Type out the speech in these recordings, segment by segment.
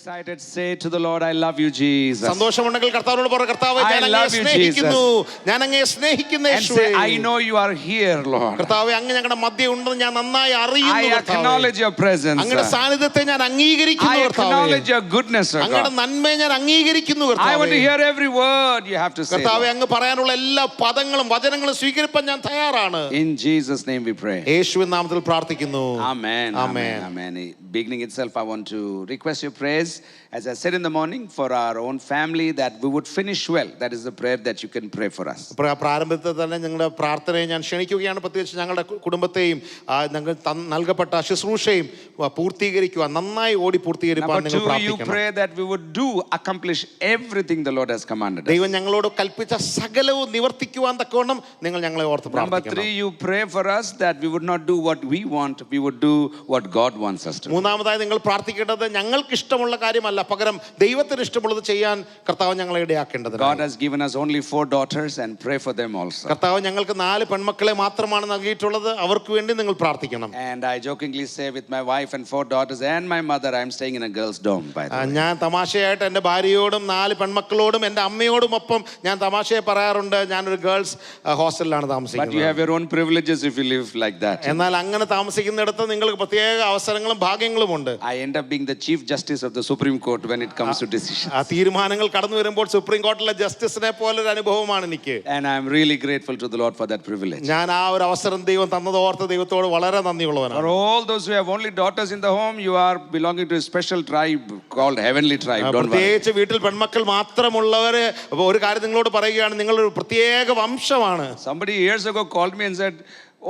excited, say to the Lord, I love you, Jesus. സന്തോഷമുണ്ടെങ്കിൽ കർത്താവിനോട് പറ, കർത്താവേ ഞാൻ അങ്ങയെ സ്നേഹിക്കുന്നു, ഞാൻ അങ്ങയെ സ്നേഹിക്കുന്നു യേശുവേ. And say, I know you are here, Lord. കർത്താവേ അങ്ങ് ഞങ്ങളുടെ മധ്യേ ഉണ്ടെന്ന് ഞാൻ നന്നായി അറിയുന്നു. I acknowledge your presence. അങ്ങയുടെ സാന്നിധ്യത്തെ ഞാൻ അംഗീകരിക്കുന്നു I കർത്താവേ. acknowledge your goodness, O അങ്ങയുടെ God. നന്മയെ ഞാൻ അംഗീകരിക്കുന്നു കർത്താവേ. I want to hear every word you have to say. കർത്താവേ അങ്ങ് പറയാനുള്ള എല്ലാ പദങ്ങളും വചനങ്ങളും സ്വീകരിക്കാൻ ഞാൻ തയ്യാറാണ്. In Jesus' name we pray. യേശുവിൻ നാമത്തിൽ പ്രാർത്ഥിക്കുന്നു. Amen. Amen. Amen. Beginning itself, I want to request your prayers, as I said in the morning, for our own family, that we would finish well. That is the prayer that you can pray for us. പ്രാരംഭത്തിൽ തന്നെ ഞങ്ങളുടെ പ്രാർത്ഥനയെ ഞാൻ ക്ഷണിക്കുകയാണ്. പ്രത്യേകിച്ച് ഞങ്ങളുടെ കുടുംബത്തെയും ഞങ്ങൾ നൽകപ്പെട്ട ശുശ്രൂഷയും പൂർത്തീകരിക്കുക, നന്നായി ഓടി പൂർത്തീകരിക്കാൻ നിങ്ങൾ പ്രാർത്ഥിക്കണം. You pray that we would accomplish everything the Lord has commanded us. ദൈവം ഞങ്ങളോട് കൽപ്പിച്ച സകലവും നിവർത്തിക്കുവാൻ തക്കവണ്ണം നിങ്ങൾ ഞങ്ങളെ ഓർത്ത് പ്രാർത്ഥിക്കണം. Number 3, you pray for us that we would not do what we want, we would do what God wants us to do. മൂന്നാമതായി നിങ്ങൾ പ്രാർത്ഥിക്കേണ്ടത് ഞങ്ങൾക്ക് ഇഷ്ടമുള്ള കാര്യമല്ല, പകരം ദൈവത്തിന് ഇഷ്ടമുള്ളത് ചെയ്യാൻ കർത്താവ് ഞങ്ങളെ ഇടയാക്കേണ്ടത്. God has given us only 4 daughters, and pray for them also. കർത്താവ് ഞങ്ങൾക്ക് 4 പെൺമക്കളെ മാത്രമാണ് നൽകിയിട്ടുള്ളത്, അവർക്ക് വേണ്ടി നിങ്ങൾ പ്രാർത്ഥിക്കണം. And I jokingly say, with my wife and 4 daughters and my mother, I am staying in a girls' dorm, by the way. ഞാൻ തമാശയായിട്ട് എൻ്റെ ഭാര്യയോടും 4 പെൺമക്കളോടും എൻ്റെ അമ്മയോടും ഒപ്പം ഞാൻ തമാശയെ പറയാറുണ്ട്, ഞാനൊരു ഗേൾസ് ഹോസ്റ്റലിലാണ് താമസിക്കുന്നത്. But you have your own privileges if you live like that. എന്നാൽ അങ്ങനെ താമസിക്കുന്നിടത്ത് നിങ്ങൾക്ക് പ്രത്യേക അവസരങ്ങളും ഭാഗ്യങ്ങളും ഉണ്ട്. I end up being the Chief Justice of the Supreme Court when it comes to decisions. ആ തീരുമാനങ്ങൾ കടന്നു വരുമ്പോൾ സുപ്രീം കോടതിയിലെ ജസ്റ്റിസിനെ പോലെ ഒരു അനുഭവമാണ് എനിക്ക്. And I am really grateful to the Lord for that privilege. ഞാൻ ആ ഒരു അവസരം ദൈവം തന്നതോർത്ത് ദൈവത്തോട് വളരെ നന്ദിയുള്ളവനാണ്. For all those who have only daughters in the home, you are belonging to a special tribe called heavenly tribe. Don't worry. പ്രത്യേകിച്ച് വീട്ടിൽ പെൺമക്കൾ മാത്രമുള്ളവരെ ഒരു കാര്യം നിങ്ങളോട് പറയുകയാണ്, നിങ്ങളൊരു പ്രത്യേക വംശമാണ്. Somebody years ago called me and said,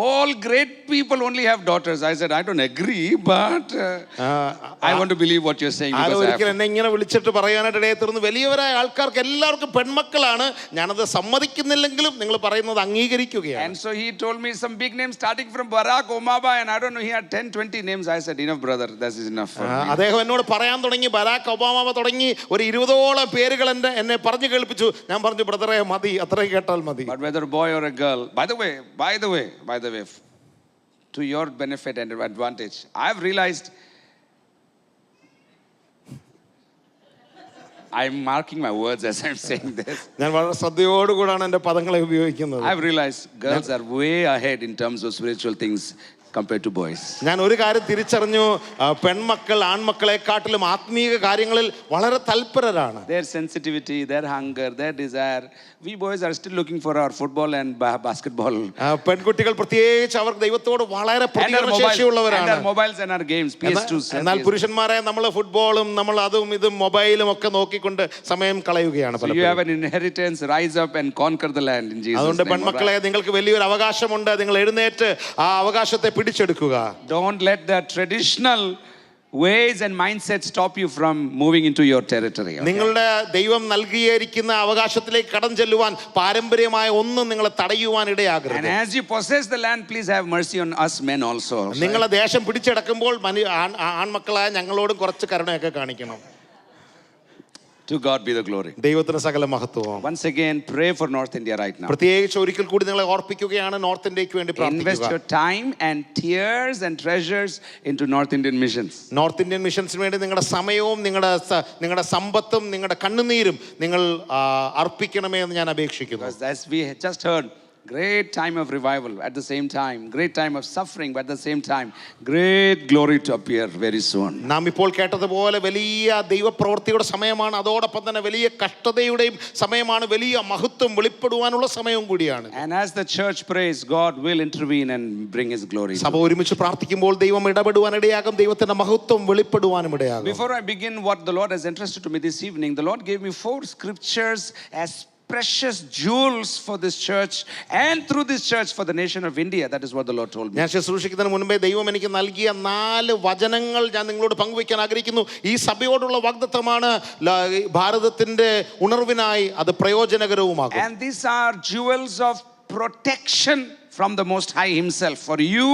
all great people only have daughters. I said, I don't agree, but I want to believe what you're saying. ഒരിക്കൽ എന്നെ ഇങ്ങനെ വിളിച്ചിട്ട് പറയാനായിട്ട് ഇടയത്തിരുന്നു, വലിയവരായ ആൾക്കാർക്ക് എല്ലാവർക്കും പെൺമക്കളാണ്, ഞാനത് സമ്മതിക്കുന്നില്ലെങ്കിലും നിങ്ങൾ പറയുന്നത് അംഗീകരിക്കുകയാണ്. And so he told me some big names starting from Barack Obama, and I don't know, he had 10-20 names. I said, enough brother, that is enough for me. അദ്ദേഹം എന്നോട് പറയാൻ തുടങ്ങി, ബരാക്ക് ഒബാമ തുടങ്ങി ഒരു 20ഓളം പേരുകൾ എന്നെ പറഞ്ഞു കേൾപ്പിച്ചു. ഞാൻ പറഞ്ഞു, ബ്രദറെ മതി, അത്രയും കേട്ടാൽ മതി. But whether a boy or a girl, by the way, to your benefit and advantage, I've realized, I'm marking my words as I'm saying this. ഞാൻ വളരെ ശ്രദ്ധയോടുകൂടാണ് എൻ്റെ പദങ്ങളെ ഉപയോഗിക്കുന്നത്. I've realized girls are way ahead in terms of spiritual things compared to boys. ഞാൻ ഒരു കാര്യം തിരിച്ചറിഞ്ഞു, പെൺമക്കൾ ആൺമക്കളെക്കാട്ടിലും ആത്മീയ കാര്യങ്ങളിൽ വളരെ തൽപരരാണ്. Their sensitivity, their hunger, their desire. We boys are still looking for our football and basketball. പെൺകുട്ടികൾ പ്രത്യേകിച്ച് അവർ ദൈവത്തോട് വളരെ പ്രതികരണശേഷിയുള്ളവരാണ്. And our mobiles and our games, PS2. എന്നാൽ പുരുഷന്മാരെ നമ്മൾ ഫുട്ബോളും നമ്മൾ അതും ഇതും മൊബൈലും ഒക്കെ നോക്കിക്കൊണ്ട് സമയം കളയുകയാണ്. So you have an inheritance, rise up and conquer the land in Jesus' name. അതുകൊണ്ട് പെൺമക്കളെ, നിങ്ങൾക്ക് വലിയൊരു അവകാശമുണ്ട്, നിങ്ങൾ എഴുന്നേറ്റ് ആ അവകാശത്തെ പിടിച്ചെടുക്കുക. Don't let the traditional ways and mindsets stop you from moving into your territory. നിങ്ങളുടെ ദൈവം നൽകിയിരിക്കുന്ന അവകാശത്തിലേക്ക് കടന്നു ചെല്ലുവാൻ പാരമ്പര്യമായ ഒന്നും നിങ്ങളെ തടയുവാൻ ഇടയാകരുത്. And as you possess the land, please have mercy on us men also. നിങ്ങളെ ദേശം പിടിച്ചെടുക്കുമ്പോൾ ആൺമക്കളായ ഞങ്ങളോടും കുറച്ച് കരുണയൊക്കെ കാണിക്കണം. To God be the glory. ദൈവത്തിന് സകല മഹത്വം. Once again, pray for North India right now. പ്രത്യേകിച്ച് ഒരിക്കൽ കൂടി നിങ്ങളെ ഓർപ്പിക്കുകയാണ്, നോർത്ത് ഇന്ത്യക്ക് വേണ്ടി പ്രാർത്ഥിക്കുക. Invest your time and tears and treasures into North Indian missions. North Indian മിഷൻസിന് വേണ്ടി നിങ്ങളുടെ സമയവും നിങ്ങളുടെ സമ്പത്തും നിങ്ങളുടെ കണ്ണുനീരും നിങ്ങൾ അർപ്പിക്കണമേ എന്ന് ഞാൻ അപേക്ഷിക്കുന്നു. Because as we just heard, great time of revival at the same time, great time of suffering, but at the same time, great glory to appear very soon. നാം ഇപ്പോൾ കേട്ടതുപോലെ വലിയ ദൈവപ്രവൃത്തിയുടെ സമയമാണ്, അതോടൊപ്പം തന്നെ വലിയ കഷ്ടതയുടെയും സമയമാണ്, വലിയ മഹത്വം വെളിപ്പെടുവാനുള്ള സമയവും കൂടിയാണ്. And as the church prays, God will intervene and bring His glory. സഭ ഒരുമിച്ച് പ്രാർത്ഥിക്കുമ്പോൾ ദൈവം ഇടപെടുവാൻ ഇടയാകും, ദൈവത്തിന്റെ മഹത്വം വെളിപ്പെടുവാനും ഇടയാകും. Before I begin what the Lord has entrusted to me this evening, the Lord gave me 4 scriptures as precious jewels for this church and through this church for the nation of India. That is what the Lord told me. ഞാൻ ശുശ്രൂഷിക്കുന്നതിന് മുൻപേ ദൈവം എനിക്ക് നൽകിയ 4 വചനങ്ങൾ ഞാൻ നിങ്ങളോട് പങ്കുവയ്ക്കാൻ ആഗ്രഹിക്കുന്നു. ഈ സഭയോടുള്ള വാഗ്ദത്തമാണ്, ഭാരതത്തിന്റെ ഉണർവിനായി അത് പ്രയോജനകരവുമാകും. And these are jewels of protection from the Most High Himself for you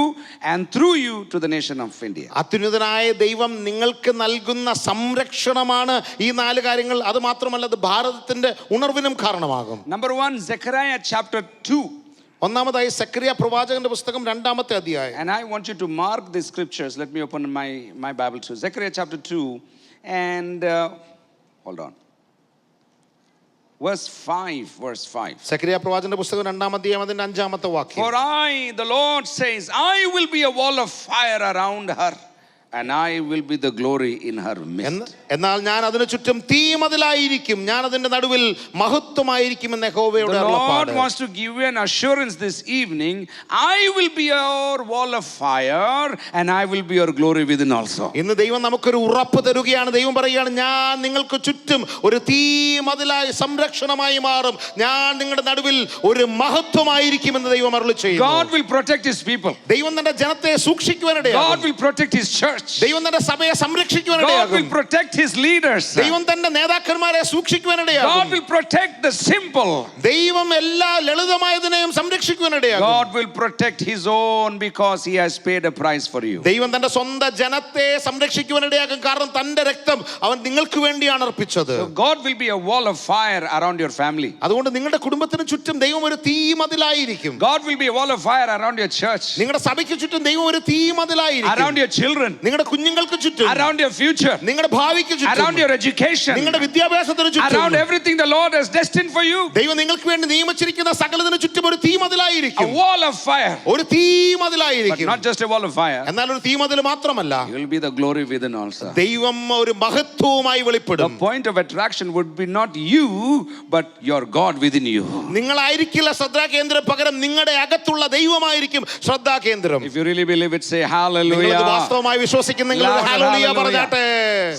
and through you to the nation of India. അത്യുന്നതനായ ദൈവം നിങ്ങൾക്ക് നൽകുന്ന സംരക്ഷണമാണ് ഈ 4 കാര്യങ്ങൾ. അത് മാത്രമല്ല, അത് ഭാരതത്തിന്റെ ഉണർവിനും കാരണമാകും. Number 1, Zechariah chapter 2. ഒന്നാമതായി സെക്കറിയ പ്രവാചകന്റെ പുസ്തകം 2-ാമത്തെ അധ്യായം. And I want you to mark these scriptures. Let me open my Bible to Zechariah chapter 2 and hold on. Verse 5. സെഖരിയ പ്രവാചകന്റെ പുസ്തകം 2-ാം അധ്യായം അതിന്റെ 5-ാമത്തെ വാക്യം. For I, the Lord says, I will be a wall of fire around her, and I will be the glory in her midst. എന്നാൽ ഞാൻ അതിനു ചുറ്റും തീമതിലായിരിക്കും, ഞാൻ അതിന്റെ നടുവിൽ മഹത്വമായിരിക്കും എന്ന് യഹോവയുടെ The അരുളപ്പാട്. Lord wants to give you an assurance this evening. I will be your wall of fire, and I will be your glory within also. ഇന്ന് ദൈവം നമുക്കൊരു ഉറപ്പ് തരുകയാണ്. ദൈവം പറയുകയാണ്, ഞാൻ നിങ്ങൾക്ക് ചുറ്റും ഒരു തീമതിലായി സംരക്ഷണമായി മാറും, ഞാൻ നിങ്ങളുടെ നടുവിൽ ഒരു മഹത്വമായിരിക്കുമെന്ന് ദൈവം അരുളി ചെയ്യുന്നു. God will protect his people. ദൈവം തന്റെ ജനത്തെ സൂക്ഷിക്കുവാനിടയാകും. God will protect his church. ദൈവം തന്റെ സഭയെ God സംരക്ഷിക്കുവാനിടയാകും. will protect his leaders. ദൈവം തന്റെ നേതാക്കന്മാരെ സൂക്ഷിക്കുവാനിടയാകും. God will protect the simple. ദൈവം എല്ലാ ലളിതമായതിനെയും സംരക്ഷിക്കുവാനിടയാകും. God will protect his own because he has paid a price for you. ദൈവം തന്റെ സ്വന്തം ജനത്തെ സംരക്ഷിക്കുവാനിടയാകും, കാരണം തന്റെ രക്തം അവൻ നിങ്ങൾക്ക് വേണ്ടിയാണ് അർപ്പിച്ചത്. So God will be a wall of fire around your family. അതുകൊണ്ട് നിങ്ങളുടെ കുടുംബത്തിന് ചുറ്റും ദൈവം ഒരു തീമതിലായിരിക്കും. God will be a wall of fire around your church, നിങ്ങളുടെ സഭയ്ക്ക് ചുറ്റും ദൈവം ഒരു തീമതിലായിരിക്കും. around your children, നിങ്ങളുടെ കുഞ്ഞുങ്ങൾക്ക് ചുറ്റും, around your future, നിങ്ങളുടെ ഭാവിക്ക് ചുറ്റും, around your education, നിങ്ങളുടെ വിദ്യാഭ്യാസത്തിന് ചുറ്റും, around everything the Lord has destined for you. ദൈവം നിങ്ങൾക്ക് വേണ്ടി നിയമിച്ചിരിക്കുന്ന സകലതിന് ചുറ്റും ഒരു A തീമതിലായിരിക്കും. wall of fire, ഒരു but തീമതിലായിരിക്കും. not just a wall of fire. എന്നാൽ ഒരു തീമതിൽ മാത്രമല്ല, You will be the glory within also. ദൈവം ഒരു മഹത്വവുമായി The വെളിപ്പെടും. point of attraction would be not you, but your God within you. നിങ്ങളായിരിക്കില്ല ശ്രദ്ധാകേന്ദ്രം, പകരം നിങ്ങളുടെ അകത്തുള്ള ദൈവമായിരിക്കും ശ്രദ്ധാകേന്ദ്രം. If you really believe it, say നിങ്ങളത് hallelujah. വാസ്തവമായി വിശ്വസിക്കുന്നെങ്കിൽ Louder, hallelujah hallelujah. പറഞ്ഞാട്ടെ.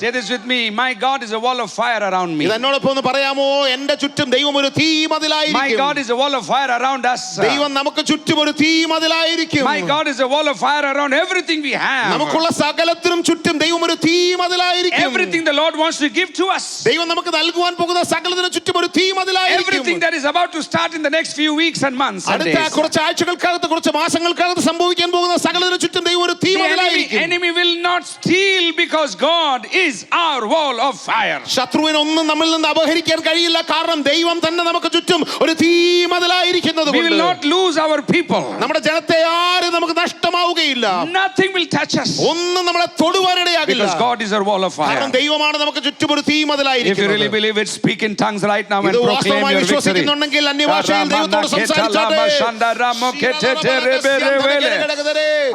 Say this with me. My God is a wall of fire around me. ഇത് എന്നോടൊപ്പം ഒന്ന് പറയാമോ? എന്റെ ചുറ്റും ദൈവം ഒരു My തീമതിലായിരിക്കും. God is a wall of fire around us. ദൈവം നമുക്ക് ചുറ്റും ഒരു തീമതിലായിരിക്കും. My God is a wall of fire around everything we have. നമുക്കുള്ള സകലത്തിനും ചുറ്റും ദൈവം ഒരു തീമതിലായിരിക്കും. Everything the Lord wants to give to us. ദൈവം നമുക്ക് നൽകുവാൻ പോകുന്ന സകലത്തിനും ചുറ്റും ഒരു തീമതിലായിരിക്കും. Everything that is about to start in the next few weeks and months and അടുത്ത days. കുറച്ച് ആഴ്ചകൾക്കകത്ത് കുറച്ച് മാസങ്ങൾക്കകത്ത് സംഭവിക്കാൻ പോകുന്ന സകലത്തിനും ചുറ്റും ദൈവം ഒരു The തീമതിലായിരിക്കും. enemy will not steal because God is our wall of fire. ശത്രുവിന് ഒന്നും നമ്മിൽ നിന്ന് അപഹരിക്കാൻ കഴിയില്ല, കാരണം ദൈവം തന്നെ നമുക്ക് ചുറ്റും ഒരു തീമതിലായിരിക്കുന്നത് We will not lose our people. നമ്മുടെ ജനത്തെ ആരും നമുക്ക് നഷ്ടമാവുകയില്ല. Nothing will touch us ഒന്നും നമ്മളെ തൊടുവാനിടയാകില്ല, because God is our wall of fire. കാരണം ദൈവമാണ് നമുക്ക് ചുറ്റും ഒരു If you really തീമതിലായിരിക്കുന്നത്. believe it, speak in tongues right now and ഇത് proclaim വാസ്തവമായി your victory. വിശ്വസിക്കുന്നുണ്ടെങ്കിൽ അന്യഭാഷയിൽ ദൈവത്തോട് സംസാരിച്ചാട്ടെ.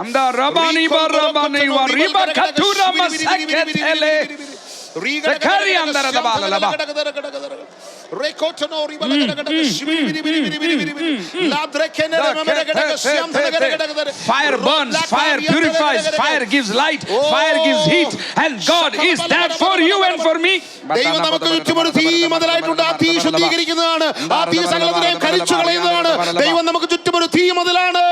Amda rabani barabani wa riba katura masaketele. Zakari andara dabala laba. Fire burns, fire purifies, fire gives light, fire gives heat, and God is that for you and for me. ദൈവം നമുക്ക് ചുറ്റും ഒരു തീമതിലായിട്ടുണ്ട്. ആ തീ ശുദ്ധീകരിക്കുന്നതാണ്, ആ തീ സകലത്തിനെയും കരിച്ചു കളയുന്നതാണ്. ദൈവം നമുക്ക് ചുറ്റും ഒരു തീമതിലാണ്.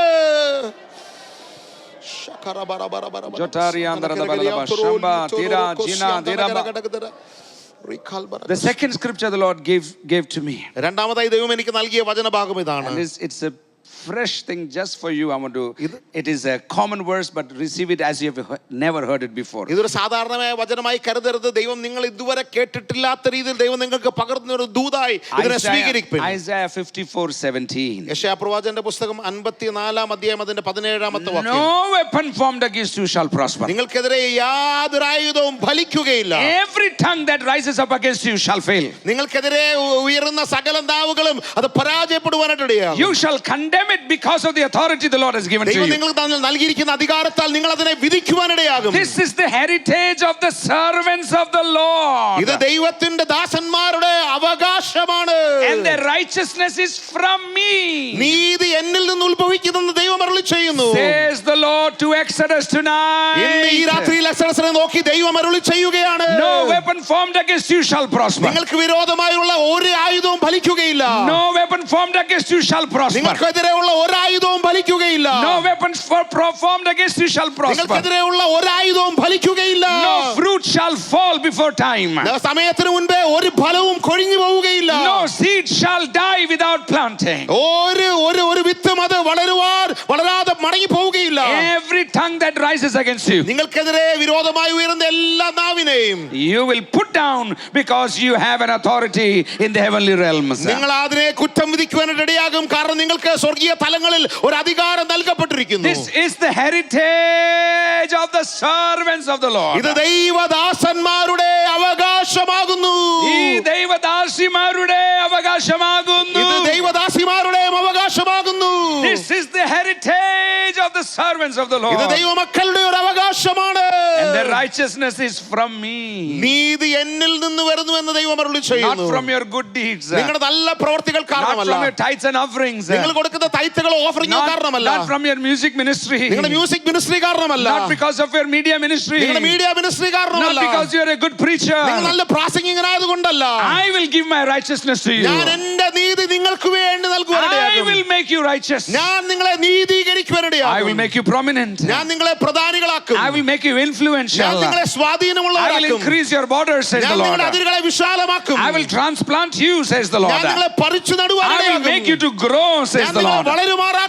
The second scripture the Lord gave to me, രണ്ടാമതായി ദൈവം എനിക്ക് നൽകിയ വചനഭാഗം ഇതാണ്. and it's a fresh thing just for you. I want to. It is a common verse, but receive it as you have never heard it before. ഇതൊരു സാധാരണമായ വചനമായി കരുതരുത്. ദൈവം നിങ്ങൾ ഇതുവരെ കേട്ടിട്ടില്ലാത്ത രീതിയിൽ ദൈവം നിങ്ങൾക്ക് പകർന്ന ഒരു ദൂതായി ഇതിനെ സ്വീകരിക്കും. Isaiah 54:17. യെശയ്യാ പ്രവാചകന്റെ പുസ്തകം 54-ാം അധ്യായം അതിന്റെ 17-ാമത്തെ വാക്യം. No weapon formed against you shall prosper. നിങ്ങൾക്കെതിരെ യാതൊരു ആയുധവും ഫലിക്കുകയില്ല. Every tongue that rises up against you shall fail. നിങ്ങൾക്കെതിരെ ഉയരുന്ന സകല നാവുകളും അത് പരാജയപ്പെടുവാനായിട്ടിടയാകും. You shall condemn it because of the authority the Lord has given to ദൈവം you. നിങ്ങൾക്ക് നൽകിയിരിക്കുന്ന അധികാരത്താൽ നിങ്ങൾ അതിനെ വിധിക്കുവാനിടയാകും. This is the heritage of the servants of the Lord, ഇത് ദൈവത്തിന്റെ ദാസന്മാരുടെ അവകാശമാണ്. and their righteousness is from me, നീതി എന്നിൽ നിന്ന് ഉത്ഭവിക്കുന്നെന്ന് ദൈവം അരുളി ചെയ്യുന്നു. says the Lord to Exodus ഇന്ന് ഈ tonight. രാത്രിയിൽ എക്സോഡസിനെ നോക്കി ദൈവം അരുളി ചെയ്യുകയാണ്. No weapon formed against you shall prosper. നിങ്ങൾക്ക് വിരോധമായുള്ള ഒരു ആയുധവും ഫലിക്കുകയില്ല. No weapon formed against you shall prosper. നിങ്ങൾക്കെതിരെയുള്ള ഒരു ആയുധവും ഫലിക്കുകയില്ല. No weapons formed against you shall prosper. നിങ്ങൾക്കെതിരെയുള്ള ഒരു ആയുധവും ഫലിക്കുകയില്ല. No fruit shall fall before time. സമയത്തിന് മുൻപേ ഒരു ഫലവും കൊഴിഞ്ഞു പോവുകയില്ല. No seed shall die without planting. ഒരു വിത്തും അത് വളരാതെ മടങ്ങി പോവുകയില്ല. Every every tongue that rises against you, നിങ്ങൾക്കെതിരെ വിരോധമായി ഉയരുന്ന എല്ലാ നാവിനെയും you will put down, because you have an authority in the heavenly realms. നിങ്ങൾ അതിനെ കുറ്റം വിധിക്കുവാനായിട്ട് ഇടയാകും. കാരണം നിങ്ങൾക്ക് സ്വർഗീയ തലങ്ങളിൽ ഒരു അധികാരം നൽകപ്പെട്ടിരിക്കുന്നു. This is the heritage of the servants of the Lord. ഇത് ദൈവദാസന്മാരുടെ അവകാശമാകുന്നു. ഈ ദൈവദാസിമാരുടെ അവകാശമാകുന്നു. ഇത് ദൈവദാസിമാരുടെയും അവകാശമാകുന്നു. This is the heritage of the servants of the Lord. ഇത് ദൈവമക്കളുടെ ഒരു അവകാശമാണ്. And the righteousness is from me. നീതി എന്നിൽ നിന്ന് വരുന്നു എന്ന് ദൈവം അരുളി ചെയ്യുന്നു. Not from your good deeds. നിങ്ങളുടെ നല്ല പ്രവൃത്തികൾ കാരണമല്ല. Not from your tithes and offerings. നിങ്ങൾ കൊടുക്കുന്ന തൈത്തുകളോ ഓഫറിംഗോ കാരണമല്ല. Not from your music ministry. നിങ്ങളുടെ മ്യൂസിക് മിനിസ്ട്രി കാരണമല്ല. Not because of your media ministry. നിങ്ങളുടെ മീഡിയ മിനിസ്ട്രി കാരണമല്ല. Not because you are a good preacher. നിങ്ങൾ നല്ല പ്രാസംഗികനായതുകൊണ്ടല്ല. I will give my righteousness to you. ഞാൻ എൻ്റെ നീതി നിങ്ങൾക്ക് വേണ്ടി നൽകുവാനിടയാകും. I will make you righteous. ഞാൻ നിങ്ങളെ നീതീകരിക്കുവാനിടയാകും. I will make you prominent. ഞാൻ നിങ്ങളെ പ്രധാനികളാക്കും. I will make you influential. ഞാൻ നിങ്ങളെ സ്വാധീനമുള്ളവരാക്കും. I will increase your borders, says the Lord. ഞാൻ നിങ്ങളുടെ അതിരുകളെ വിശാലമാക്കും. I will transplant you, says the Lord. ഞാൻ നിങ്ങളെ പറിച്ചു നടുവാനിടയാകും. I will make you to grow, says the Lord.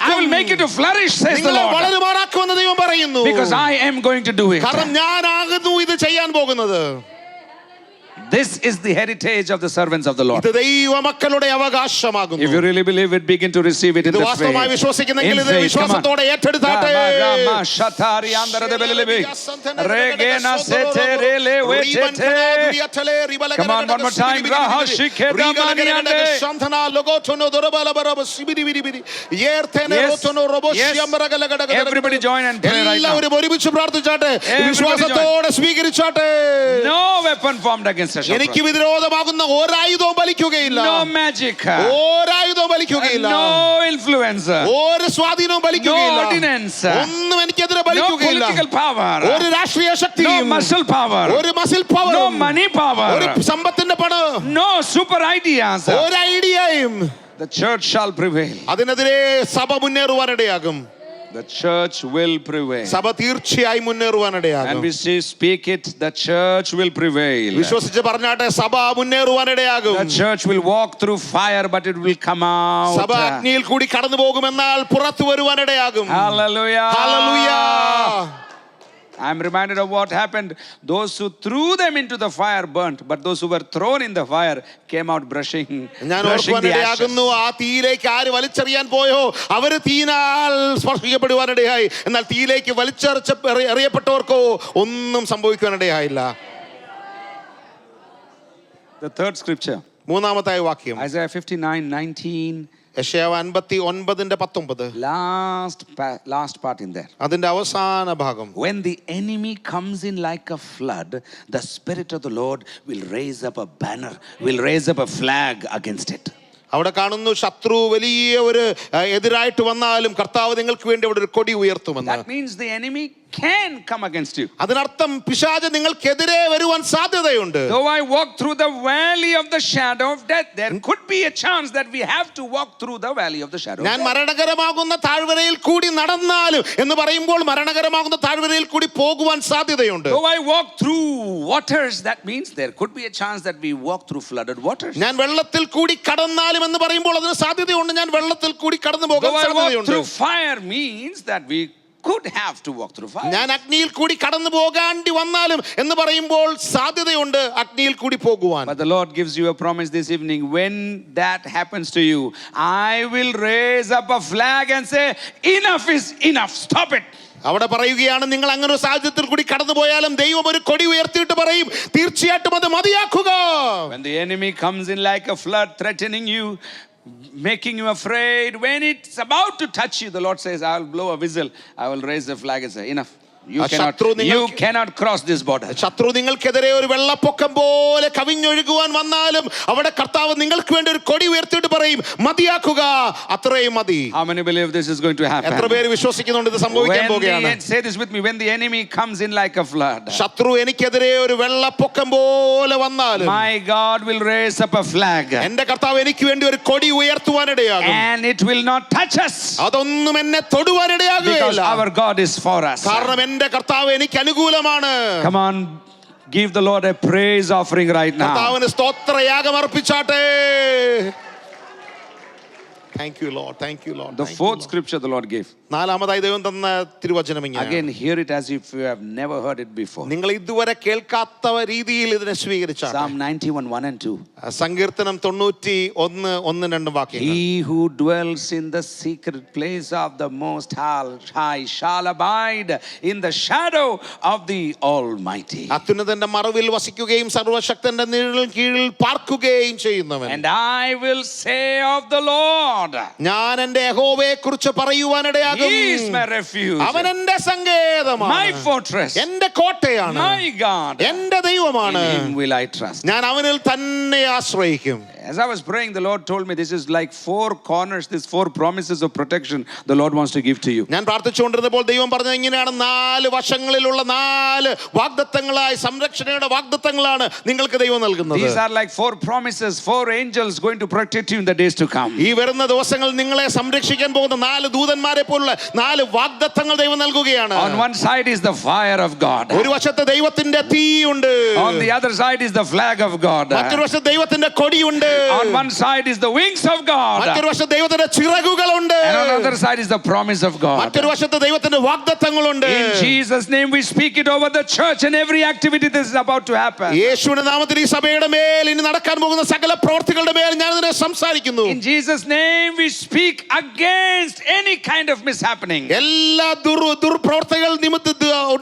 I will make you to flourish, says the Lord. വളരുമാറാക്കുമെന്ന് ദൈവം പറയുന്നു. Because I am going to do it. കാരണം ഞാനാകുന്നു ഇത് ചെയ്യാൻ പോകുന്നത്. This is the heritage of the servants of the Lord. ഇത് ദൈവമക്കളുടെ അവകാശമാകുന്നു. If you really believe it, begin to receive it in the faith. വാസ്തവമായി വിശ്വസിക്കുന്നെങ്കിൽ ഇത് വിശ്വാസത്തോടെ ഏറ്റെടുത്താട്ടെ. Come on, one more time. Yes. Everybody join and pray right now. എല്ലാവരും ഒരുമിച്ച് പ്രാർത്ഥിച്ചാട്ടെ. വിശ്വാസത്തോടെ സ്വീകരിച്ചാട്ടെ. No weapon formed against us. എനിക്ക് വിരോധമാകുന്ന ഒരായുധവും ഫലിക്കുകയില്ല. No magic. ഒരായുധവും ഫലിക്കുകയില്ല. No influence. ഒരു സ്വാധീനവും ഫലിക്കുകയില്ല. No ordinance. ഒന്നും എനിക്കെതിരെ No ഫലിക്കുകയില്ല. political power. ഒരു രാഷ്ട്രീയ ശക്തിയും, No muscle power. ഒരു മസിൽ പവറും, No money power. ഒരു സമ്പത്തിന്റെ പണം, No super ideas. ഒരു ഐഡിയയും The church shall prevail. അതിനെതിരെ സഭ മുന്നേറുവാനിടയാകും. The church will prevail. സഭ തീർച്ചയായും മുന്നേറുവാനിടയാകും. And we say, speak it, the church will prevail. വിശ്വസിച്ച് പറഞ്ഞാട്ടെ, സഭ മുന്നേറുവാനിടയാകും. The church will walk through fire, but it will come out. സഭ അഗ്നിയിൽ കൂടി കടന്നു പോകുമെന്നാൽ പുറത്തു വരുവാനിടയാകും. Hallelujah. Hallelujah. I am reminded of what happened. Those who threw them into the fire burnt, but those who were thrown in the fire came out brushing ഞാൻ the ഓർക്കുവാനിടയാകുന്നു, ashes. ആ തീയിലേക്ക് ആര് വലിച്ചെറിയാൻ പോയോ അവര് തീനാൽ സ്പർശിക്കപ്പെടുവാനിടയായി. എന്നാൽ തീയിലേക്ക് എറിയപ്പെട്ടവർക്കോ ഒന്നും സംഭവിക്കുവാനിടയായില്ല. The third scripture, മൂന്നാമത്തായ വാക്യം Isaiah 59:19. യെശയ്യാവ് 59:19. Last part in there. അതിന്റെ അവസാന ഭാഗം. When the enemy comes in like a flood, the Spirit of the Lord will raise up a banner, will raise up a flag against it. അവിടെ കാണുന്നു, ശത്രു വലിയ ഒരു എതിരായിട്ട് വന്നാലും കർത്താവ് നിങ്ങൾക്ക് വേണ്ടി അവിടെ ഒരു കൊടി ഉയർത്തുമെന്ന്. That means the enemy can come against you. അതിനർത്ഥം പിശാച് നിങ്ങൾക്കെതിരെ വരുവാൻ സാധ്യതയുണ്ട്. Though I walk through the valley of the shadow of death, there could be a chance that we have to walk through the valley of the shadow of ഞാൻ death. മരണകരമാകുന്ന താഴ്വരയിൽ കൂടി നടന്നാലും എന്ന് പറയുമ്പോൾ മരണകരമാകുന്ന താഴ്വരയിൽ കൂടി പോകുവാൻ സാധ്യതയുണ്ട്. Though I walk through waters, that means there could be a chance that we walk through flooded waters. ഞാൻ വെള്ളത്തിൽ കൂടി കടന്നാലും എന്ന് പറയുമ്പോൾ അതിന് സാധ്യതയുണ്ട്. ഞാൻ വെള്ളത്തിൽ കൂടി കടന്നു പോകാൻ Though I walk സാധ്യതയുണ്ട്. through fire means that we could have to walk through fire. ഞാൻ അഗ്നിയിൽ കൂടി കടന്നു പോകാണ്ടി വന്നാലും എന്ന് പറയുമ്പോൾ സാധ്യതയുണ്ട് അഗ്നിയിൽ കൂടി പോകുവാൻ. But the Lord gives you a promise this evening. When that happens to you, I will raise up a flag and say, enough is enough. Stop it. അവിടെ പറയുകയാണ്, നിങ്ങൾ അങ്ങനെ ഒരു സാഹചര്യത്തിൽ കൂടി കടന്നു പോയാലും ദൈവം ഒരു കൊടി ഉയർത്തിയിട്ട് പറയും, തീർച്ചയായിട്ടും അത് മതിയാക്കുക. When the enemy comes in like a flood, threatening you, making you afraid, when it's about to touch you, the Lord says, I will blow a whistle, I will raise the flag and say, enough. You cannot cross this border. ശത്രു നിങ്ങൾക്കെതിരെ ഒരു വെള്ളപ്പൊക്കം പോലെ കവിഞ്ഞൊഴുകുവാൻ വന്നാലും അവിടെ കർത്താവ് നിങ്ങൾക്ക് വേണ്ടി ഒരു കൊടി ഉയർത്തിയിട്ട് പറയും, മതിയാക്കുക, അത്രയും മതി. How many believe this is going to happen? എത്ര പേര് വിശ്വസിക്കുന്നുണ്ട് ഇത് സംഭവിക്കാൻ പോകുകയാണ്? Say this with me. When the enemy comes in like a flood, ശത്രു എനിക്കെതിരെ ഒരു വെള്ളപ്പൊക്കം പോലെ വന്നാലും my God will raise up a flag. എന്റെ കർത്താവ് എനിക്ക് വേണ്ടി ഒരു കൊടി ഉയർത്തുവാനിടയാകും. And it will not touch us. അതൊന്നും എന്നെ തൊടുവാനിടയാകുകയില്ല. Because our God is for us. കാരണം എന്റെ കർത്താവ് എനിക്ക് അനുകൂലമാണ്. Come on, give the Lord a praise offering right now. കർത്താവിന് സ്തോത്രയാഗം അർപ്പിച്ചാട്ടെ. Thank you, Lord. Thank you, Lord. The Thank you, fourth Lord. scripture the Lord gave. നാലാമതായി ദൈവം തന്ന തിരുവചനം ഇങ്ങനെ. Again, hear it as if you have never heard it before. നിങ്ങൾ ഇതുവരെ കേൾക്കാത്ത രീതിയിൽ ഇതിനെ സ്വീകരിച്ചാൽ. Psalm 91, 1 and 2. സങ്കീർത്തനം 91:1-2 വാക്യങ്ങൾ. He who dwells in the secret place of the Most High shall abide in the shadow of the Almighty. അത്യുന്നതന്റെ മറവിൽ വസിക്കുകയും സർവശക്തന്റെ നിഴലിൻ കീഴിൽ പാർക്കുകയും ചെയ്യുന്നവൻ. And I will say of the Lord, ഞാൻ എൻ്റെ യഹോവയെ കുറിച്ച് പറയുവാനിടയാകും. He is my refuge, അവൻ എൻ്റെ സങ്കേതമാണ്, my fortress, എൻ്റെ കോട്ടയാണ്, my God, എൻ്റെ ദൈവമാണ്. in him will I trust. ഞാൻ അവനിൽ തന്നെ ആശ്രയിക്കും. As I was praying, the Lord told me this is like 4 corners, these 4 promises of protection the Lord wants to give to you. ഞാൻ പ്രാർത്ഥിച്ചുകൊണ്ടിരുന്നപ്പോൾ ദൈവം പറഞ്ഞത് ഇങ്ങനെയാണ്, 4 വശങ്ങളിലുള്ള 4 വാഗ്ദത്തങ്ങളായി സംരക്ഷണയുടെ വാഗ്ദത്തങ്ങളാണ് നിങ്ങൾക്ക് ദൈവം നൽകുന്നത്. These are like 4 promises, 4 angels going to protect you in the days to come. ഈ വരുന്ന ദിവസങ്ങളിൽ നിങ്ങളെ സംരക്ഷിക്കാൻ പോകുന്ന 4 ദൂതന്മാരെ പോലുള്ള 4 വാഗ്ദത്തങ്ങൾ ദൈവം നൽകുകയാണ്. On one side is the fire of God. ഒരു വശത്ത് ദൈവത്തിന്റെ തീയുണ്ട്. On the other side is the flag of God. മറ്റൊരു വശത്ത് ദൈവത്തിന്റെ കൊടിയുണ്ട്. On one side is the wings of God. മറ്റൊരു വശത്ത് ദൈവത്തിന്റെ ചിറകുകളുണ്ട്. And on the other side is the promise of God. മറ്റൊരു വശത്ത് ദൈവത്തിന്റെ വാഗ്ദത്തങ്ങളുണ്ട്. In Jesus' name we speak it over the church and every activity that is about to happen. യേശുവിന്റെ നാമത്തിൽ ഈ സഭയുടെ മേൽ ഇനി നടക്കാൻ പോകുന്ന സകല പ്രവൃത്തികളുടെ മേൽ ഞാൻ ഇതിനെ സംസാരിക്കുന്നു. In Jesus' name we speak against any kind of mishappening. എല്ലാ ദുർപ്രവർത്തികൾ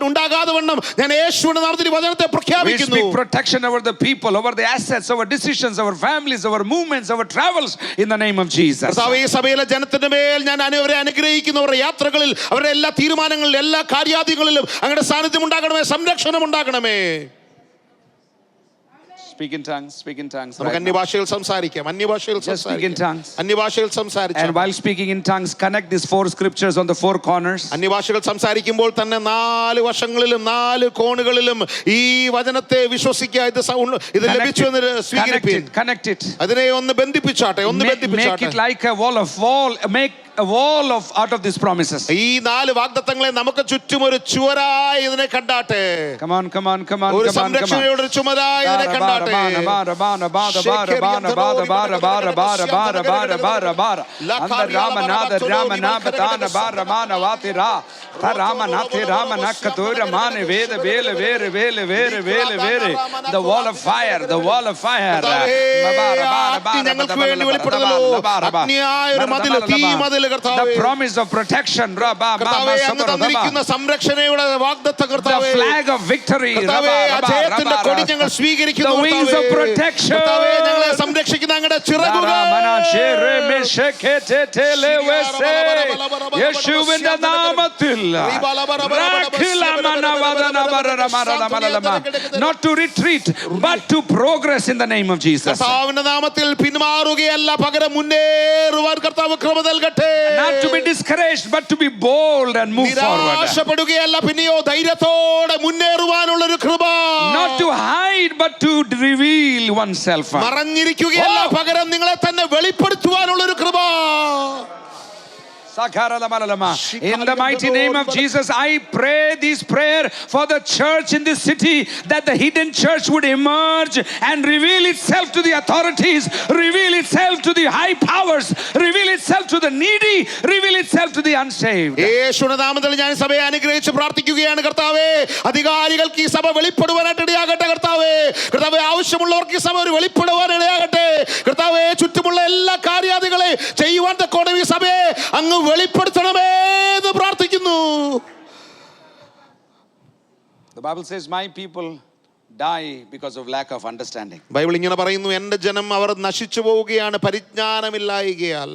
ഉണ്ടാകാതെ വണ്ണം ഞാൻ യേശുവിന്റെ നാമത്തിൽ ഈ വചനത്തെ We പ്രഖ്യാപിക്കുന്നു. speak protection over the people, over the assets, over decisions, over families, our movements, our travels in the name of Jesus. കർത്താവേ, ഈ സഭയിലെ ജനത്തിന്റെ മേൽ ഞാൻ അവരെ അനുഗ്രഹിക്കുന്നു. അവരുടെ യാത്രകളിൽ, അവരുടെ എല്ലാ തീരുമാനങ്ങളിലും, എല്ലാ കാര്യാദികളിലും അങ്ങയുടെ സാന്നിധ്യം ഉണ്ടാകണമേ, സംരക്ഷണം ഉണ്ടാകണമേ. Speak in tongues, speak in tongues. നമുക്ക് Right now. അന്യഭാഷയിൽ സംസാരിക്കാം. അന്യഭാഷയിൽ Just speak in സംസാരിക്കാം. tongues. അന്യഭാഷയിൽ സംസാരിക്കാം. And while speaking in tongues, connect these 4 scriptures on the 4 corners. അന്യഭാഷകൾ സംസാരിക്കുമ്പോൾ തന്നെ 4 വശങ്ങളിലും 4 കോണുകളിലും ഈ വചനത്തെ വിശ്വസിക്കുക. ഇത് ലഭിച്ചു എന്ന് സ്വീകരിപ്പിൻ. Connect it. അതിനെ ഒന്ന് ബന്ധിപ്പിച്ചാട്ടെ, ഒന്ന് Make ബന്ധിപ്പിച്ചാട്ടെ. it like a wall, make a wall out of these promises. ഈ 4 വാഗ്ദത്തങ്ങളെ നമുക്ക് ചുറ്റും ഒരു ചുവരായി ഇതിനെ കണ്ടാട്ടെ. Come on. ഒരു സംരക്ഷണയുടെ ഒരു ചുമരായി ഇതിനെ കണ്ടാട്ടെ. The wall of fire, the wall of fire. ഞങ്ങൾക്ക് വേണ്ടി വെളിപ്പെടുന്നല്ലോ അഗ്നിയായ ഒരു മതിൽ, തീ മതിൽ. The promise of protection. കർത്താവേ, അങ്ങ് തന്നിരിക്കുന്ന സംരക്ഷണയുടെ വാഗ്ദത്തം The കർത്താവേ, flag of victory. കർത്താവേ, അജയത്തിന്റെ കൊടി ഞങ്ങൾ സ്വീകരിക്കുന്നു. The wings of കർത്താവേ, protection. കർത്താവേ, ഞങ്ങളെ സംരക്ഷിക്കുന്ന അങ്ങയുടെ ചിറകുകൾ. യേശുവിന്റെ നാമത്തിൽ not to retreat but to progress in the name of Jesus. കർത്താവിന്റെ നാമത്തിൽ പിന്മാറുകയല്ല, പകരം മുന്നേറുവാൻ കർത്താവ് കൃപ നൽകട്ടെ. Not to be discouraged but to be bold and move forward. നിരാശപ്പെടുകയല്ല, പിന്നെയോ ധൈര്യത്തോടെ മുന്നേറുവാനുള്ള ഒരു കൃപ. Not to hide but to reveal oneself. മറഞ്ഞിരിക്കുകയല്ല, പകരം നിങ്ങളെ തന്നെ വെളിപ്പെടുത്തുവാനുള്ള ഒരു കൃപ. In the mighty name of Jesus, I pray this prayer for the church in this city, that the hidden church would emerge and reveal itself to the authorities, reveal itself to the high powers, reveal itself to the needy, reveal itself to the unsaved. യേശുവിന്റെ നാമത്തിൽ ഞാൻ സഭയെ അനുഗ്രഹിച്ച് പ്രാർത്ഥിക്കുകയാണ്. കർത്താവേ, അധികാരികൾക്ക് ഈ സഭ വെളിപ്പെടുവാനായിട്ട് ഇടയാകട്ടെ. കർത്താവേ, ആവശ്യമുള്ളവർക്ക് ഈ സഭ ഒരു വെളിപ്പെടുവാൻ ഇടയാകട്ടെ. കർത്താവേ, ചുറ്റുമുള്ള എല്ലാ കാര്യാദികളെ ചെയ്യുവാൻ തക്കോടെ ഈ സഭയെ അങ്ങ് വെളിപ്പെടുത്തണമേ എന്ന് പ്രാർത്ഥിക്കുന്നു. The Bible says my people die because of lack of understanding. Bible ഇങ്ങനെ പറയുന്നു, എൻ്റെ ജനം അവർ നശിച്ചു പോവുകയാണ് പരിജ്ഞാനമില്ലായ്കയാൽ.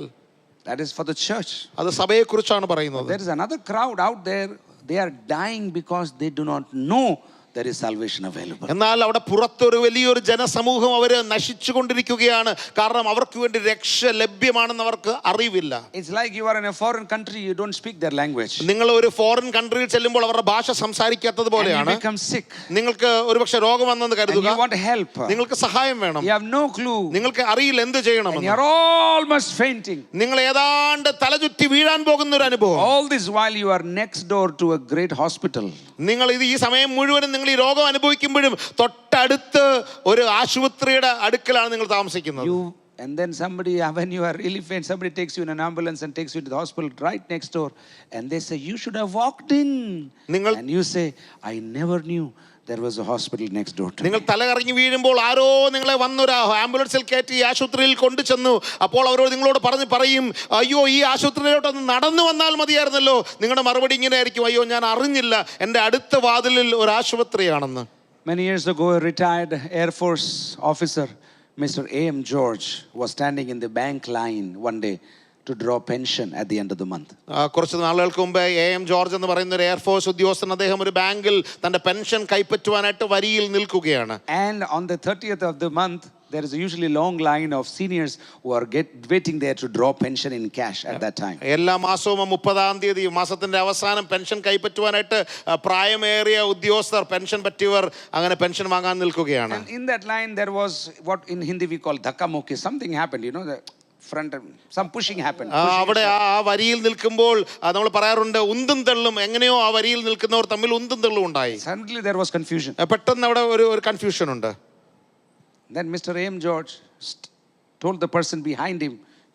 That is for the church. അത് സഭയെക്കുറിച്ചാണ് പറയുന്നത്. There is another crowd out there, they are dying because they do not know there is salvation available. എന്നാൽ അവിടെ പുറത്തൊരു വലിയൊരു ജനസമൂഹം അവര് നശിച്ചുകൊണ്ടിരിക്കുകയാണ്. കാരണം അവർക്ക് വേണ്ടി രക്ഷ ലഭ്യമാണെന്ന് അവർക്ക് അറിവില്ല. It's like you are in a foreign country, you don't speak their language. നിങ്ങൾ ഒരു ഫോറിൻ കൺട്രിയിൽ ചെല്ലുമ്പോൾ അവരുടെ ഭാഷ സംസാരിക്കാത്തത് പോലെയാണ്. And you become sick. നിങ്ങൾക്ക് ഒരുപക്ഷെ രോഗം വന്നെന്ന് കരുതുക. And you want help. നിങ്ങൾക്ക് സഹായം വേണം. You have no clue. നിങ്ങൾക്ക് അറിയില്ല എന്ത് And ചെയ്യണമെന്ന്. you are almost fainting. നിങ്ങൾ ഏതാണ്ട് തലചുറ്റി വീഴാൻ പോകുന്ന ഒരു അനുഭവം. All this while you are next door to a great hospital. നിങ്ങൾ ഈ സമയം മുഴുവനും നിങ്ങൾ ഈ രോഗം അനുഭവിക്കുമ്പോഴും തൊട്ടടുത്ത് ഒരു ആശുപത്രിയുടെ അടുക്കലാണ് നിങ്ങൾ താമസിക്കുന്നത്. And then somebody, when you are really faint, somebody takes you in an ambulance and takes you to the hospital right next door. And they say, you should have walked in. And you say, I never knew there was a hospital next door to me. നിങ്ങൾ തലകറങ്ങി വീഴുമ്പോൾ ആരോ നിങ്ങളെ വന്നൊരു ആംബുലൻസിൽ കയറ്റി ആശുപത്രിയിൽ കൊണ്ടുചെന്നു. അപ്പോൾ അവരോട് നിങ്ങളോട് പറയും, അയ്യോ ഈ ആശുപത്രിയിലോട്ടൊന്ന് നടന്നു വന്നാൽ മതിയായിരുന്നല്ലോ. നിങ്ങളുടെ മറുപടി ഇങ്ങനെ ആയിരിക്കും, അയ്യോ ഞാൻ അറിഞ്ഞില്ല എൻ്റെ അടുത്ത വാതിലിൽ ഒരു ആശുപത്രിയാണെന്ന്. Many years ago, a retired Air Force officer, Mr. A.M. George, was standing in the bank line one day to draw pension at the end of the month. കുറച്ച് നാളുകൾക്ക് മുമ്പ് A.M. ജോർജ് എന്ന് പറയുന്ന ഒരു എയർഫോഴ്സ് ഉദ്യോഗസ്ഥൻ, അദ്ദേഹം ഒരു ബാങ്കിൽ തന്റെ പെൻഷൻ കൈപ്പറ്റുവാനായിട്ട് വരിയിൽ നിൽക്കുകയാണ്. And on the 30th of the month, there is a usually long line of seniors who are waiting there to draw pension in cash at that time. എല്ലാ മാസവും 30-ാം തീയതി മാസത്തിന്റെ അവസാനം പെൻഷൻ കൈപ്പറ്റുവാനായിട്ട് പ്രായമേറിയ ഉദ്യോഗസ്ഥർ, പെൻഷൻ പറ്റിയവർ അങ്ങനെ പെൻഷൻ വാങ്ങാൻ നിൽക്കുകയാണ്. And in that line there was what in Hindi we call dhakka mukki. Something happened, you know, the front, some pushing happened. അവിടെ ആ വരിയിൽ നിൽക്കുമ്പോൾ നമ്മൾ പറയാറുണ്ട് ഉന്തും തള്ളും. എങ്ങനെയോ ആ വരിയിൽ നിൽക്കുന്നവർ തമ്മിൽ ഉന്തും തള്ളും ഉണ്ടായി. Suddenly there was confusion. പെട്ടെന്ന് അവിടെ ഒരു കൺഫ്യൂഷൻ ഉണ്ട്. Then Mr. A.M. George told the person behind him,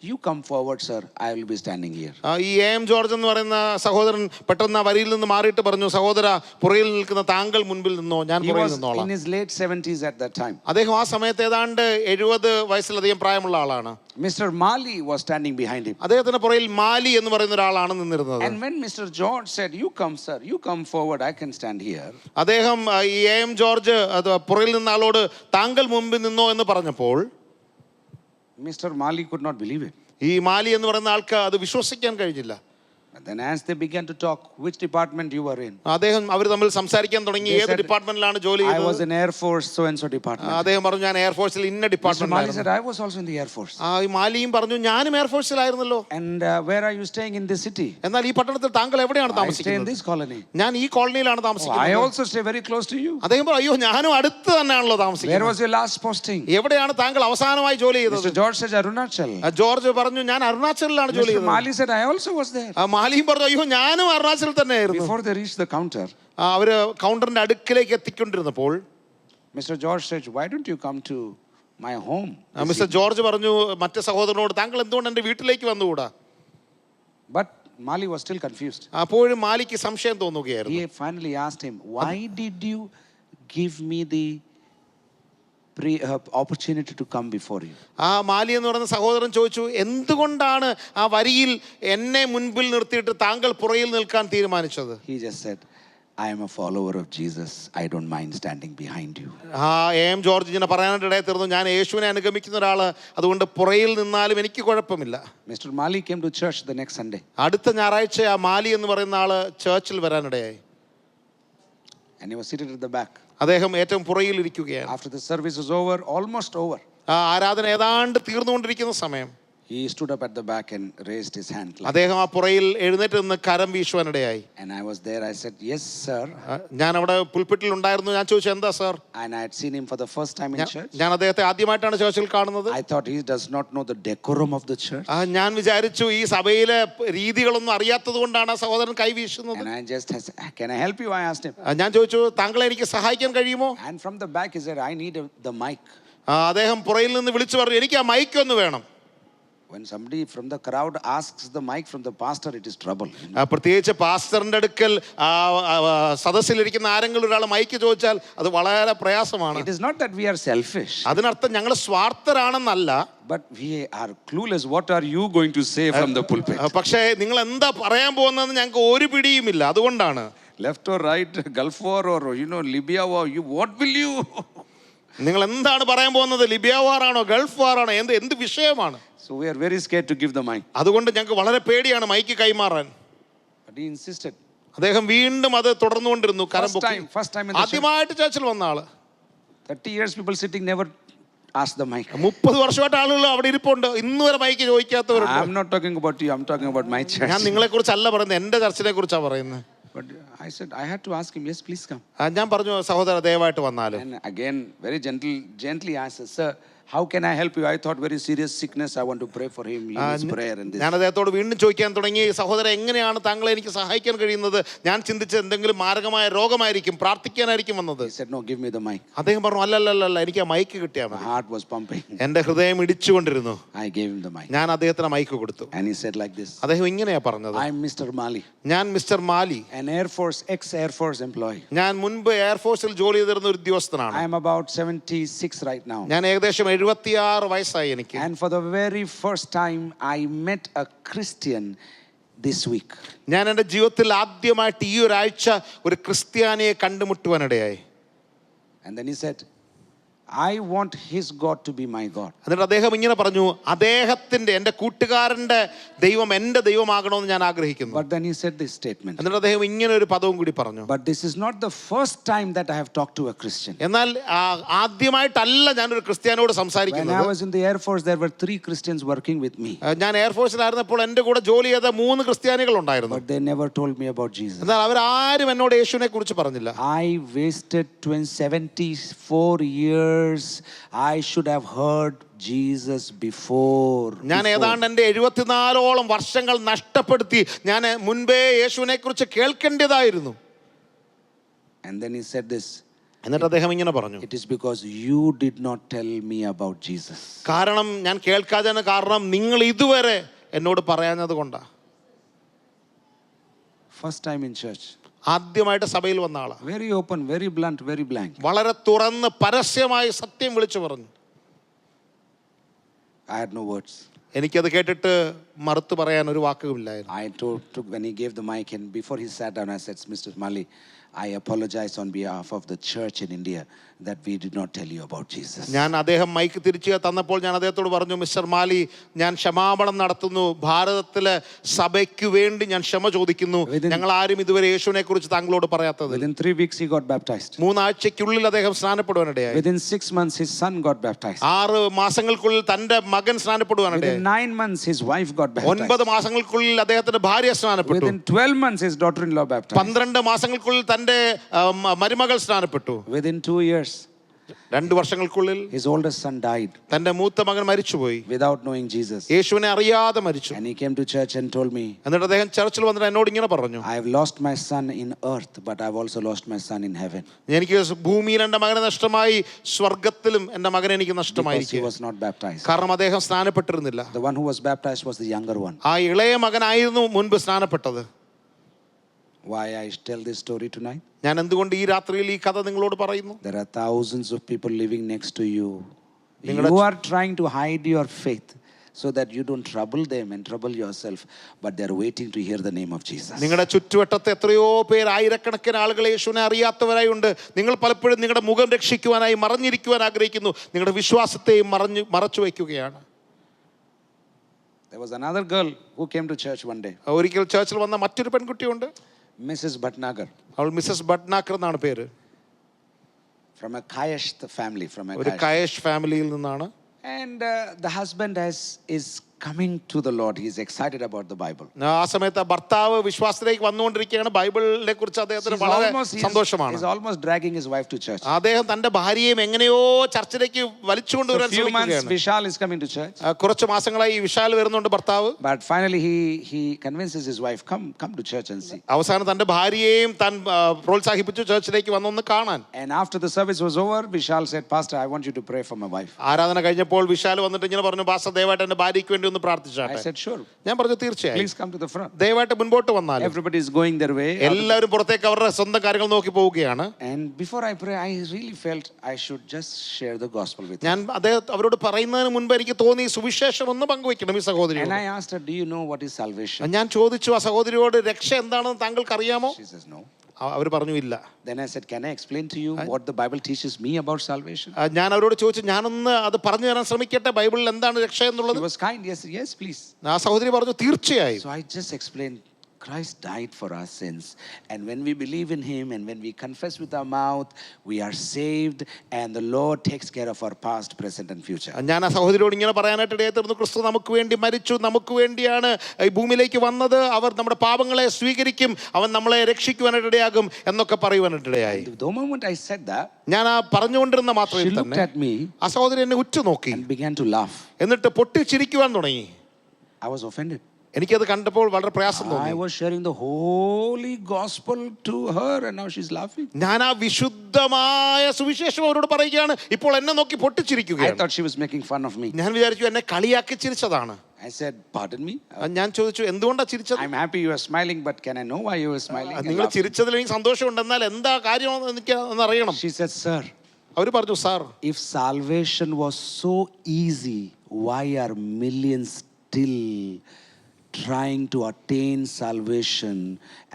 you come forward, sir, I will be standing here. ഈ A.M. ജോർജ് എന്ന് പറയുന്ന സഹോദരൻ പെട്ടെന്ന് ആ വരിയിൽ നിന്ന് മാറിയിട്ട് പറഞ്ഞു, സഹോദര പുറയിൽ നിൽക്കുന്ന താങ്കൾ മുൻപിൽ നിന്നോ, ഞാൻ പുറയിൽ നിന്നോളാം. In his late 70s at that time. അദ്ദേഹം ആ സമയത്ത് ഏതാണ്ട് 70 വയസ്സിലധികം പ്രായമുള്ള ആളാണ്. Mr. Mali was standing behind him. അദ്ദേഹത്തിന്റെ പുറയിൽ മാലി എന്ന് പറയുന്ന ഒരാളാണ് നിന്നിരുന്നത്. And when Mr. George said, you come, sir, you come forward, I can stand here. അദ്ദേഹം ഈ A.M. ജോർജ് പുറയിൽ നിന്ന ആളോട് താങ്കൾ മുൻപിൽ നിന്നോ എന്ന് പറഞ്ഞപ്പോൾ Mr. Mali could not believe it. ഈ മാലി എന്ന് പറയുന്ന ആൾക്ക് അത് വിശ്വസിക്കാൻ കഴിഞ്ഞില്ല. And then as they began to talk, which department you were in? അവർ തമ്മിൽ സംസാരിക്കാൻ തുടങ്ങി. ഏത് ഡിപ്പാർട്ട്മെന്റിലാണ് ജോലി I ചെയ്തത്? was in Air Force so and so department. അദ്ദേഹം പറഞ്ഞു ഞാൻ എയർഫോഴ്സിൽ ഇന്ന Mr. Mali department. said, I was also in the Air Force. ഈ മാലിയും പറഞ്ഞു ഞാനും എയർഫോഴ്സിലായിരുന്നല്ലോ. And where are you staying in this city? എന്നാൽ ഈ പട്ടണത്തിൽ താങ്കൾ എവിടെയാണ് I stay in താമസിക്കുന്നത്? this colony. ഞാൻ ഈ കോളനിയിലാണ് I താമസിക്കുന്നത്. also stay very close to you. അദ്ദേഹം പറഞ്ഞു അയ്യോ ഞാനും അടുത്ത് തന്നെയാണല്ലോ Where താമസിക്കുന്നത്. was your last posting? എവിടെയാണ് താങ്കൾ അവസാനമായി ജോലി ചെയ്തത്? Mr. George said, Arunachal. George പറഞ്ഞു ഞാൻ അരുണാചലിലാണ് ജോലി Mr. ചെയ്തത്. Mali said, I also was there. മാലിയും പറഞ്ഞു അയ്യോ ഞാനും അരുണാചലിൽ തന്നെയായിരുന്നു. Before they reached the counter, അവര് കൗണ്ടറിന്റെ അടുക്കിലേക്ക് എത്തിക്കൊണ്ടിരുന്നപ്പോൾ Mr. George said, why don't you come to my home? Mister George പറഞ്ഞു മറ്റേ സഹോദരനോട് താങ്കൾ എന്തുകൊണ്ട് എൻ്റെ വീട്ടിലേക്ക് വന്നുകൂടാ? But Mali was still confused. അപ്പോഴും മാലിക്ക് സംശയം തോന്നുകയായിരുന്നു. He finally asked him, why did you give me the opportunity to come before you? ആ മാലി എന്ന് പറയുന്ന സഹോദരൻ ചോദിച്ചു എന്തുകൊണ്ടാണ് ആ വരിയിൽ എന്നെ മുൻപിൽ നിർത്തിയിട്ട് താങ്കൾ പുറയിൽ നിൽക്കാൻ തീരുമാനിച്ചത്? He just said, I am a follower of Jesus. I don't mind standing behind you. A.M. George ഇങ്ങനെ പറയാനായിട്ട് ഇടയിൽ തീർന്നു, ഞാൻ യേശുവിനെ അനുഗമിക്കുന്ന ഒരാള്, അതുകൊണ്ട് പുറയിൽ നിന്നാലും എനിക്ക് കുഴപ്പമില്ല. Mr. Mali came to church the next Sunday. അടുത്ത ഞായറാഴ്ച ആ മാലി എന്ന് പറയുന്ന ആള് ചർച്ചിൽ വരാനിടയായി. And he was seated at the back. അദ്ദേഹം ഏറ്റവും പുറയിൽ ഇരിക്കുകയാണ്. After the service was over, almost over, ആരാധന ഏതാണ്ട് തീർന്നുകൊണ്ടിരിക്കുന്ന സമയം he stood up at the back and raised his hand. അദ്ദേഹം ആ പുറയിൽ എഴുന്നേറ്റ് നിന്ന് കരം വീശുവാനിടയായി. And I was there. I said, yes, sir. ഞാൻ അവിടെ പുൽപിറ്റിൽ ഉണ്ടായിരുന്നു. ഞാൻ ചോദിച്ചു എന്താ sir? And I had seen him for the first time in church. ഞാൻ അദ്ദേഹത്തെ ആദ്യമായിട്ടാണ് ചർച്ചിൽ കാണുന്നത്. I thought he does not know the decorum of the church. ഞാൻ വിചാരിച്ചു ഈ സഭയിലെ രീതികളൊന്നും അറിയാത്തത് കൊണ്ടാണ് ആ സഹോദരൻ കൈവീശുന്നത്. And I just said, can I help you? I asked him. ഞാൻ ചോദിച്ചു താങ്കളെ എനിക്ക് സഹായിക്കാൻ കഴിയുമോ? And from the back he said, I need the mic. അദ്ദേഹം പുറയിൽ നിന്ന് വിളിച്ചു പറഞ്ഞു എനിക്ക് ആ മൈക്ക് ഒന്ന് വേണം. When somebody from the crowd asks the mic from the pastor, it is trouble. പ്രത്യേകിച്ച് പാസ്റ്ററിന്റെ അടുക്കൽ സദസ്സിലിരിക്കുന്ന ആരെങ്കിലും ഒരാൾ മൈക്ക് ചോദിച്ചാൽ അത് വളരെ പ്രയാസമാണ്. It is not that we are selfish. അതിനർത്ഥം ഞങ്ങൾ സ്വാർത്ഥരാണെന്നല്ല. But we are clueless. What are you going to say from the pulpit? പക്ഷേ നിങ്ങൾ എന്താ പറയാൻ പോകുന്നതെന്ന് ഞങ്ങൾക്ക് ഒരു പിടിയുമില്ല. അതുകൊണ്ടാണ് left or right, Gulf War or Libya war, what will you? നിങ്ങൾ എന്താണ് പറയാൻ പോകുന്നത്? ലിബിയ വാറാണോ ഗൾഫ് വാറാണോ എന്ത് വിഷയമാണ്? So we are very scared to give the mic. അതുകൊണ്ട് ഞങ്ങൾക്ക് വളരെ പേടിയാണ് മൈക്ക് കൈമാറാൻ. But he insisted. അദ്ദേഹം വീണ്ടും അത് തുടർന്നുകൊണ്ടിരുന്നു. First time in the ആദ്യമായിട്ട് ചർച്ചിൽ വന്ന ആള്. 30 years people sitting never asked the mic. 30 വർഷമായിട്ട് ആളുകൾ അവിടെ ഇരിപ്പുണ്ട്, ഇന്ന് വരെ mic ചോദിക്കാത്തവരുണ്ട്. I'm not talking about you, I'm talking about my church. ഞാൻ നിങ്ങളെ കുറിച്ചല്ല പറയുന്നത്, എന്റെ ചർച്ചിനെ കുറിച്ചാണ് പറയുന്നത്. But I said I had to ask him, yes, please come. ഞാൻ പറഞ്ഞു സഹോദര ദയവായിട്ട് വന്നാലും. And again very gently I said, sir, How can I help you? I thought very serious sickness. I want to pray for him. He needs prayer and this. ഞാൻ അദ്ദേഹത്തോട് വീണ്ടും ചോദിക്കാൻ തുടങ്ങി, സഹോദരൻ എങ്ങനെയാണ് താങ്കളെ എനിക്ക് സഹായിക്കാൻ കഴിയുന്നത്? ഞാൻ ചിന്തിച്ച എന്തെങ്കിലും മാരകമായ രോഗമായിരിക്കും, പ്രാർത്ഥിക്കാനായിരിക്കും വന്നത്. He said, no, give me the mic. അദ്ദേഹം പറഞ്ഞു, അല്ലല്ല എനിക്ക് ആ മൈക്ക് കിട്ടിയാൽ My മതി. heart was pumping. എന്റെ ഹൃദയം ഇടിച്ചുകൊണ്ടിരുന്നു. I gave him the mic. ഞാൻ അദ്ദേഹത്തിന് മൈക്ക് കൊടുത്തു. And he said like this. അദ്ദേഹം ഇങ്ങനെയാ പറഞ്ഞത്, I'm Mr. Mali, ഞാൻ mister Mali, an ex-Air Force employee. ഞാൻ മുൻപ് എയർഫോഴ്സിൽ ജോലി ചെയ്തിരുന്ന ഒരു ഉദ്യോഗസ്ഥനാണ്. I am about 76 right now. ഞാൻ ഏകദേശം 76 വയസ്സായി എനിക്ക്. And for the very first time, I met a Christian this week. ഞാൻ എൻ്റെ ജീവിതത്തിൽ ആദ്യമായിട്ട് ഈ ഒരാഴ്ച ഒരു ക്രിസ്ത്യാനിയെ കണ്ടുമുട്ടുവാനിടയായി. And then he said, I want his God to be my God. എന്നിട്ട് അദ്ദേഹം ഇങ്ങനെ പറഞ്ഞു, അദ്ദേഹത്തിന്റെ, എൻ്റെ കൂട്ടുകാരന്റെ ദൈവം എൻ്റെ ദൈവമാകണമെന്ന് ഞാൻ ആഗ്രഹിക്കുന്നു. But then he said this statement. എന്നിട്ട് അദ്ദേഹം ഇങ്ങനെ ഒരു പദവും കൂടി പറഞ്ഞു, But this is not the first time that I have talked to a Christian. എന്നാൽ ആദ്യമായിട്ടല്ല ഞാനൊരു ക്രിസ്ത്യാനിയോട് When I സംസാരിക്കുന്നത്. was in the Air Force, there were 3 Christians working with me. ഞാൻ എയർഫോഴ്സിലായിരുന്നപ്പോൾ എൻ്റെ കൂടെ ജോലി ചെയ്ത 3 ക്രിസ്ത്യാനികൾ ഉണ്ടായിരുന്നു. But they never told me about Jesus. എന്നാൽ അവരാരും എന്നോട് യേശുവിനെ കുറിച്ച് പറഞ്ഞില്ല. I wasted 74 years. I should have heard Jesus before. ഞാൻ ഏതാണ്ട് എൻ്റെ 74ഓളം വർഷങ്ങൾ നഷ്ടപ്പെടുത്തി. ഞാൻ മുൻപേ യേശുവിനെ കുറിച്ച് കേൾക്കേണ്ടതായിരുന്നു. And then he said this. എന്നിട്ട് അദ്ദേഹം ഇങ്ങനെ പറഞ്ഞു, It is because you did not tell me about Jesus. കാരണം ഞാൻ കേൾക്കാതെ കാരണം നിങ്ങൾ ഇതുവരെ എന്നോട് പറയാഞ്ഞത് കൊണ്ടാ. First time in church. ആദ്യമായിട്ട് സഭയിൽ വന്ന ആളാ. Very open, very blunt, very blank. വളരെ തുറന്ന് പരസ്യമായി സത്യം വിളിച്ചു പറഞ്ഞു. I had no words. എനിക്കത് കേട്ടിട്ട് മറുത്തു പറയാൻ ഒരു വാക്കുമില്ലായിരുന്നു. I took when he gave the mic and before he sat down, I said, Mr. Mali, I apologize on behalf of the church in India that we did not tell you about Jesus. ഞാൻ അദ്ദേഹം mic തിരിച്ചു തന്നപ്പോൾ ഞാൻ അദ്ദേഹത്തോട് പറഞ്ഞു, mister മാലി, ഞാൻ ക്ഷമാപണം നടത്തുന്നു. ഭാരതത്തിലെ സഭയ്ക്ക് വേണ്ടി ഞാൻ ക്ഷമ ചോദിക്കുന്നു. ഞങ്ങൾ ആരും ഇതുവരെ യേശുവിനെ കുറിച്ച് താങ്കളോട് പറയാത്തത്. Within 3 weeks he got baptized. 3 ആഴ്ചയ്ക്കുള്ളിൽ അദ്ദേഹം സ്നാനപ്പെടുവാനിടയായി. Within 6 months his son got baptized. 6 മാസങ്ങൾക്കുള്ളിൽ തന്റെ മകൻ സ്നാനപ്പെടുവാനിടയായി. Within 9 months his wife got baptized. 9 മാസങ്ങൾക്കുള്ളിൽ അദ്ദേഹത്തിന്റെ ഭാര്യ സ്നാനപ്പെട്ടു. Within 12 months his daughter-in-law baptized. 12 മാസങ്ങൾക്കുള്ളിൽ തന്റെ മരുമകൾ സ്നാനപ്പെട്ടു. Within 2 years 2 വർഷങ്ങൾക്കുള്ളിൽ his oldest son died തന്റെ മൂത്ത മകൻ മരിച്ചുപോയി. without knowing Jesus. യേശുവിനെ അറിയാതെ മരിച്ചു. And he came to church and told me, എന്നിട്ട് അദ്ദേഹം ചർച്ചിൽ വന്നിട്ട് എന്നോട് ഇങ്ങനെ പറഞ്ഞു, I have lost my son in earth, but I have also lost my son in heaven. എനിക്ക് ഭൂമിയിൽ എൻ്റെ മകനെ നഷ്ടമായി, സ്വർഗത്തിലും എൻ്റെ മകനെ എനിക്ക് Because he നഷ്ടമായിരിക്കും. was not baptized. കാരണം അദ്ദേഹം സ്നാനപ്പെട്ടിരുന്നില്ല. The one who was baptized was the younger one. ആ ഇളയ മകനായിരുന്നു മുൻപ് സ്നാനപ്പെട്ടത്. Why I tell this story tonight? ഞാൻ എന്തുകൊണ്ട് ഈ രാത്രിയിൽ ഈ കഥ നിങ്ങളോട് പറയുന്നു? There are thousands of people living next to you. നിങ്ങളുടെ You are trying to hide your faith so that you don't trouble them and trouble yourself, but they are waiting to hear the name of Jesus. നിങ്ങളുടെ ചുറ്റുവട്ടത്ത് എത്രയോ പേർ, ആയിരക്കണക്കിന് ആളുകൾ യേശുവിനെ അറിയാത്തവരായി ഉണ്ട്. നിങ്ങൾ പലപ്പോഴും നിങ്ങളുടെ മുഖം രക്ഷിക്കുവാനായി മറഞ്ഞിരിക്കുവാൻ ആഗ്രഹിക്കുന്നു. നിങ്ങളുടെ വിശ്വാസത്തെയും മറച്ചു വയ്ക്കുകയാണ്. There was another girl who came to church one day. ഒരിക്കൽ ചർച്ചിൽ വന്ന മറ്റൊരു പെൺകുട്ടിയുണ്ട്. Mrs. Bhatnagar. അവൾ മിസ്സസ് ഭട്നാക്കർ എന്നാണ് പേര്. From a Kayesh family. ഒരു കയേഷ് ഫാമിലിയിൽ നിന്നാണ്. And the husband is coming to the Lord. He is excited about the Bible. ആ സമയത്ത് ഭർത്താവ് വിശ്വാസത്തിലേക്ക് വന്നുകൊണ്ടിരിക്കുകയാണ്. ബൈബിളിനെ കുറിച്ച് അദ്ദേഹത്തിന് വളരെ സന്തോഷമാണ്. He's almost dragging his wife to church. അദ്ദേഹം തന്റെ ഭാര്യയും എങ്ങനെയോ ചർച്ചിലേക്ക് വലിച്ചുകൊണ്ടുവരാൻ For a few months ശ്രമിക്കുകയാണ്. Vishal is coming to church. കുറച്ച് മാസങ്ങളായി വിശാൽ വരുന്നുണ്ട് ഭർത്താവ്. But finally he convinces his wife, come to church and see. അവസാനം തന്റെ ഭാര്യയെയും താൻ പ്രോത്സാഹിപ്പിച്ചു ചർച്ചിലേക്ക് വന്നൊന്ന് കാണാൻ. And after the service was over, Vishal said, Pastor, I want you to pray for my wife. ആരാധന കഴിഞ്ഞപ്പോൾ വിശാൽ വന്നിട്ട് ഇങ്ങനെ പറഞ്ഞു, പാസ്റ്റർ ദയവായിട്ട് എന്റെ ഭാര്യയ്ക്ക് വേണ്ടി ഒന്ന് I പ്രാർത്ഥിച്ചാട്ടെ. said, sure. ഞാൻ പറഞ്ഞു, തീർച്ചയായും, Please come to the front. ദയവായിട്ട് മുൻപോട്ട് വന്നാൽ. Everybody is going their way. എല്ലാവരും പുറത്തേക്ക് അവരുടെ സ്വന്തം കാര്യങ്ങൾ നോക്കി പോവുകയാണ്. And before I pray, I really felt I should just share the gospel with you. ഞാൻ അവരോട് പറയുന്നതിന് മുൻപ് എനിക്ക് തോന്നി സുവിശേഷം ഒന്ന് പങ്കുവെക്കണം ഈ സഹോദരി. And I asked her, do you know what is salvation? ഞാൻ ചോദിച്ചു, ആ സഹോദരിയോട് രക്ഷ എന്താണെന്ന് താങ്കൾക്ക് അറിയാമോ? She says, no. അവർ പറഞ്ഞു, ഇല്ല. Then I said, can I explain to you what the Bible teaches me about salvation? ഞാൻ അവരോട് ചോദിച്ചു, ഞാനൊന്ന് അത് പറഞ്ഞു തരാൻ ശ്രമിക്കട്ടെ, ബൈബിളിൽ എന്താണ് രക്ഷ എന്നുള്ളത്. She was kind. Yes, please. ആ സഹോദരി പറഞ്ഞു, തീർച്ചയായും. So I just explained Christ died for our sins. And when we believe in him and when we confess with our mouth, we are saved and the Lord takes care of our past, present and future. ഞാൻ ആ സഹോദരിയോട് ഇങ്ങനെ പറയാനായിട്ട് ഇടയായിരുന്നു. ക്രിസ്തു നമുക്ക് വേണ്ടി മരിച്ചു, നമുക്ക് വേണ്ടിയാണ് ഈ ഭൂമിയിലേക്ക് വന്നത്. അവർ നമ്മുടെ പാപങ്ങളെ സ്വീകരിക്കും, അവൻ നമ്മളെ രക്ഷിക്കുവാനായിട്ട് ഇടയാകും എന്നൊക്കെ പറയുവാനായിട്ട് ഇടയായി. The moment I said that, ഞാൻ ആ പറഞ്ഞുകൊണ്ടിരുന്ന she മാത്രമേ looked തന്നെ at me ആ സഹോദരി എന്നെ ഉറ്റുനോക്കി and began to laugh. എന്നിട്ട് പൊട്ടിച്ചിരിക്കുവാൻ തുടങ്ങി. I was offended. എനിക്കത് കണ്ടപ്പോൾ വളരെ പ്രയാസം I തോന്നി. was sharing the holy gospel to her and now she's laughing. ഞാൻ ആ വിശുദ്ധമായ സുവിശേഷം അവരോട് പറയുകയാണ്, ഇപ്പോൾ എന്നെ നോക്കി I പൊട്ടിച്ചിരിക്കുകയാണ്. thought she was making fun of me. ഞാൻ വിചാരിച്ചു എന്നെ കളിയാക്കി ചിരിച്ചതാണ്. I said, pardon me? ഞാൻ ചോദിച്ചു, എന്തുകൊണ്ടാ ചിരിച്ചത്? I'm happy you are smiling, but can I know why you are smiling? and നിങ്ങൾ laughing?" ചിരിച്ചതിൽ എനിക്ക് സന്തോഷമുണ്ട്, എന്നാൽ എന്താ കാര്യം എനിക്ക് അറിയണം. She said, sir, അവർ പറഞ്ഞു, sir, if salvation was so easy, why are millions still trying to attain salvation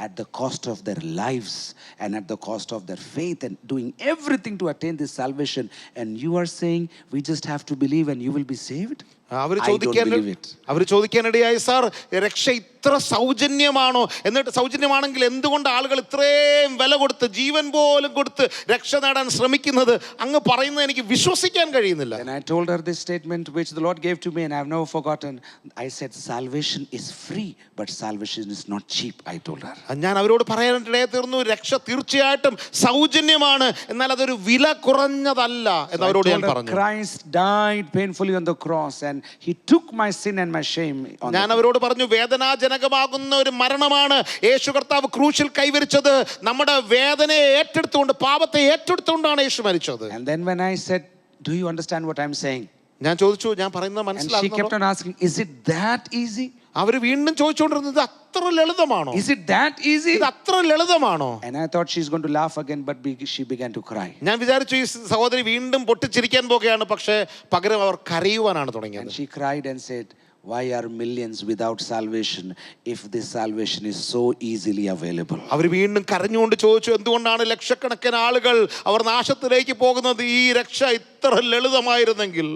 at the cost of their lives and at the cost of their faith and doing everything to attain this salvation, and you are saying we just have to believe and you will be saved? അവർ I don't believe it. ചോദിക്കാനിടയായി, sir, രക്ഷ ഇത്ര സൗജന്യമാണോ? എന്നിട്ട് സൗജന്യമാണെങ്കിൽ എന്തുകൊണ്ട് ആളുകൾ ഇത്രയും വില കൊടുത്ത്, ജീവൻ പോലും കൊടുത്ത് രക്ഷ നേടാൻ ശ്രമിക്കുന്നത്? അങ്ങ് പറയുന്നത് എനിക്ക് വിശ്വസിക്കാൻ കഴിയുന്നില്ല. And I told her this statement which the Lord gave to me and I have never forgotten. I said, salvation is free, but salvation is not cheap, I told her. ഞാൻ അവരോട് പറയാനിടയായി തീർന്നു, രക്ഷ തീർച്ചയായിട്ടും സൗജന്യമാണ്, എന്നാൽ അതൊരു വില കുറഞ്ഞതല്ല എന്ന് അവരോട് ഞാൻ പറഞ്ഞു. Christ died painfully on the cross and he took my sin and my shame on ഞാൻ അവരോട് പറഞ്ഞു, വേദനാജനകമാകുന്ന ഒരു മരണമാണ് യേശു കർത്താവ് ക്രൂശിൽ കൈവരിച്ചത്. നമ്മുടെ വേദനയെ ഏറ്റെടുത്തുകൊണ്ട്, പാപത്തെ ഏറ്റെടുത്തുകൊണ്ടാണ് യേശു മരിച്ചത്. And then when I said, do you understand what I'm saying? ഞാൻ ചോദിച്ചു, ഞാൻ പറയുന്നത് And she മനസ്സിലാകുന്നുണ്ടോ? kept on asking, is it that easy? അവര് വീണ്ടും ചോദിച്ചുകൊണ്ടിരുന്നത്, അത്ര ലളിതമാണോ? Is it that easy? ഇത് അത്ര ലളിതമാണോ? And I thought she's going to laugh again, but she began to cry. ഞാൻ വിചാരിച്ചു ഈ സഹോദരി വീണ്ടും പൊട്ടിച്ചിരിക്കാൻ പോകുകയാണ്, പക്ഷേ പകരം അവർ കരയുവാനാണ് And തുടങ്ങിയത്. she cried and said, why are millions without salvation if this salvation is so easily available? അവർ വീണ്ടും കരഞ്ഞുകൊണ്ട് ചോദിച്ചു, എന്തുകൊണ്ടാണ് ലക്ഷക്കണക്കിന് ആളുകൾ അവർ നാശത്തിലേക്ക് പോകുന്നത്? ഈ രക്ഷ ഇത്ര ലളിതമായിരുന്നെങ്കിൽ.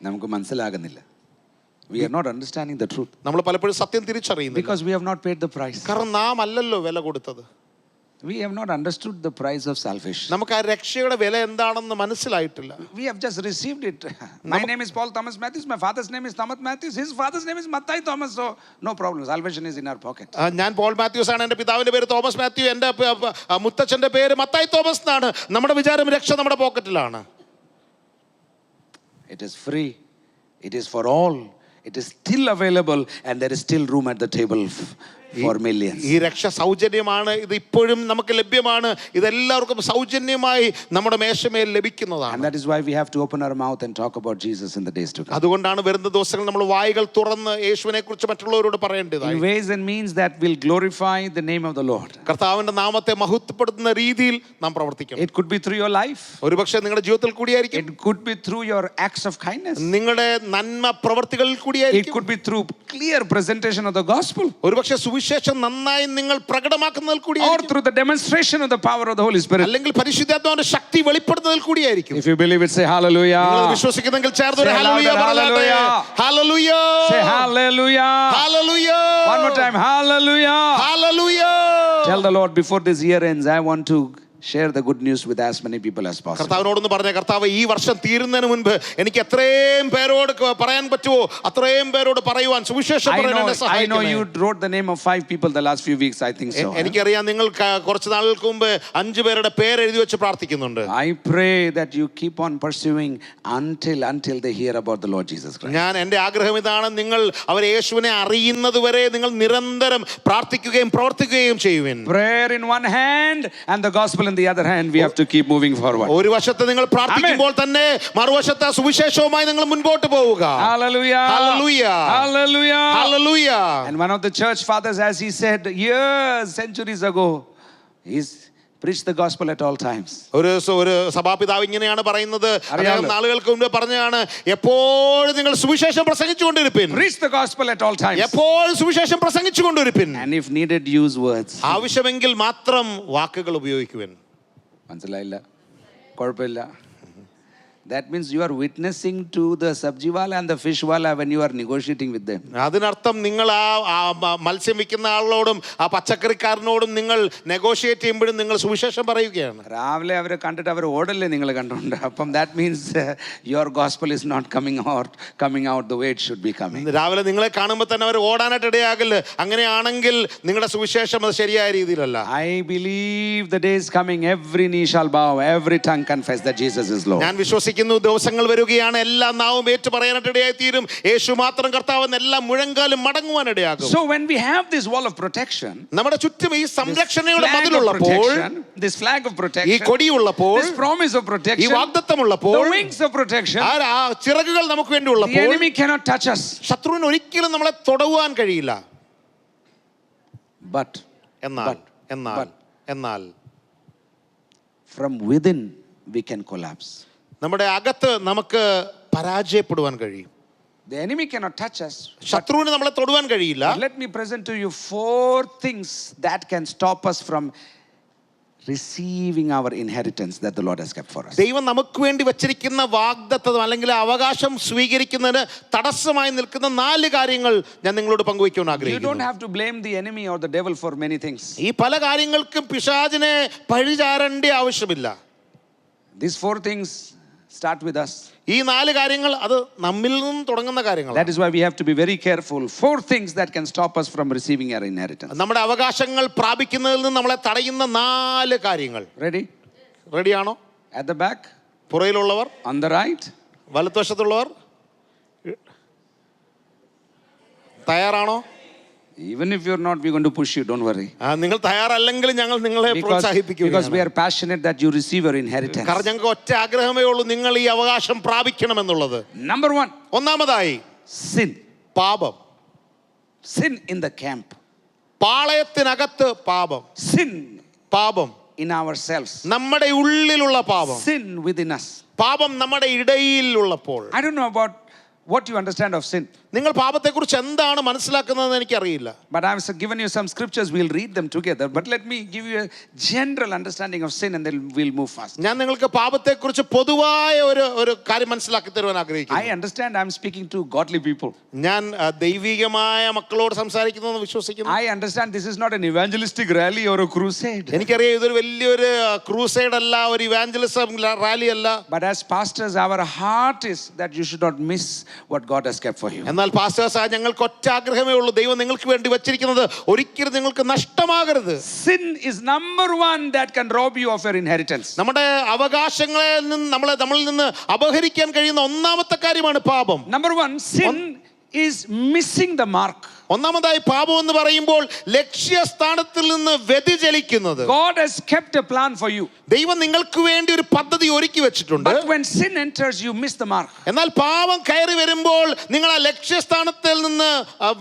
നമുക്ക് മനസ്സിലാകുന്നില്ല. We are not understanding the truth നമ്മൾ പലപ്പോഴും സത്യം തിരിച്ചറിയുന്നില്ല. because we have not paid the price. കാരണം നാം അല്ലല്ലോ വില കൊടുത്തത്. We have not understood the price of salvation. നമുക്ക് ആ രക്ഷയുടെ വില എന്താണെന്ന് മനസ്സിലായിട്ടില്ല. We have just received it. My name is Paul Thomas Matthews. My father's name is Thomas Matthews. His father's name is Mattai Thomas. So no problem. Salvation is in our pocket. ഞാൻ Paul Mathews ആണ്, എൻ്റെ പിതാവിൻ്റെ പേര് Thomas Mathew, എൻ്റെ മുത്തച്ഛൻ്റെ പേര് Mathai Thomas എന്നാണ്. നമ്മുടെ വിചാരം രക്ഷ നമ്മുടെ പോക്കറ്റിലാണ്. It is free. It is for all. It is still available and there is still room at the table for millions. ഈ രക്ഷ സൗജന്യമാണ്, ഇത് ഇപ്പോഴും നമുക്ക് ലഭ്യമാണ്, ഇതെല്ലാവർക്കും സൗജന്യമായി നമ്മുടെ മേശമേൽ ലഭിക്കുന്നതാണ്. And that is why we have to open our mouth and talk about Jesus in the days to come. അതുകൊണ്ടാണ് വരുന്ന ദിവസങ്ങൾ നമ്മൾ വായികൾ തുറന്ന് യേശുവിനെ കുറിച്ച് മറ്റുള്ളവരോട് പറയേണ്ടതായി. In ways and means that will glorify the name of the Lord. കർത്താവിന്റെ നാമത്തെ മഹത്വപ്പെടുത്തുന്ന രീതിയിൽ നാം പ്രവർത്തിക്കണം. It could be through your life. ഒരുപക്ഷെ നിങ്ങളുടെ ജീവിതത്തിൽ കൂടിയായിരിക്കും. It could be through your acts of kindness. നിങ്ങളുടെ നന്മ പ്രവർത്തികളിൽ It കൂടിയായിരിക്കും. could be through clear presentation of the gospel. ഒരുപക്ഷെ സുവിശേഷം നന്നായി നിങ്ങൾ പ്രകടമാക്കുന്നതിൽ Or കൂടിയായിരിക്കും. through the demonstration of the power of the Holy Spirit. അല്ലെങ്കിൽ പരിശുദ്ധാത്മാവിന്റെ ശക്തി വെളിപ്പെടുത്തുന്നതിൽ കൂടിയായിരിക്കും. If you believe it, say hallelujah. നിങ്ങൾ വിശ്വസിക്കുന്നെങ്കിൽ ചേർന്ന് ഒരു Say ഹല്ലേലൂയ louder, പറഞ്ഞാട്ടെ. Hallelujah. Say hallelujah. Hallelujah. One more time, hallelujah. Hallelujah. Tell the Lord, before this year ends, I want to share the good news with as many people as possible. കർത്താവിനോടൊന്ന് പറഞ്ഞ, കർത്താവ്, ഈ വർഷം തീരുന്നതിന് മുൻപ് എനിക്ക് എത്രയും പേരോട് പറയാൻ പറ്റുമോ അത്രയും പേരോട് പറയുവാൻ സുവിശേഷം പറയാൻ എന്നെ I know സഹായിക്കണമേ. you wrote the name of 5 people the last few weeks, I think so. എനിക്കറിയാം നിങ്ങൾ കുറച്ച് നാളുകൾക്ക് മുമ്പ് 5 പേരുടെ പേര് എഴുതി വെച്ച് പ്രാർത്ഥിക്കുന്നുണ്ട്. I pray that you keep on pursuing until they hear about the Lord Jesus Christ. ഞാൻ എൻ്റെ ആഗ്രഹം ഇതാണ്, നിങ്ങൾ അവർ യേശുവിനെ അറിയുന്നത് വരെ നിങ്ങൾ നിരന്തരം പ്രാർത്ഥിക്കുകയും പ്രവർത്തിക്കുകയും ചെയ്യുവിൻ. Prayer in one hand and the gospel in the other hand, we have to keep moving forward. ഒരു വശത്ത് നിങ്ങൾ പ്രാർത്ഥിക്കുമ്പോൾ തന്നെ മറുവശത്ത് സുവിശേഷവുമായി നിങ്ങൾ മുൻപോട്ട് പോവുക. Hallelujah. Hallelujah. Hallelujah. Hallelujah. And one of the church fathers, as he said years, centuries ago, he's preached the gospel at all times. ഒരു സഭാപിതാവ് ഇങ്ങനെയാണ് പറയുന്നത്, അദ്ദേഹം നാളുകൾക്ക് മുമ്പ് പറഞ്ഞാണ്, എപ്പോഴും നിങ്ങൾ സുവിശേഷം പ്രസംഗിച്ചുകൊണ്ടിരിപ്പിൻ. Preach the gospel at all times. എപ്പോഴും സുവിശേഷം പ്രസംഗിച്ചുകൊണ്ടിരിപ്പിൻ. And if needed, use words. ആവശ്യമെങ്കിൽ മാത്രം വാക്കുകൾ ഉപയോഗിക്കുവിൻ. മനസ്സിലായില്ല? കുഴപ്പമില്ല. That means you are witnessing to the sabji wala and the fish wala when you are negotiating with them. അതിനർത്ഥം നിങ്ങൾ ആ മത്സ്യം വിൽക്കുന്ന ആളോടും ആ പച്ചക്കറിക്കാരനോടും നിങ്ങൾ നെഗോഷിയേറ്റ് ചെയ്യുമ്പോഴും നിങ്ങൾ സുവിശേഷം പറയുകയാണ്. രാവിലെ അവരെ കണ്ടിട്ട് അവർ ഓടല്ലേ നിങ്ങൾ കണ്ടുകൊണ്ട്. അപ്പം that means your gospel is not coming out the way it should be coming. രാവിലെ നിങ്ങളെ കാണുമ്പോൾ തന്നെ അവർ ഓടാനായിട്ട് ഇടയാകില്ല. അങ്ങനെയാണെങ്കിൽ നിങ്ങളുടെ സുവിശേഷം അത് ശരിയായ രീതിയിലല്ല. I believe the day is coming, every knee shall bow, every tongue confess that Jesus is Lord. ഞാൻ വിശ്വസിക്കുന്നു ദിവസങ്ങൾ വരികയാണ്, എല്ലാ നാവും ഏറ്റു പറയാനായിട്ട് ഇടയായി തീരും, യേശു മാത്രം കർത്താവെന്ന് എല്ലാ മുഴങ്കാലും മടങ്ങുവാൻ ഇടയാകും. So when we have this wall of protection, നമ്മുടെ ചുറ്റും ഈ സംരക്ഷണയുടെ മതിലുള്ളപ്പോൾ, this flag of protection, ഈ കൊടിയുള്ളപ്പോൾ, this promise of protection, ഈ വാഗ്ദത്തമുള്ളപ്പോൾ, the wings of protection, ആ ചിറകുകൾ നമുക്ക് വേണ്ടി ഉള്ളപ്പോൾ, the enemy cannot touch us. ശത്രുവിന് ഒരിക്കലും നമ്മളെ തൊടുവാൻ കഴിയില്ല. എന്നാൽ from within we can collapse. നമ്മുടെ അകത്ത് നമുക്ക് പരാജയപ്പെടുവാൻ കഴിയും. The enemy cannot touch us. ശത്രുവിന് നമ്മളെ തൊടുവാൻ കഴിയില്ല. Let me present to you 4 things that can stop us from receiving our inheritance that the Lord has kept for us. ദൈവം നമുക്ക് വേണ്ടി വെച്ചിരിക്കുന്ന വാഗ്ദത്തം അല്ലെങ്കിൽ അവകാശം സ്വീകരിക്കുന്നതിന് തടസ്സമായി നിൽക്കുന്ന 4 കാര്യങ്ങൾ ഞാൻ നിങ്ങളോട് പങ്കുവയ്ക്കാൻ ആഗ്രഹിക്കുന്നു. You don't have to blame the enemy or the devil for many things. ഈ പല കാര്യങ്ങൾക്കും പിശാചിനെ പഴിചാരേണ്ട ആവശ്യമില്ല. These 4 things start with us. ഈ 4 കാര്യങ്ങൾ അത് നമ്മിൽ നിന്ന് തുടങ്ങുന്ന കാര്യങ്ങളാണ്. That is why we have to be very careful. 4 things that can stop us from receiving our inheritance. നമ്മുടെ അവകാശങ്ങൾ പ്രാപിക്കുന്നതിൽ നിന്ന് നമ്മളെ തടയുന്ന 4 കാര്യങ്ങൾ. റെഡിയാണോ? At the back, പുറയിലുള്ളവർ, on the right, വലതുവശത്തുള്ളവർ തയ്യാറാണോ? Even if you're not, we're going to push you, don't worry. നിങ്ങൾ തയ്യാറല്ലെങ്കിൽ ഞങ്ങൾ നിങ്ങളെ പ്രോത്സാഹിപ്പിക്കും. Because we are passionate that you receive your inheritance. കാരണം ഞങ്ങൾക്ക് ഒറ്റ ആഗ്രഹമേ ഉള്ളൂ, നിങ്ങൾ ഈ അവകാശം പ്രാപിക്കണമെന്നുള്ളത്. Number 1, ഒന്നാമതായി sin. പാപം. Sin in the camp. പാളയത്തിനകത്ത് പാപം. Sin. പാപം in ourselves. നമ്മുടെ ഉള്ളിലുള്ള പാപം. Sin within us. പാപം നമ്മുടെ ഇടയിൽ ഉള്ളപ്പോൾ. I don't know about what you understand of sin. നിങ്ങൾ പാപത്തെക്കുറിച്ച് എന്താണ് മനസ്സിലാക്കുന്നതെന്ന് എനിക്കറിയില്ല. But I have given you some scriptures, we'll read them together. But let me give you a general understanding of sin and then we'll move fast. ഞാൻ നിങ്ങൾക്ക് പാപത്തെക്കുറിച്ച് പൊതുവായ ഒരു കാര്യം മനസ്സിലാക്കി തരുവാൻ ആഗ്രഹിക്കുന്നു. I understand I'm speaking to godly people. ഞാൻ ദൈവികമായ മക്കളോട് സംസാരിക്കുന്നുവെന്ന് വിശ്വസിക്കുന്നു. I understand this is not an evangelistic rally or a crusade. എനിക്കറിയാം ഇതൊരു വലിയൊരു ക്രൂസൈഡ് അല്ല, ഒരു ഇവാഞ്ചലിസം റാലി അല്ല. But as pastors, our heart is that you should not miss what God has kept for you. എന്നാൽ pastors, ഞങ്ങൾക്ക് ഒറ്റ ആഗ്രഹമേ ഉള്ളൂ, ദൈവം നിങ്ങൾക്ക് വേണ്ടി വെച്ചിരിക്കുന്നത് ഒരിക്കലും നിങ്ങൾക്ക് നഷ്ടമാകരുത്. Sin is number 1 that can rob you of your inheritance. നമ്മുടെ അവകാശങ്ങളിൽ നിന്ന് നമ്മളിൽ നിന്ന് അപഹരിക്കാൻ കഴിയുന്ന ഒന്നാമത്തെ കാര്യമാണ് പാപം. Number 1, sin is missing the mark. ഒന്നാമതായി പാപം എന്ന് പറയുമ്പോൾ ലക്ഷ്യസ്ഥാനത്തിൽ നിന്ന് വ്യതിചലിക്കുന്നത്. God has kept a plan for you. ദൈവം നിങ്ങൾക്ക് വേണ്ടി ഒരു പദ്ധതി ഒരുക്കി വെച്ചിട്ടുണ്ട്. But when sin enters, you miss the mark. എന്നാൽ പാപം കയറി വരുമ്പോൾ നിങ്ങൾ ആ ലക്ഷ്യസ്ഥാനത്തിൽ നിന്ന്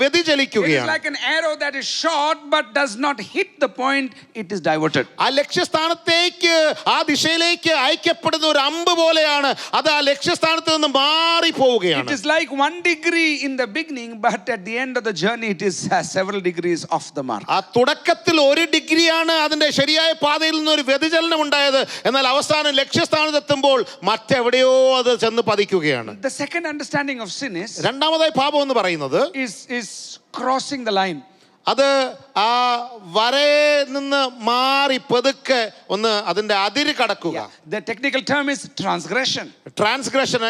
വ്യതിചലിക്കുകയാണ്. It is like an arrow that is shot but does not hit the point, it is diverted. ആ ലക്ഷ്യസ്ഥാനത്തേക്ക്, ആ ദിശയിലേക്ക് അയക്കപ്പെടുന്ന ഒരു അമ്പ് പോലെയാണ് അത്. ആ ലക്ഷ്യസ്ഥാനത്ത് നിന്ന് മാറി പോവുകയാണ്. It is like 1 degree in the beginning, but at the end of the journey it is several degrees off the mark. ആ തുടക്കത്തിൽ 1 ഡിഗ്രിയാണ് അതിന്റെ ശരിയായ പാതയിൽ നിന്ന് ഒരു വ്യതിചലനം ഉണ്ടായത്. എന്നാൽ അവസാനം ലക്ഷ്യസ്ഥാനത്ത് എത്തുമ്പോൾ മറ്റെവിടെയോ അത് ചെന്ന് പതിക്കുകയാണ്. The second understanding of sin is, രണ്ടാമതായി പാപം എന്ന് പറയുന്നത് is crossing the line. അത് ആ വരയിൽ നിന്ന് മാറി പതുക്കെ ഒന്ന് അതിന്റെ അതിര് കടക്കുക. The technical term is transgression. Transgression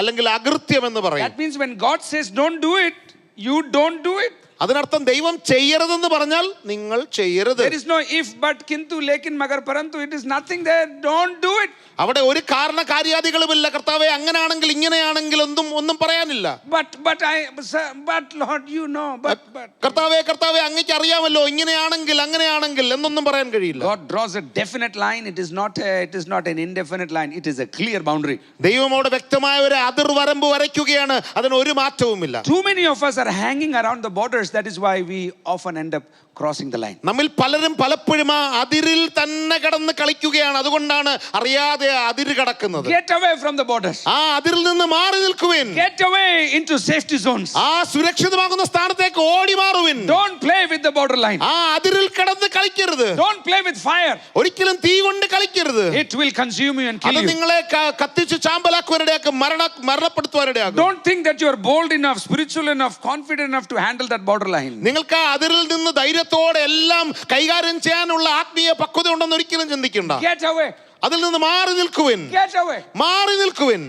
അല്ലെങ്കിൽ അകൃത്യം എന്ന് പറയും. That means when God says don't do it, you don't do it. അതിനർത്ഥം ദൈവം ചെയ്യരുതെന്ന് പറഞ്ഞാൽ നിങ്ങൾ ചെയ്യരുത്. There is no if but kintu lekin magar parantu, it is nothing there, don't do it. അവിടെ ഒരു കാരണ കാര്യാദികളുമില്ല. കർത്താവേ അങ്ങനെയാണെങ്കിൽ ഇങ്ങനെയാണെങ്കിൽ ഒന്നും പറയാനില്ല. But Lord, you know, but കർത്താവേ അങ്ങേക്ക് അറിയാമല്ലോ, ഇങ്ങനെയാണെങ്കിൽ അങ്ങനെയാണെങ്കിൽ എന്നൊന്നും പറയാൻ കഴിയില്ല. God draws a definite line. It is not an indefinite line. It is a clear boundary. ദൈവം അവിടെ വ്യക്തമായ ഒരു അതിർവരമ്പ് വരയ്ക്കുകയാണ്. അതിന് ഒരു മാറ്റവുമില്ല. Too many of us are hanging around the borders that is why we often end up crossing the line. നമ്മിൽ പലരും പലപ്പോഴും ആ അതിരിൽ തന്നെ കടന്ന് കളിക്കുകയാണ്. അതുകൊണ്ടാണ് അറിയാതെ അതിര് കടക്കുന്നത്. Get away from the borders. ആ അതിരിൽ നിന്ന് മാറി നിൽക്കുവിൻ. Get away into safety zones. ആ സുരക്ഷിതമാകുന്ന സ്ഥാനത്തേക്ക് ഓടി മാറുവിൻ. Don't play with the borderline. ആ അതിരിൽ കടന്ന് കളിക്കരുത്. Don't play with fire. ഒരിക്കലും തീ കൊണ്ട് കളിക്കരുത്. It will consume you and kill അത് you. നിങ്ങളെ കത്തിച്ച് ചാമ്പലാക്കുവാനിടയാക്കും, മരണപ്പെടുത്തുവാനിടയാക്കും. Don't think that you are bold enough, spiritual enough, confident enough to handle that borderline. നിങ്ങൾക്ക് ആ അതിരിൽ നിന്ന് ധൈര്യത്തോടെ എല്ലാം കൈകാര്യം ചെയ്യാനുള്ള ആത്മീയ പക്വത ഉണ്ടെന്ന് ഒരിക്കലും ചിന്തിക്കണ്ട. Get away. അതിൽ നിന്ന് മാറി നിൽക്കുവിൻ. Get away. മാറി നിൽക്കുവിൻ.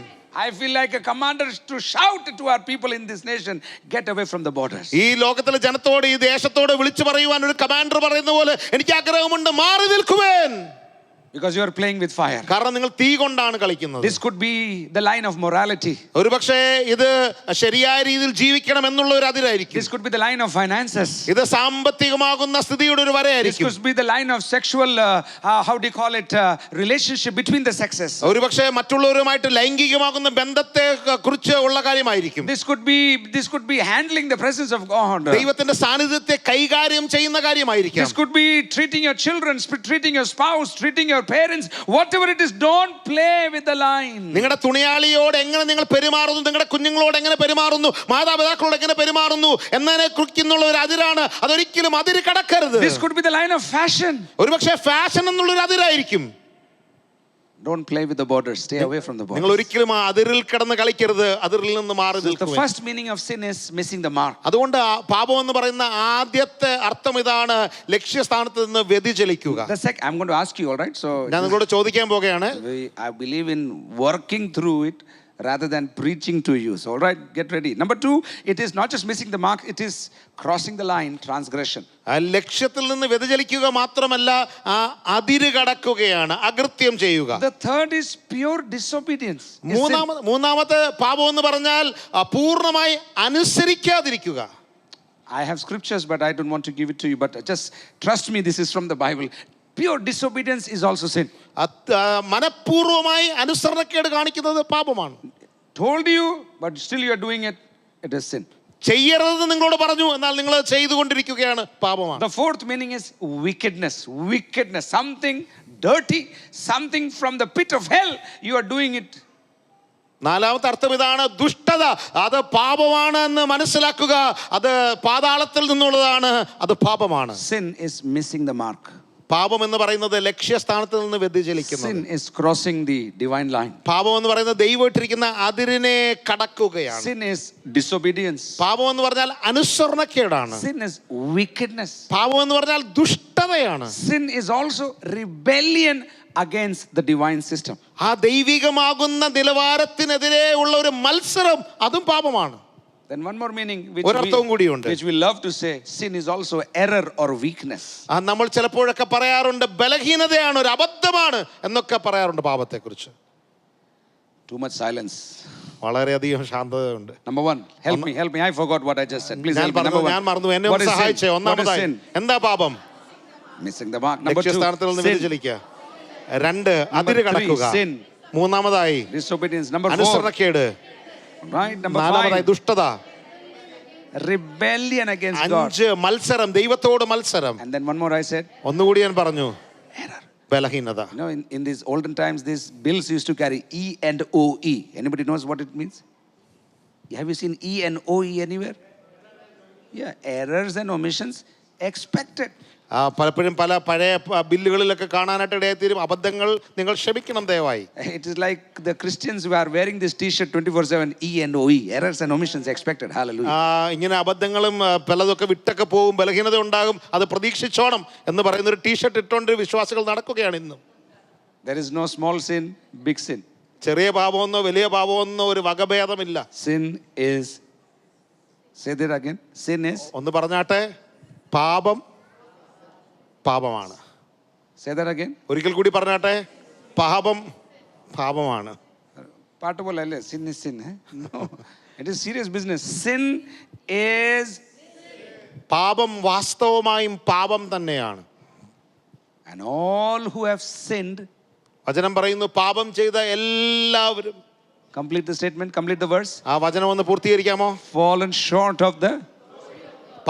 I feel like a commander to shout to our people in this nation, get away from the borders. ഈ ലോകത്തിലെ ജനത്തോട്, ഈ ദേശത്തോട് വിളിച്ചു പറയുവാൻ ഒരു കമാൻഡർ പറയുന്ന പോലെ എനിക്ക് ആഗ്രഹമുണ്ട്, മാറി നിൽക്കുവിൻ. Because you are playing with fire. കാരണം നിങ്ങൾ തീ കൊണ്ടാണ് കളിക്കുന്നത്. This could be the line of morality. ഒരുപക്ഷേ ഇത് ശരിയായ രീതിയിൽ ജീവിക്കണം എന്നുള്ള ഒരു അതിരായിരിക്കും. This could be the line of finances. ഇത് സാമ്പത്തികമാകുന്ന സ്ഥിതിയുടെ ഒരു This വരയായിരിക്കും. could be the line of sexual how do you call it, relationship between the sexes. ഒരുപക്ഷേ മറ്റുള്ളവരുമായിട്ട് ലൈംഗികമാകുന്ന ബന്ധത്തെ കുറിച്ച് ഉള്ള കാര്യമായിരിക്കും. This could be handling the presence of God. ദൈവത്തിന്റെ സാന്നിധ്യത്തെ കൈകാര്യം ചെയ്യുന്ന കാര്യമായിരിക്കും. This could be treating your children, treating your spouse, treating your parents, whatever it is. Don't play with the line. നിങ്ങളുടെ തുണിയാളിയോട് എങ്ങനെ നിങ്ങൾ പെരുമാറുന്നു, നിങ്ങളുടെ കുഞ്ഞുങ്ങളോട് എങ്ങനെ പെരുമാറുന്നു, മാതാപിതാക്കളോട് എങ്ങനെ പെരുമാറുന്നു എന്നതിനെ കുറിച്ചുള്ള ഒരു അതിരാണ്. അതൊരിക്കലും അതിര് കടക്കരുത്. This could be the line of fashion. ഒരുപക്ഷെ ഫാഷൻ എന്നുള്ള ഒരു അതിരായിരിക്കും. Don't play with the borders. Stay away from the നിങ്ങൾ borders. ഒരിക്കലും ആ അതിരിൽ കിടന്ന് കളിക്കരുത്. അതിരിൽ നിന്ന് മാറി The നിൽക്കുക. first meaning of sin is missing the mark. അതുകൊണ്ട് പാപം എന്ന് പറയുന്ന ആദ്യത്തെ അർത്ഥം ഇതാണ്, ലക്ഷ്യസ്ഥാനത്ത് നിന്ന് വ്യതിചലിക്കുക. I'm going to ask you, all right? So ഞാൻ നിങ്ങളോട് ചോദിക്കാൻ പോകുകയാണ്. I believe in working through it rather than preaching to you. So all right, get ready. Number 2, it is not just missing the mark, it is crossing the line, transgression. ആ ലക്ഷ്യത്തിൽ നിന്ന് വ്യതിചലിക്കുക മാത്രമല്ല, ആ അതിര് കടക്കുകയാണ്, അകൃത്യം ചെയ്യുക. The third is pure disobedience. മൂന്നാമത്തെ പാപം എന്ന് പറഞ്ഞാൽ പൂർണ്ണമായി അനുസരിക്കാതിരിക്കുക. I have scriptures, but I don't want to give it to you. But just trust me, this is from the Bible. Pure disobedience is also sin. മനഃപൂർവമായി അനുസരണക്കേട് കാണിക്കുന്നത് പാപമാണ്. Told you, but still you are doing it. It is sin. ചെയ്യരുതെന്ന് നിങ്ങളോട് പറഞ്ഞു, എന്നാൽ നിങ്ങൾ ചെയ്തുകൊണ്ടിരിക്കുകയാണ്, പാപമാണ്. The fourth meaning is wickedness. Wickedness, something dirty, something from the pit of hell. You are doing it. നാലാമത്തെ അർത്ഥം ഇതാണ്, ദുഷ്ടത. അത് പാപമാണ് എന്ന് മനസ്സിലാക്കുക. അത് പാതാളത്തിൽ നിന്നുള്ളതാണ്, അത് പാപമാണ്. Sin is missing the mark. പാപം എന്ന് പറയുന്നത് ലക്ഷ്യസ്ഥാനത്ത് നിന്ന് വ്യതിചലിക്കുന്നു. Sin is crossing the divine line. പാപം എന്ന് പറയുന്നത് ദൈവം ഇട്ടിരിക്കുന്ന അതിരിനെ കടക്കുകയാണ്. Sin is disobedience. പാപം എന്ന് പറഞ്ഞാൽ അനുസരണക്കേടാണ്. Sin is wickedness. പാപം എന്ന് പറഞ്ഞാൽ ദുഷ്ടതയാണ്. Sin is also rebellion against the divine system. ആ ദൈവികമാകുന്ന നിലവാരത്തിനെതിരെ ഉള്ള ഒരു മത്സരം, അതും പാപമാണ്. Then one more meaning which we love to say, sin is also error or weakness. നമ്മൾ ചിലപ്പോഴൊക്കെ പറയാറുണ്ട്, ബലഹീനതയാണ്, ഒരു അബദ്ധമാണ് എന്നൊക്കെ പറയാറുണ്ട് പാപത്തെക്കുറിച്ച്. Too much silence. വളരെയധികം ശാന്തതയുണ്ട്. Number 1, help me. I forgot what I just said. Please help me. ഞാൻ മറന്നു, എന്നെ ഒന്ന് സഹായിച്ചേ. ഒന്നാമതായി എന്താ പാപം? Missing the mark. Number 2, ലക്ഷ്യസ്ഥാനത്തിൽ നിന്ന് വ്യതിചലിക്കുക. 2, അതിര് കടക്കുക. മൂന്നാമതായി disobedience. Number 4, അനുസരണക്കേട്. right? Number 4, ദുഷ്ടത. rebellion against God. 5, മത്സരം, ദൈവത്തോട് മത്സരം. And then one more I said, ഒന്നുകൂടി ഞാൻ പറഞ്ഞു, error. ബലഹീനത. You know, in these olden times, these bills used to carry E and OE. Anybody knows what it means? Have you seen E and OE anywhere? Yeah, errors and omissions expected. പലപ്പോഴും പല പഴയ ബില്ലുകളിലൊക്കെ കാണാനായിട്ട് ഇടയായിത്തീരും. അബദ്ധങ്ങൾ നിങ്ങൾ ക്ഷമിക്കണം ദയവായി. It is like the Christians who are wearing this t-shirt 24/7, E and OE, errors and omissions expected. Hallelujah. ഇങ്ങനെ അബദ്ധങ്ങളും പലതൊക്കെ വിട്ടൊക്കെ പോകും, ബലഹീനത ഉണ്ടാകും, അത് പ്രതീക്ഷിച്ചോണം എന്ന് പറയുന്ന ഒരു ടീഷർട്ട് ഇട്ടുകൊണ്ട് വിശ്വാസികൾ നടക്കുകയാണ് ഇന്നും. There is no small sin, big sin. ചെറിയ പാപമൊന്നോ വലിയ പാപമൊന്നോ ഒരു വകഭേദമില്ല. Sin is, say that again, sin is, ഒന്ന് പറഞ്ഞാട്ടെ, പാപം പാപമാണ്. say that again. ഒരിക്കൽ കൂടി പറഞ്ഞാട്ടെ, പാപം പാപമാണ്. പാട്ട് പോലെ അല്ലേ, sin is sin. No, it is serious business. Sin is, പാപം വാസ്തവമായും പാപം തന്നെയാണ്. and all who have sinned, വചനം പറയുന്നു, പാപം ചെയ്ത എല്ലാവരും. complete the statement, complete the verse. ആ വചനം ഒന്ന് പൂർത്തീകരിക്കാമോ? Fallen short of the,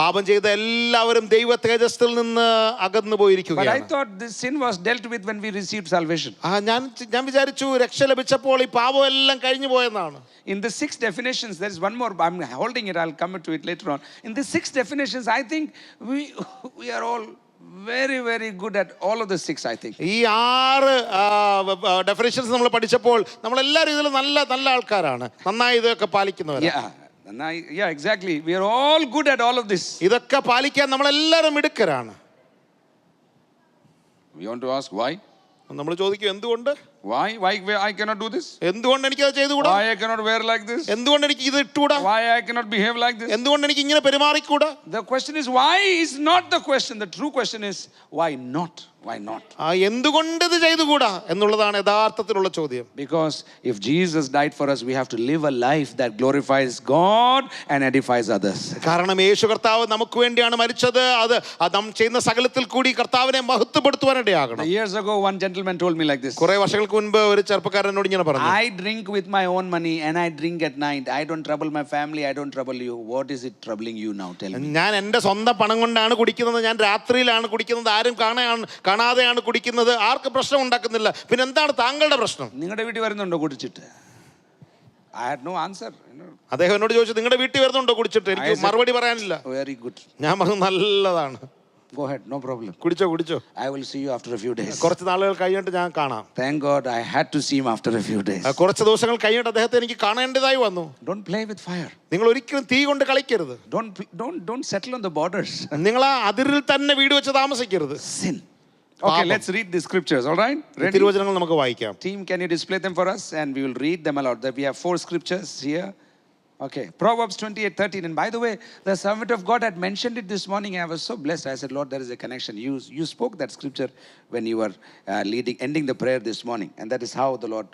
പാപം ചെയ്ത എല്ലാവരും ദൈവ തേജസ്സിൽ നിന്ന് അകന്നു But I പോയിരിക്കുകയാണ്. thought this sin was dealt with when we received salvation. ഞാൻ വിചാരിച്ചു രക്ഷ ലഭിച്ചപ്പോൾ ഈ പാപം എല്ലാം കഴിഞ്ഞു പോയെന്നാണ്. In the 6 definitions, there is one more. I'm holding it. I'll come to it later on. In the 6 definitions, I think we are all very, very good at all of the 6, I think. ഈ 6 definitions നമ്മൾ പഠിച്ചപ്പോൾ നമ്മളെല്ലാവരും ഇതിൽ നല്ല നല്ല ആൾക്കാരാണ്, നന്നായി ഇതൊക്കെ പാലിക്കുന്നവരാണ്. Yeah, exactly. We are all good at all of this. ഇതൊക്കെ പാലിക്കാൻ നമ്മളെല്ലാവരും മിടുക്കരാണ്. We want to ask why? നമ്മൾ ചോദിക്കും എന്തുകൊണ്ട്? Why I cannot do this? എന്തുകൊണ്ട് എനിക്ക് അത് ചെയ്തുകൂടാ? Why I cannot wear like this? എന്തുകൊണ്ട് എനിക്ക് ഇത് ഇട്ടുകൂടാ? Why I cannot behave like this? എന്തുകൊണ്ട് എനിക്ക് ഇങ്ങനെ പെരുമാറിക്കൂടാ? The question is why is not the question. The true question is why not? Why not? എന്തുകൊണ്ട് ഇത് ചെയ്തുകൂടാ എന്നുള്ളതാണ് യഥാർത്ഥത്തിലുള്ള ചോദ്യം. Because if Jesus died for us, we have to live a life that glorifies God and edifies others. കാരണം യേശു കർത്താവ് നമുക്ക് വേണ്ടിയാണ് മരിച്ചത്. അത് നാം ചെയ്യുന്ന സകലത്തിൽ കൂടി കർത്താവിനെ മഹത്വപ്പെടുത്തുവാനിടയാകണം. Years ago, one gentleman told me like this. കുറെ വർഷങ്ങൾക്ക് മുൻപ് ഒരു ചെറുപ്പക്കാരൻ എന്നോട് ഇങ്ങനെ പറഞ്ഞു, I drink with my own money and I drink at night. I don't trouble my family. I don't trouble you. What is it troubling you now? Tell me. ഞാൻ എൻ്റെ സ്വന്തം പണം കൊണ്ടാണ് കുടിക്കുന്നത്, ഞാൻ രാത്രിയിലാണ് കുടിക്കുന്നത്, ആരും കാണാതെയാണ് കുടിക്കുന്നത്, ആർക്ക് പ്രശ്നം ഉണ്ടാക്കുന്നില്ല, പിന്നെ എന്താണ് താങ്കളുടെ പ്രശ്നം? നിങ്ങളുടെ വീട്ടിൽ വരുന്നുണ്ടോ കുടിച്ചിട്ട്? I had no answer. അദ്ദേഹം എന്നോട് ചോദിച്ചു, നിങ്ങളുടെ വീട്ടിൽ വരുന്നുണ്ടോ കുടിച്ചിട്ട്? എനിക്ക് മറുപടി പറയാനില്ല. Very good. ഞാൻ പറഞ്ഞു നല്ലതാണ്, Go ahead, no problem. കുടിച്ചോ. I will see you after a few days. കുറച്ച് നാളുകൾ കഴിഞ്ഞിട്ട് ഞാൻ കാണാം. Thank God I had to see him after a few days. കുറച്ച് ദിവസങ്ങൾ കഴിഞ്ഞിട്ട് അദ്ദേഹത്തെ എനിക്ക് കാണേണ്ടതായി വന്നു. Don't play with fire. നിങ്ങൾ ഒരിക്കലും തീ കൊണ്ട് കളിക്കരുത്. Don't settle on the borders. നിങ്ങൾ ആ അതിരിൽ തന്നെ വീട് വെച്ച് താമസിക്കരുത്. Sin. Okay, let's read the scriptures, all right? Ready? തിരുവചനങ്ങൾ നമുക്ക് വായിക്കാം. Team, can you display them for us? And we will read them aloud. We have 4 scriptures here. Okay, Proverbs 28:13. And by the way, the servant of God had mentioned it this morning. I was so blessed. I said, Lord, there is a connection. You spoke that scripture when you were ending the prayer this morning. And that is how the Lord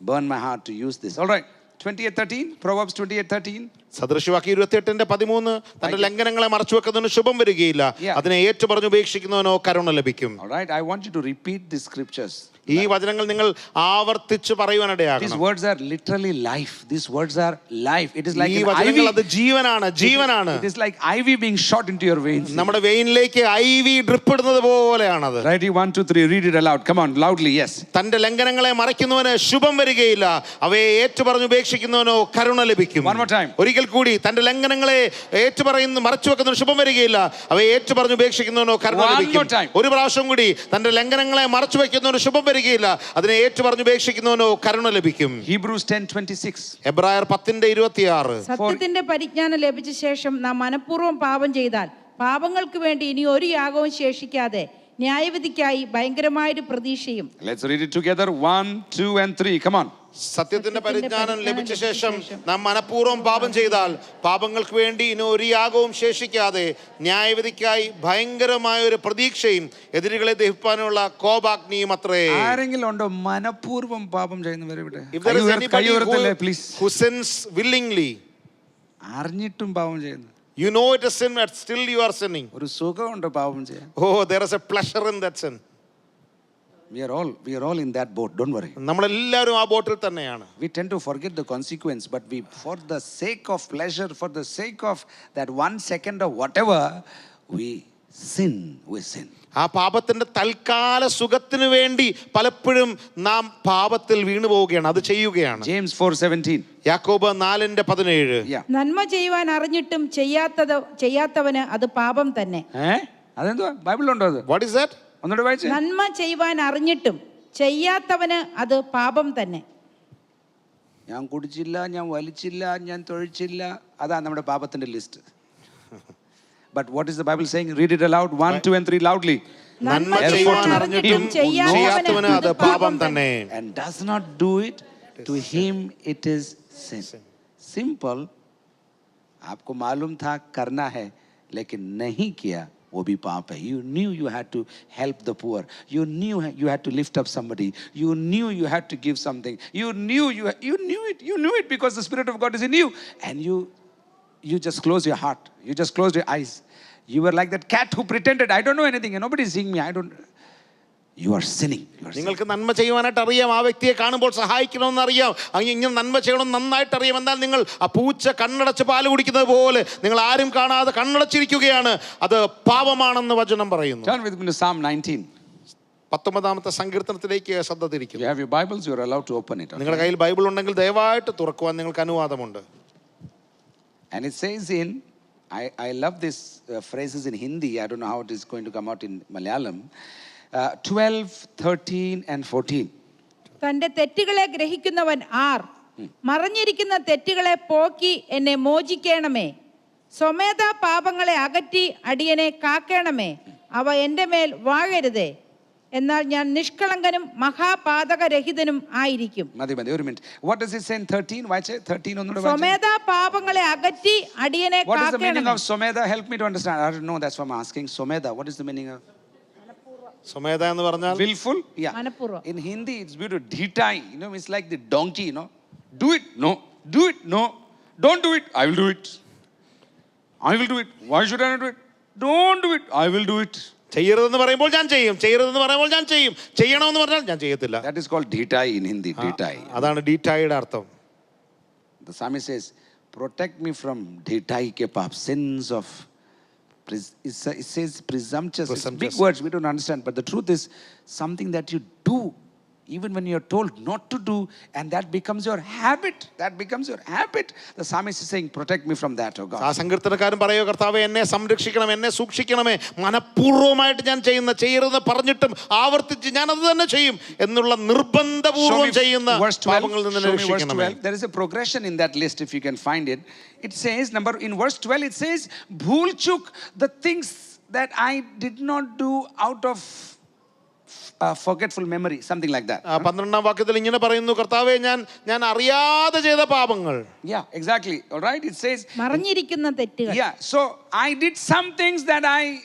burned my heart to use this. All right, 28:13. Proverbs 28:13. സദൃശവാക്യം 28:13. തന്റെ ലംഘനങ്ങളെ മറച്ചു വെക്കുന്നവന് ശുഭം വരികയില്ല, അതിനെ ഏറ്റുപറഞ്ഞു ഉപേക്ഷിക്കുന്നവനോ കരുണ ലഭിക്കും. All right, I want you to repeat these scriptures. ഈ വചനങ്ങൾ നിങ്ങൾ ആവർത്തിച്ച് പറയുവാനിടയാകണം. These words are literally life. These words are life. It is like ഈ an വചനങ്ങൾ IV. അത് ജീവനാണ്. It is like IV being shot into your veins. നമ്മുടെ വെയിനിലേക്ക് IV drip ഇടുന്നത് പോലെയാണത്. Ready? 1, 2, 3. Read it aloud. Come on, loudly. Yes. തന്റെ ലംഘനങ്ങളെ മറയ്ക്കുന്നവന് ശുഭം വരികയില്ല, അവയെ ഏറ്റുപറഞ്ഞു ഉപേക്ഷിക്കുന്നവനോ കരുണ ലഭിക്കും. One more time. ഒരിക്കൽ കൂടി, തന്റെ ലംഘനങ്ങളെ മറച്ചു വെക്കുന്നവന് ശുഭം വരികയില്ല, അവയെ ഏറ്റുപറഞ്ഞു ഉപേക്ഷിക്കുന്നവനോ കരുണ ലഭിക്കും. ഒരു പ്രാവശ്യം കൂടി, തന്റെ ലംഘനങ്ങളെ മറച്ചു വെക്കുന്നവന് ശുഭം വരികയില്ല, അതിനെ ഏറ്റുപറഞ്ഞു ഉപേക്ഷിക്കുന്നവനോ കരുണ ലഭിക്കും. Hebrews 10:26. എബ്രായർ 10:26. സത്യത്തിന്റെ പരിജ്ഞാനം ലഭിച്ച ശേഷം നാം മനഃപൂർവ്വം പാപം ചെയ്താൽ പാപങ്ങൾക്ക് വേണ്ടി ഇനി ഒരു യാഗവും ശേഷിക്കാതെ ന്യായവിധിക്കായി ഭയങ്കരമായൊരു പ്രതീക്ഷയും. Let's read it together. 1, 2 and 3. Come on. സത്യത്തിന്റെ പരിജ്ഞാനം ലഭിച്ച ശേഷം നാം മനഃപൂർവ്വം പാപം ചെയ്താൽ പാപങ്ങൾക്ക് വേണ്ടി ഇനി ഒരു യാഗവും ശേഷിക്കാതെ ന്യായവിധിക്കായി ഭയങ്കരമായ ഒരു പ്രതീക്ഷയും എതിരുകളെ ദഹിപ്പാനുള്ള കോപാഗ്നിയും അത്രേ. ആരെങ്കിലും ഉണ്ടോ മനഃപൂർവ്വം പാപം ചെയ്യുന്നവരെ ഇവിടെ? If there is anybody please. who sins willingly, അറിഞ്ഞിട്ടും പാപം ചെയ്യുന്നു. you know it is sin but still you are sinning. ഒരു സുഖമുണ്ട് പാപം ചെയ്യാൻ. Oh, there is a pleasure in that sin. We are all in that boat. Don't worry. നമ്മളെല്ലാവരും ആ ബോട്ടിൽ തന്നെയാണ്. We tend to forget the consequence, but we, for the sake of pleasure, for the sake of that 1 second or whatever, we sin. ആ പാപത്തിന്റെ തൽക്കാല സുഖത്തിന് വേണ്ടി പലപ്പോഴും നാം പാപത്തിൽ വീണു പോവുകയാണ്, അത് ചെയ്യുകയാണ്. James 4:17. യാക്കോബ് 4:17. നന്മ ചെയ്യുവാൻ അറിഞ്ഞിട്ടും ചെയ്യാത്തവന് അത് പാപം തന്നെ. അതെന്തുവാ? ബൈബിളിലുണ്ടോ അത്? What is that? ഒന്നുകൂടെ വായിച്ചേ. നന്മ ചെയ്യുവാൻ അറിഞ്ഞിട്ടും ചെയ്യാത്തവന് അത് പാപം തന്നെ. ഞാൻ കുടിച്ചില്ല, ഞാൻ വലിച്ചില്ല, ഞാൻ തൊഴിച്ചില്ല, അതാ നമ്മുടെ പാപത്തിന്റെ list. But what is the Bible saying? Read it aloud. 1, 2 and 3 loudly. നന്മ ചെയ്യുവാൻ അറിഞ്ഞിട്ടും ചെയ്യാത്തവന് അത് പാപം തന്നെ. And does not do it, to him it is sin. Simple. आपको मालूम था करना है, लेकिन नहीं किया, वो भी पाप है. You knew you had to help the poor. You knew you had to lift up somebody. You knew you had to give something. You knew it. You knew it because the Spirit of God is in you. And you just closed your heart. You just closed your eyes. You were like that cat who pretended, I don't know anything. Nobody's seeing me. you are sinning. You are sinning. നിങ്ങൾക്ക് നന്മ ചെയ്യുവാനായിട്ട് അറിയാം, ആ വ്യക്തിയെ കാണുമ്പോൾ സഹായിക്കണമെന്ന് അറിയാം, ഇങ്ങനെ നന്മ ചെയ്യണമെന്ന് നന്നായിട്ട് അറിയാം. എന്നാൽ നിങ്ങൾ ആ പൂച്ച കണ്ണടച്ച് പാല് കുടിക്കുന്നത് പോലെ നിങ്ങൾ ആരും കാണാതെ കണ്ണടച്ചിരിക്കുകയാണ്. അത് പാപമാണെന്ന് വചനം പറയുന്നു. Turn with me to Psalm 19. 19-ാമത്തെ സങ്കീർത്തനത്തിലേക്ക് ശ്രദ്ധ തിരിക്കും. You have your Bibles, you are allowed to open it. Okay? നിങ്ങളുടെ കയ്യിൽ ബൈബിൾ ഉണ്ടെങ്കിൽ ദയവായിട്ട് തുറക്കുവാൻ നിങ്ങൾക്ക് അനുവാദമുണ്ട്. And it says I love these phrases in Hindi. I don't know how it is going to come out in Malayalam. 12, 13 and 14. തന്റെ തെറ്റുകളെ ഗ്രഹിക്കുന്നവൻ R? മറഞ്ഞിരിക്കുന്ന തെറ്റുകളെ പോക്കി എന്നെ മോചിക്കണമേ. സ്വമേധ പാപങ്ങളെ അകറ്റി അടിയനെ കാക്കണമേ. അവ എൻ്റെ മേൽ വാഴരുതേ. എന്നാൽ ഞാൻ നിഷ്കളങ്കനും മഹാപാതകരഹിതനും ആയിരിക്കും. മതി ഒരു minute. What does it say in 13? വായിച്ചേ 13 ഒന്നുകൂടെ വായിച്ചേ. സ്വമേധ പാപങ്ങളെ അകറ്റി അടിയനെ What is the meaning കാക്കണമേ. of Someda? Help me to understand. I don't know, that's why I'm asking. Someda, what is the meaning of? സ്വമേധ എന്ന് പറഞ്ഞാൽ Willful? Yeah. മനഃപൂർവ്വം. In Hindi it's beautiful. Dhitai, it's like the donkey, Do it, no. Do it, no. Don't do it, I will do it. I will do it. Why should I not do it? Don't do it, I will do it. ചെയ്യരുതെന്ന് പറയുമ്പോൾ ഞാൻ ചെയ്യും, ചെയ്യരുതെന്ന് പറയുമ്പോൾ ഞാൻ ചെയ്യും, ചെയ്യണമെന്ന് പറഞ്ഞാൽ ഞാൻ ചെയ്യത്തില്ല. That is called dhitai in Hindi. Dhitai. അതാണ് ഡീറ്റായുടെ അർത്ഥം. The psalmist says, protect me from dhitai ke paap, sins of. It says presumptuous. It's big words, we don't understand. But the truth is, something that you do, even when you're told not to do, and that becomes your habit. That becomes your habit. The psalmist is saying, protect me from that, oh God. ആ സങ്കീർത്തനക്കാരൻ പറയുക, കർത്താവേ എന്നെ സംരക്ഷിക്കണം, എന്നെ സൂക്ഷിക്കണമേ. മനഃപൂർവ്വമായിട്ട് ഞാൻ ചെയ്യരുതെന്ന് പറഞ്ഞിട്ടും ആവർത്തിച്ച് ഞാൻ അത് തന്നെ ചെയ്യും എന്നുള്ള നിർബന്ധപൂർവ്വം ചെയ്യുന്ന പാപങ്ങളിൽ നിന്ന് എന്നെ രക്ഷിക്കണമേ. There is a progression in that list if you can find it. It says, in verse 12, it says, bhool chuk, the things that I did not do out of forgetful memory, something like that. 12-ാം വാക്യത്തിൽ ഇങ്ങനെ പറയുന്നു, കർത്താവേ ഞാൻ അറിയാതെ ചെയ്ത പാപങ്ങൾ. Yeah, exactly. All right, it says മറഞ്ഞിരിക്കുന്ന തെറ്റുകൾ. Yeah, so I did some things that I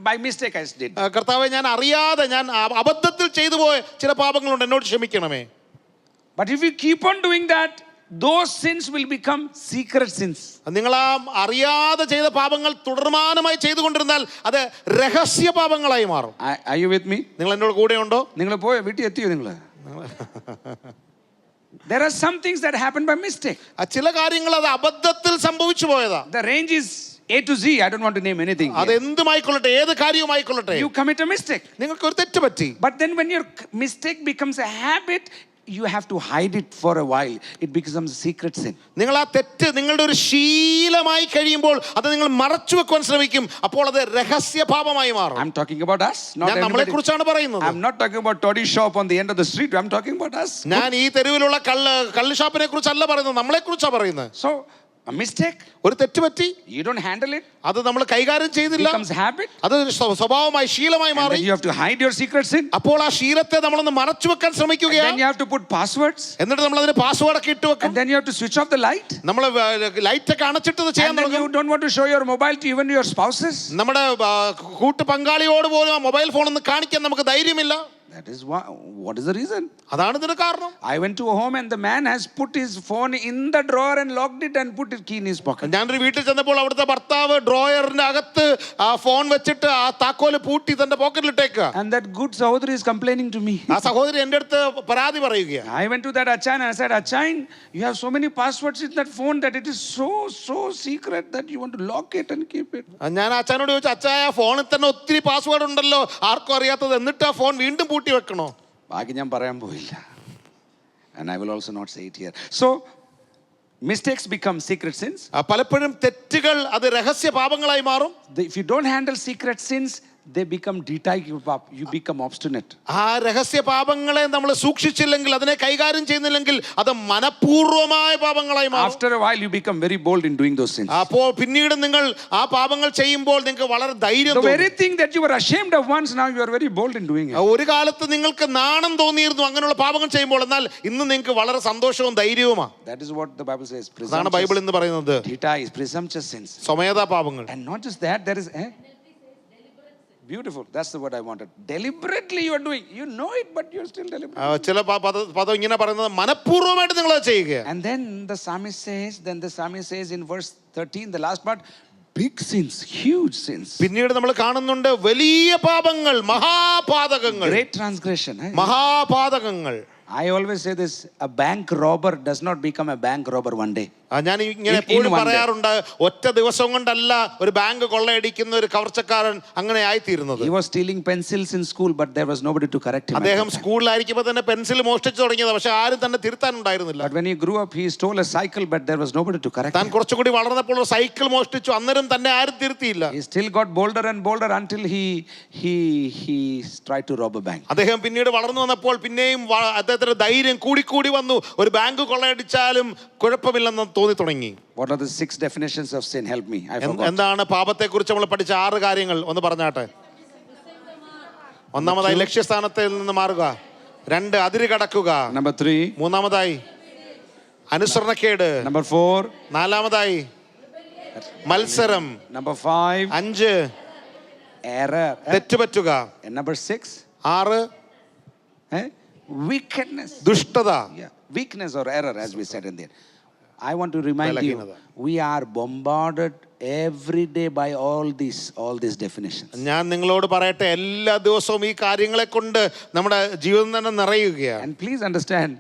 by mistake I did. കർത്താവേ ഞാൻ അറിയാതെ, ഞാൻ അബദ്ധത്തിൽ ചെയ്തു പോയ ചില പാപങ്ങളുണ്ട്, എന്നോട് ക്ഷമിക്കണമേ. But if you keep on doing that, those sins will become secret sins. നിങ്ങൾ ആ അറിയാതെ ചെയ്ത പാപങ്ങൾ തുടർമാനമായി ചെയ്തുകൊണ്ടിരുന്നാൽ അത് രഹസ്യ പാപങ്ങളായി മാറും. Are you with me? നിങ്ങൾ എന്നോട് കൂടെ ഉണ്ടോ? നിങ്ങൾ പോയ വീട്ടിൽ എത്തിയോ നിങ്ങൾ? There are some things that happen by mistake. ചില കാര്യങ്ങൾ അത് അബദ്ധത്തിൽ സംഭവിച്ചു പോയതാ. The range is A to Z. I don't want to name anything. അത് എന്തുമായിക്കൊള്ളട്ടെ, ഏത് കാര്യവുമായിക്കൊള്ളട്ടെ, You commit a mistake. നിങ്ങൾക്ക് ഒരു തെറ്റ് പറ്റി. But then when your mistake becomes a habit, you have to hide it for a while. It becomes a secret sin. നിങ്ങൾ ആ തെറ്റ് നിങ്ങളുടെ ഒരു ശീലമായി കഴിയുമ്പോൾ അത് നിങ്ങൾ മറച്ചു വെക്കുവാൻ ശ്രമിക്കും. അപ്പോൾ അത് രഹസ്യ പാപമായി മാറും. I'm talking about us, not ഞാൻ നമ്മളെ anybody. കുറിച്ചാണ് പറയുന്നത്. I'm not talking about toddy shop on the end of the street. I'm talking about us. ഞാൻ ഈ തെരുവിലുള്ള കള്ള് ഷാപ്പിനെ കുറിച്ചല്ല പറയുന്നത്, നമ്മളെ കുറിച്ചാണ് പറയുന്നത്. So a mistake, ഒരു തെറ്റ് പറ്റി, you don't handle it, അത് നമ്മൾ കൈകാര്യം ചെയ്തില്ല, becomes habit. അത് സ്വഭാവമായി ശീലമായി And മാറി. then you have to hide your secret sin. അപ്പോൾ ആ ശീലത്തെ നമ്മളൊന്ന് മറച്ചു വെക്കാൻ And ശ്രമിക്കുകയാണ്. then you have to put passwords. എന്നിട്ട് നമ്മൾ അതിന് പാസ്വേഡ് ഒക്കെ ഇട്ട് വെക്കും. And then you have to switch off the light. നമ്മൾ ലൈറ്റ് ഒക്കെ അണച്ചിട്ട് ചെയ്യാൻ And then തുടങ്ങും. you don't want to show your mobile to even your spouses. നമ്മുടെ കൂട്ടു പങ്കാളിയോട് പോലും ആ മൊബൈൽ ഫോൺ ഒന്ന് കാണിക്കാൻ നമുക്ക് ധൈര്യമില്ല. That is what is the reason? അതാണ് ഇതിന് കാരണം. I went to a home and the man has put his phone in the drawer and locked it and put his key in his pocket. ഞാനൊരു വീട്ടിൽ ചെന്നപ്പോൾ അവിടുത്തെ ഭർത്താവ് ഡ്രോയറിന്റെ അകത്ത് ആ ഫോൺ വെച്ചിട്ട് ആ താക്കോല് പൂട്ടി തന്റെ പോക്കറ്റിൽ ഇട്ടേക്കുക. And that good Sahodri is complaining to me. ആ സഹോദരി എന്റെ അടുത്ത് പരാതി പറയുകയാണ്. I went to that Achain and I said, Achain, you have so many passwords in that phone that it is so secret that you want to lock it and keep it. ഞാൻ അച്ഛനോട് ചോദിച്ചു, അച്ഛായ ഫോണിൽ തന്നെ ഒത്തിരി password ഉണ്ടല്ലോ, ആർക്കും അറിയാത്തത്, എന്നിട്ട് ആ ഫോൺ വീണ്ടും പൂട്ടി വെക്കണോ? ബാക്കി ഞാൻ പറയാൻ പോയില്ല. And I will also not say it here. So mistakes become secret sins. പലപ്പോഴും തെറ്റുകൾ അത് രഹസ്യ പാപങ്ങളായി മാറും. If you don't handle secret sins, they become dhitai. You become obstinate. ആ രഹസ്യ പാപങ്ങളെ നമ്മൾ സൂക്ഷിച്ചില്ലെങ്കിൽ, അതിനെ കൈകാര്യം ചെയ്യുന്നില്ലെങ്കിൽ അത് മനഃപൂർവമായ പാപങ്ങളായി മാറും. After a while you become very bold in doing those sins. അപ്പോൾ പിന്നീട് നിങ്ങൾ ആ പാപങ്ങൾ ചെയ്യുമ്പോൾ നിങ്ങൾക്ക് വളരെ ധൈര്യം The തോന്നും. very thing that you were ashamed of once, now you are very bold in doing it. ഒരു കാലത്ത് നിങ്ങൾക്ക് നാണം തോന്നിയിരുന്നു അങ്ങനെയുള്ള പാപങ്ങൾ ചെയ്യുമ്പോൾ, എന്നാൽ ഇന്ന് നിങ്ങൾക്ക് വളരെ സന്തോഷവും ധൈര്യവുമാണ്. That is what the Bible says. അതാണ് ബൈബിൾ എന്ന് പറയുന്നത്. Dhitai is presumptuous sins. സ്വമേധാ പാപങ്ങൾ. And not just that, there is beautiful. That's the word I wanted. Deliberately you are doing. You know it, but you're still deliberate. ചില പദം ഇങ്ങനെ പറയുന്നത് മനഃപൂർവ്വമായിട്ട് നിങ്ങൾ അത് ചെയ്യുക. And then the psalmist says in verse 13, the last part, big sins, huge sins. പിന്നീട് നമ്മൾ കാണുന്നുണ്ട് വലിയ പാപങ്ങൾ, മഹാപാതകങ്ങൾ, Great transgression. Eh? മഹാപാതകങ്ങൾ. I always say this, a bank robber does not become a bank robber one day. ഞാൻ ഇങ്ങനെ എപ്പോഴും പറയാറുണ്ട്, ഒറ്റ ദിവസം കൊണ്ടല്ല ഒരു ബാങ്ക് കൊള്ളയടിക്കുന്ന ഒരു കവർച്ചക്കാരൻ അങ്ങനെ ആയിത്തീരുന്നത്. He was stealing pencils in school, but there was nobody to correct him. അദ്ദേഹം സ്കൂളിലായിരിക്കുമ്പോൾ തന്നെ പെൻസിൽ മോഷ്ടിച്ചു തുടങ്ങിയത്, പക്ഷെ ആരും തന്നെ തിരുത്താനുണ്ടായിരുന്നില്ല. But when he grew up, he stole a cycle, but there was nobody to correct താൻ him. കുറച്ചുകൂടി വളർന്നപ്പോൾ ഒരു സൈക്കിൾ മോഷ്ടിച്ചു, അന്നേരം തന്നെ ആരും തിരുത്തിയില്ല. He still got bolder and bolder until he tried to rob a bank. അദ്ദേഹം പിന്നീട് വളർന്നു വന്നപ്പോൾ പിന്നെയും അദ്ദേഹത്തിന്റെ ധൈര്യം കൂടി വന്നു. ഒരു ബാങ്ക് കൊള്ളയടിച്ചാലും കുഴപ്പമില്ലെന്ന് തോന്നി തുടങ്ങി. What are the 6 definitions of sin? Help me. I forgot. എന്താണ് പാപത്തെ കുറിച്ച് നമ്മൾ പഠിച്ച 6 കാര്യങ്ങൾ ഒന്ന് പറഞ്ഞാട്ടെ. ഒന്നാമതായി ലക്ഷ്യസ്ഥാനത്തിൽ നിന്ന് മാറുക, 2 അതിര് കടക്കുക, Number 3. 3-മതായി അനുസരണക്കേട്, Number 4. 4-മതായി മത്സരം, Number 5. 5 Error. തെറ്റുപറ്റുക, And number 6. 6 Wickedness. ദുഷ്ടത. Yeah. Weakness or error, as we said in there. I want to remind you, we are bombarded every day by all these definitions. ഞാൻ നിങ്ങളോട് പറയട്ടെ, എല്ലാ ദിവസവും ഈ കാര്യങ്ങളെ കൊണ്ട് നമ്മുടെ ജീവിതം തന്നെ നിറയുകയാണ്. And please understand,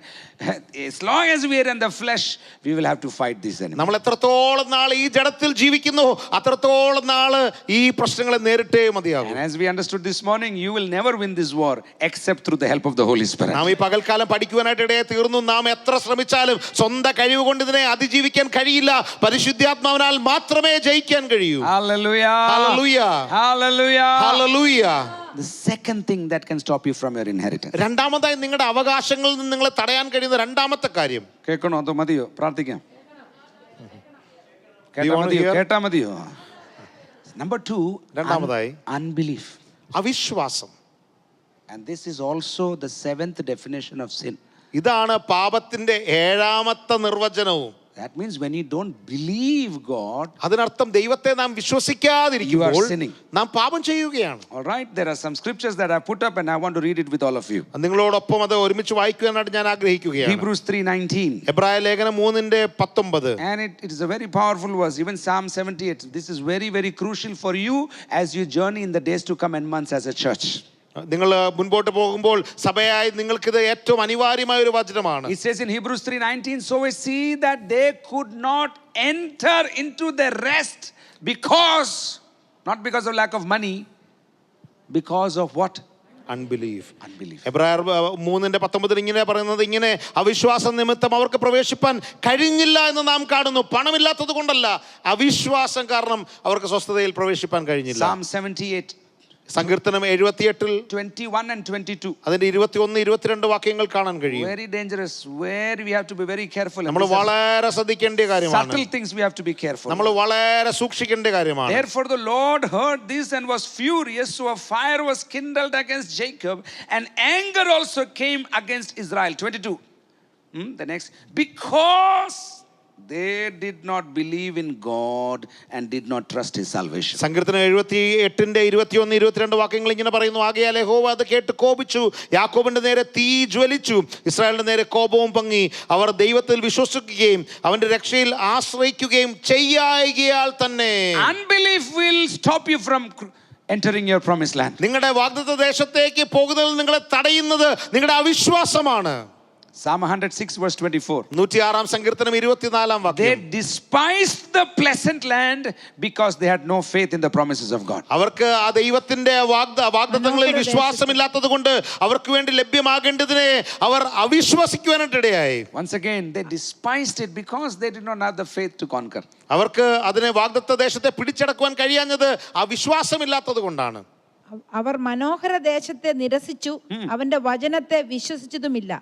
as long as we are in the flesh, we will have to fight these enemies. നമ്മൾ എത്രത്തോളം നാൾ ഈ ജഡത്തിൽ ജീവിക്കുന്നു അത്രത്തോളം നാൾ ഈ പ്രശ്നങ്ങളെ നേരിട്ടേ മതിയാകും. And as we understood this morning, you will never win this war except through the help of the Holy Spirit. നാം ഈ പകൽക്കാലം പഠിക്കുവാനായിട്ട് ഇടയെ തീർന്നു. നാം എത്ര ശ്രമിച്ചാലും സ്വന്തം കഴിവ് കൊണ്ട് ഇതിനെ അതിജീവിക്കാൻ കഴിയില്ല. പരിശുദ്ധാത്മാവിനാൽ മാത്രമേ ജയിക്കാൻ കഴിയൂ. Hallelujah. Hallelujah. Hallelujah. Hallelujah. The second thing that can stop you from your inheritance. രണ്ടാമതായി നിങ്ങളുടെ അവകാശങ്ങളിൽ നിന്ന് നിങ്ങളെ തടയാൻ കഴിയുന്ന രണ്ടാമത്തെ കാര്യം. കേൾക്കണോ അതോ മതിയോ? പ്രാർത്ഥിക്കാം. കേട്ടാ മതിയോ? Number 2, രണ്ടാമതായി unbelief. അവിശ്വാസം. And this is also the 7th definition of sin. ഇതാണ് പാപത്തിന്റെ 7ാമത്തെ നിർവചനവും. That means when you don't believe God, അതിനർത്ഥം ദൈവത്തെ നാം വിശ്വസിക്കാതിരിക്കുമ്പോൾ you are sinning. നാം പാപം ചെയ്യുകയാണ്. All right, there are some scriptures that I put up and I want to read it with all of you. നിങ്ങളോടൊപ്പം അത് ഒരുമിച്ച് വായിക്കുവാനായിട്ട് ഞാൻ ആഗ്രഹിക്കുകയാണ്. Hebrews 3:19. എബ്രായ ലേഖനം 3:19. And it is a very powerful verse. Even Psalm 78. This is very, very crucial for you as you journey in the days to come and months as a church. നിങ്ങൾ മുൻപോട്ട് പോകുമ്പോൾ സഭയായി നിങ്ങൾക്കിത് ഏറ്റവും അനിവാര്യമായ ഒരു വചനമാണ്. It says in Hebrews 3:19, so we see that they could not enter into the rest because, not because of lack of money, because of what? Unbelief. Unbelief. എബ്രായർ 3:19 ഇങ്ങനെ പറയുന്നത്, ഇങ്ങനെ അവിശ്വാസം നിമിത്തം അവർക്ക് പ്രവേശിപ്പാൻ കഴിഞ്ഞില്ല എന്ന് നാം കാണുന്നു. പണമില്ലാത്തത് കൊണ്ടല്ല, അവിശ്വാസം കാരണം അവർക്ക് സ്വസ്ഥതയിൽ പ്രവേശിപ്പാൻ കഴിഞ്ഞില്ല. Psalm 78. സങ്കീർത്തനം 78 21 and 22. അതിന്റെ 21, 22 വാക്യങ്ങൾ കാണാൻ കഴിയും. Very dangerous. Where we have to be very careful. നമ്മൾ വളരെ ശ്രദ്ധിക്കേണ്ട കാര്യമാണ്. Subtle things we have to be careful. നമ്മൾ വളരെ സൂക്ഷിക്കേണ്ട കാര്യമാണ്. Therefore the Lord heard this and was furious, so a fire was kindled against Jacob, and anger also came against Israel. 22. The next, because they did not believe in God and did not trust his salvation. സങ്കീർത്തനം 78 21 22 വാക്യങ്ങൾ ഇങ്ങനെ പറയുന്നു, ആകയാൽ യഹോവ അത് കേട്ട് കോപിച്ചു, യാക്കോബിന്റെ നേരെ തീ ജ്വലിച്ചു, ഇസ്രായേലിന്റെ നേരെ കോപവും പൊങ്ങി. അവർ ദൈവത്തിൽ വിശ്വസിക്കുകയും അവന്റെ രക്ഷയിൽ ആശ്രയിക്കുകയും ചെയ്യായികയാൽ തന്നെ. Unbelief will stop you from entering your promised land. നിങ്ങളുടെ വാഗ്ദത്ത ദേശത്തേക്ക് പോകുന്നതിൽ നിങ്ങളെ തടയുന്നത് നിങ്ങളുടെ അവിശ്വാസമാണ്. Psalm 106 verse 24. 106 സങ്കീർത്തനം 24 വാക്യം. They despised the pleasant land because they had no faith in the promises of God. അവർക്ക് ആ ദൈവത്തിന്റെ വാഗ്ദത്തങ്ങളിൽ വിശ്വാസമില്ലാത്തത് കൊണ്ട് അവർക്ക് വേണ്ടി ലഭ്യമാകേണ്ടതിനെ അവർ അവിശ്വസിക്കുവാനിടയായി. Once again, they despised it because they did not have the faith to conquer. അവർക്ക് അതിനെ വാഗ്ദത്ത ദേശത്തെ പിടിച്ചടക്കുവാൻ കഴിയാഞ്ഞത് ആ വിശ്വാസമില്ലാത്തത് കൊണ്ടാണ്. അവർ മനോഹര ദേശത്തെ നിരസിച്ചു, അവന്റെ വചനത്തെ വിശ്വസിച്ചതുമില്ല.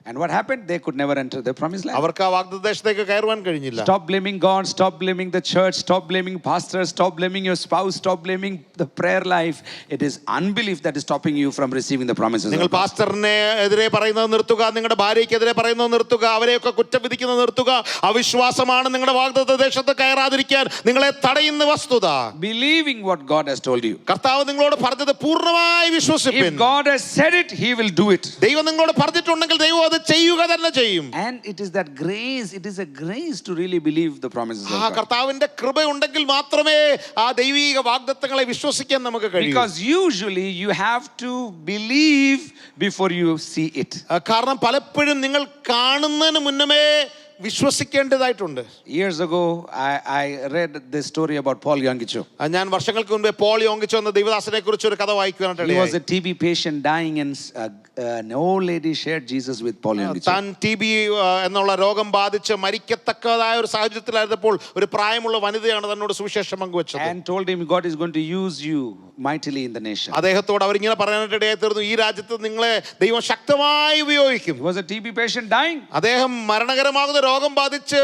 And what happened? They could never enter the promised land. അവർക്ക് ആ വാഗ്ദത്തദേശത്തേക്ക് കയറുവാൻ കഴിഞ്ഞില്ല. Stop blaming God, stop blaming the church, stop blaming pastors, stop blaming your spouse, stop blaming the prayer life. It is unbelief that is stopping you from receiving the promises of God. നിങ്ങൾ പാസ്റ്ററിനെ എതിരെ പറയുന്നത് നിർത്തുക, നിങ്ങളുടെ ഭാര്യയ്ക്കെതിരെ പറയുന്നത് നിർത്തുക, അവരെയൊക്കെ കുറ്റം വിധിക്കുന്നത് നിർത്തുക. അവിശ്വാസമാണ് നിങ്ങളുടെ വാഗ്ദത്ത ദേശത്ത് കയറാതിരിക്കാൻ നിങ്ങളെ തടയുന്ന വസ്തുത. Believing what God has told you. കർത്താവ് നിങ്ങളോട് പറഞ്ഞത് പൂർണ്ണമായി വിശ്വസിപ്പിൻ. If God has said it, he will do it. ദൈവം നിങ്ങളോട് പറഞ്ഞിട്ടുണ്ടെങ്കിൽ ദൈവം അത് ചെയ്യുക തന്നെ ചെയ്യും. And it is that grace, it is a grace to really believe the promises of ആ God. കർത്താവിന്റെ കൃപ ഉണ്ടെങ്കിൽ മാത്രമേ ആ ദൈവിക വാഗ്ദത്തങ്ങളെ വിശ്വസിക്കാൻ നമുക്ക് കഴിയൂ. Because usually you have to believe before you see it. കാരണം പലപ്പോഴും നിങ്ങൾ കാണുന്നതിന് മുന്നമേ വിശ്വസിക്കേണ്ടതായിട്ടുണ്ട്. Years ago, I read this story about Paul Yonggi. ഞാൻ വർഷങ്ങൾക്ക് മുൻപേ പോൾ യോങ്കിച്ചോ എന്ന ദൈവദാസനെ കുറിച്ച് ഒരു കഥ വായിക്കുവാനായിട്ട് He was ഇടയായി. a TB patient dying, and an old lady shared Jesus with Paul Yonggi. താൻ TB എന്നുള്ള രോഗം ബാധിച്ച് മരിക്കത്തക്കതായ ഒരു സാഹചര്യത്തിലായിരുന്നപ്പോൾ ഒരു പ്രായമുള്ള വനിതയാണ് തന്നോട് സുവിശേഷം പങ്കുവച്ചത്. And told him God is going to use you mightily in the nation. അദ്ദേഹത്തോട് അവരിങ്ങനെ പറയാനായിട്ട് ഇടയായി തീർന്നു, ഈ രാജ്യത്ത് നിങ്ങളെ ദൈവം ശക്തമായി ഉപയോഗിക്കും. He was a TB patient dying. അദ്ദേഹം മരണകരമാകുന്ന രോഗം ബാധിച്ച്